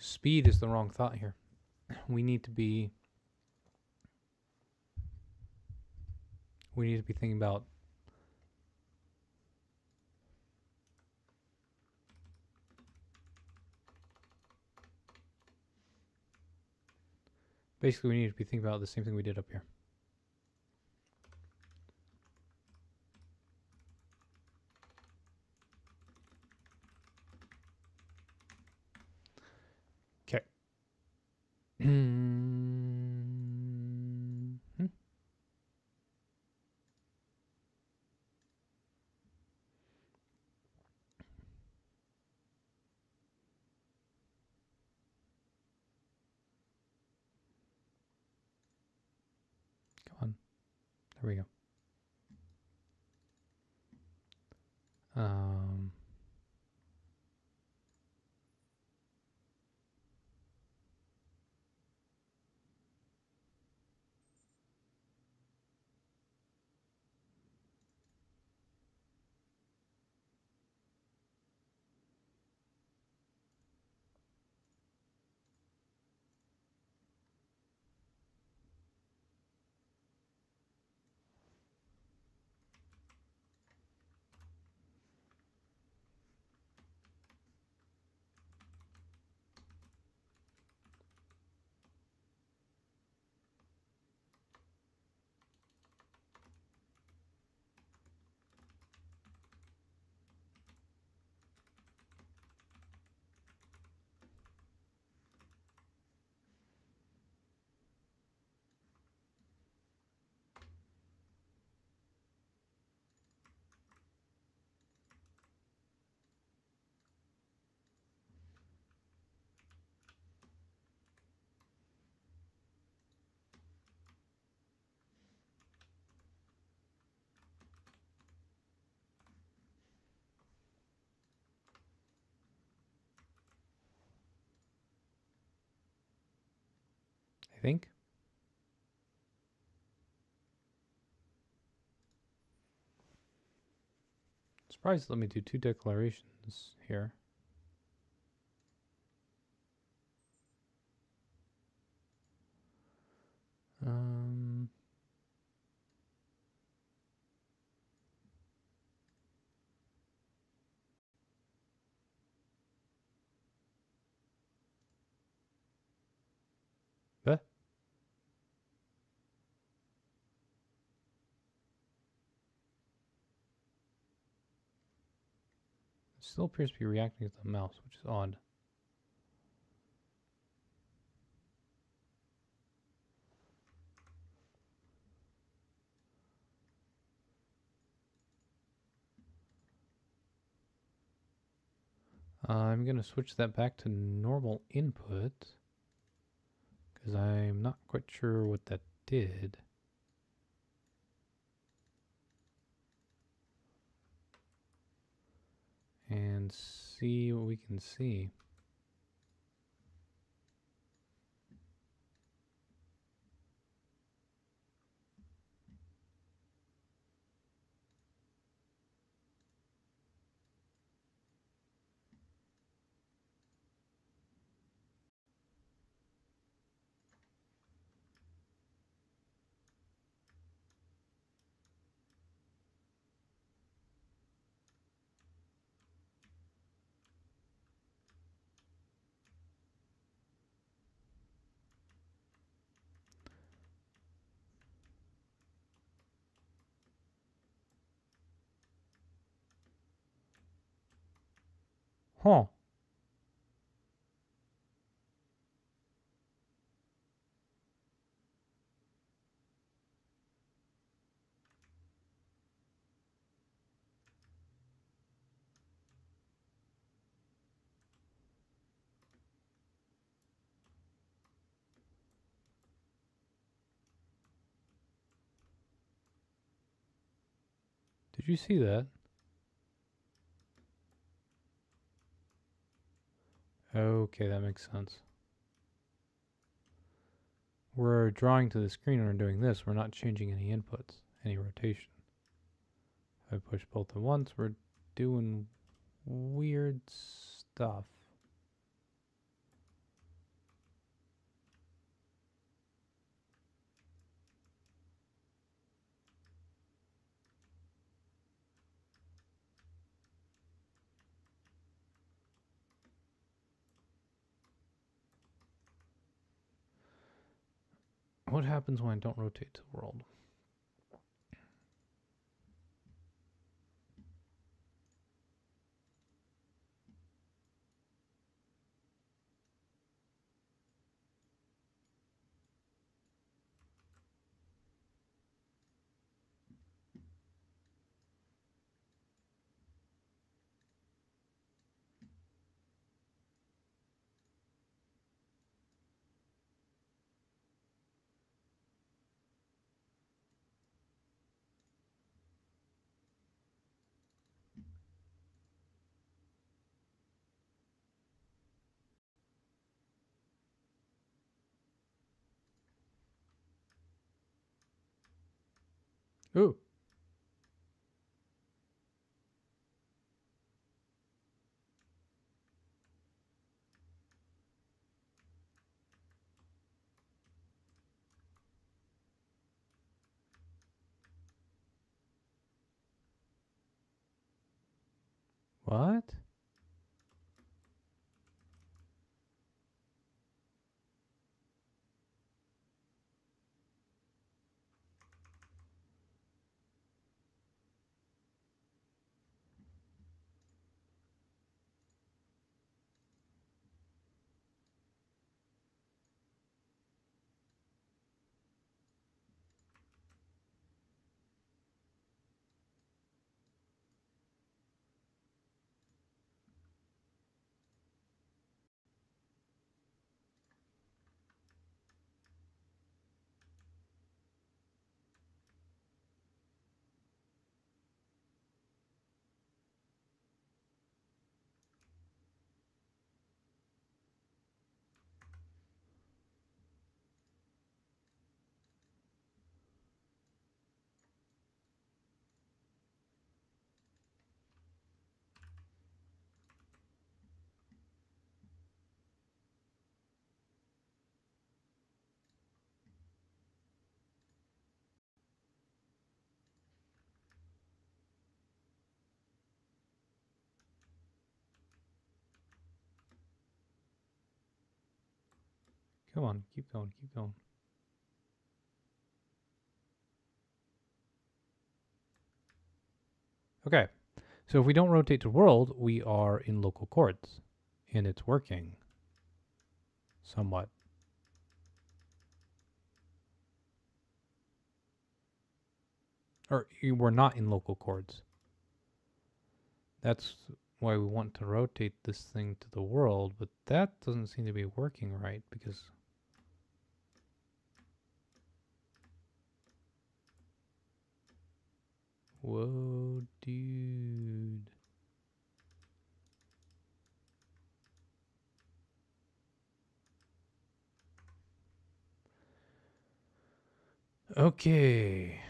speed is the wrong thought here. We need to be thinking about basically we need to be thinking about the same thing we did up here. Okay. Come on. There we go. I think. Surprised let me do 2 declarations here. But it still appears to be reacting to the mouse, which is odd. I'm going to switch that back to normal input because I'm not quite sure what that did. And see what we can see. Huh. Did you see that? Okay, that makes sense. We're drawing to the screen and we're doing this. We're not changing any inputs, any rotation. If I push both at once, we're doing weird stuff. What happens when I don't rotate to the world? Ooh. What? Come on, keep going, keep going. Okay, so if we don't rotate the world, we are in local chords, and it's working somewhat. Or we're not in local chords. That's why we want to rotate this thing to the world, but that doesn't seem to be working right because whoa, dude. Okay.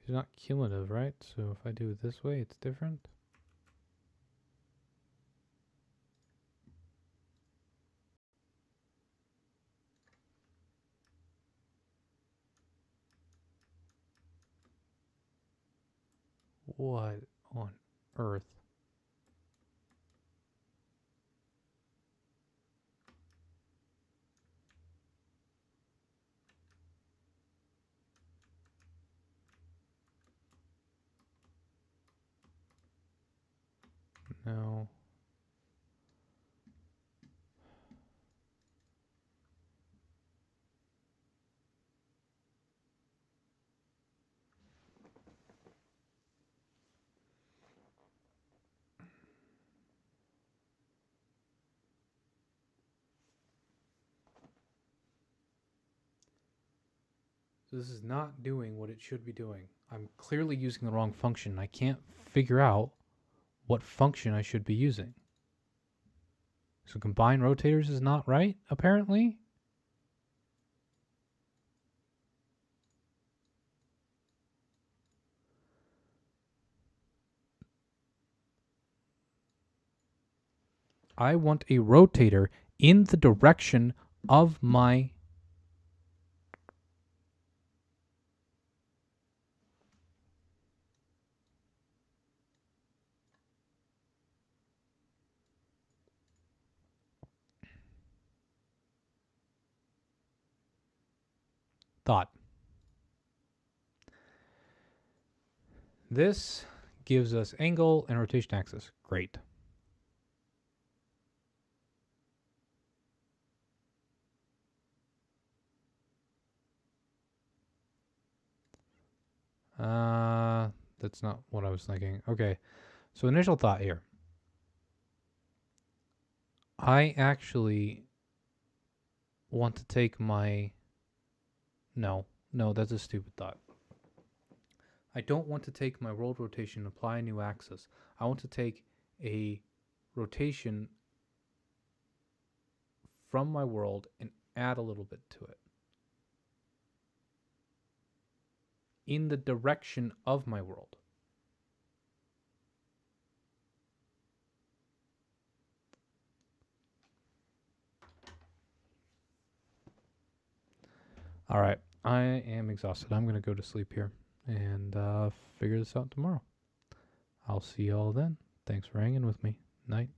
It's not cumulative, right? So if I do it this way, it's different. What on earth? No. So this is not doing what it should be doing. I'm clearly using the wrong function. I can't figure out what function I should be using. So combine rotators is not right, apparently. I want a rotator in the direction of my thought. This gives us angle and rotation axis. Great. That's not what I was thinking. Okay, so initial thought here. I actually want to take my... No, that's a stupid thought. I don't want to take my world rotation and apply a new axis. I want to take a rotation from my world and add a little bit to it. In the direction of my world. All right, I am exhausted. I'm going to go to sleep here and figure this out tomorrow. I'll see you all then. Thanks for hanging with me. Night.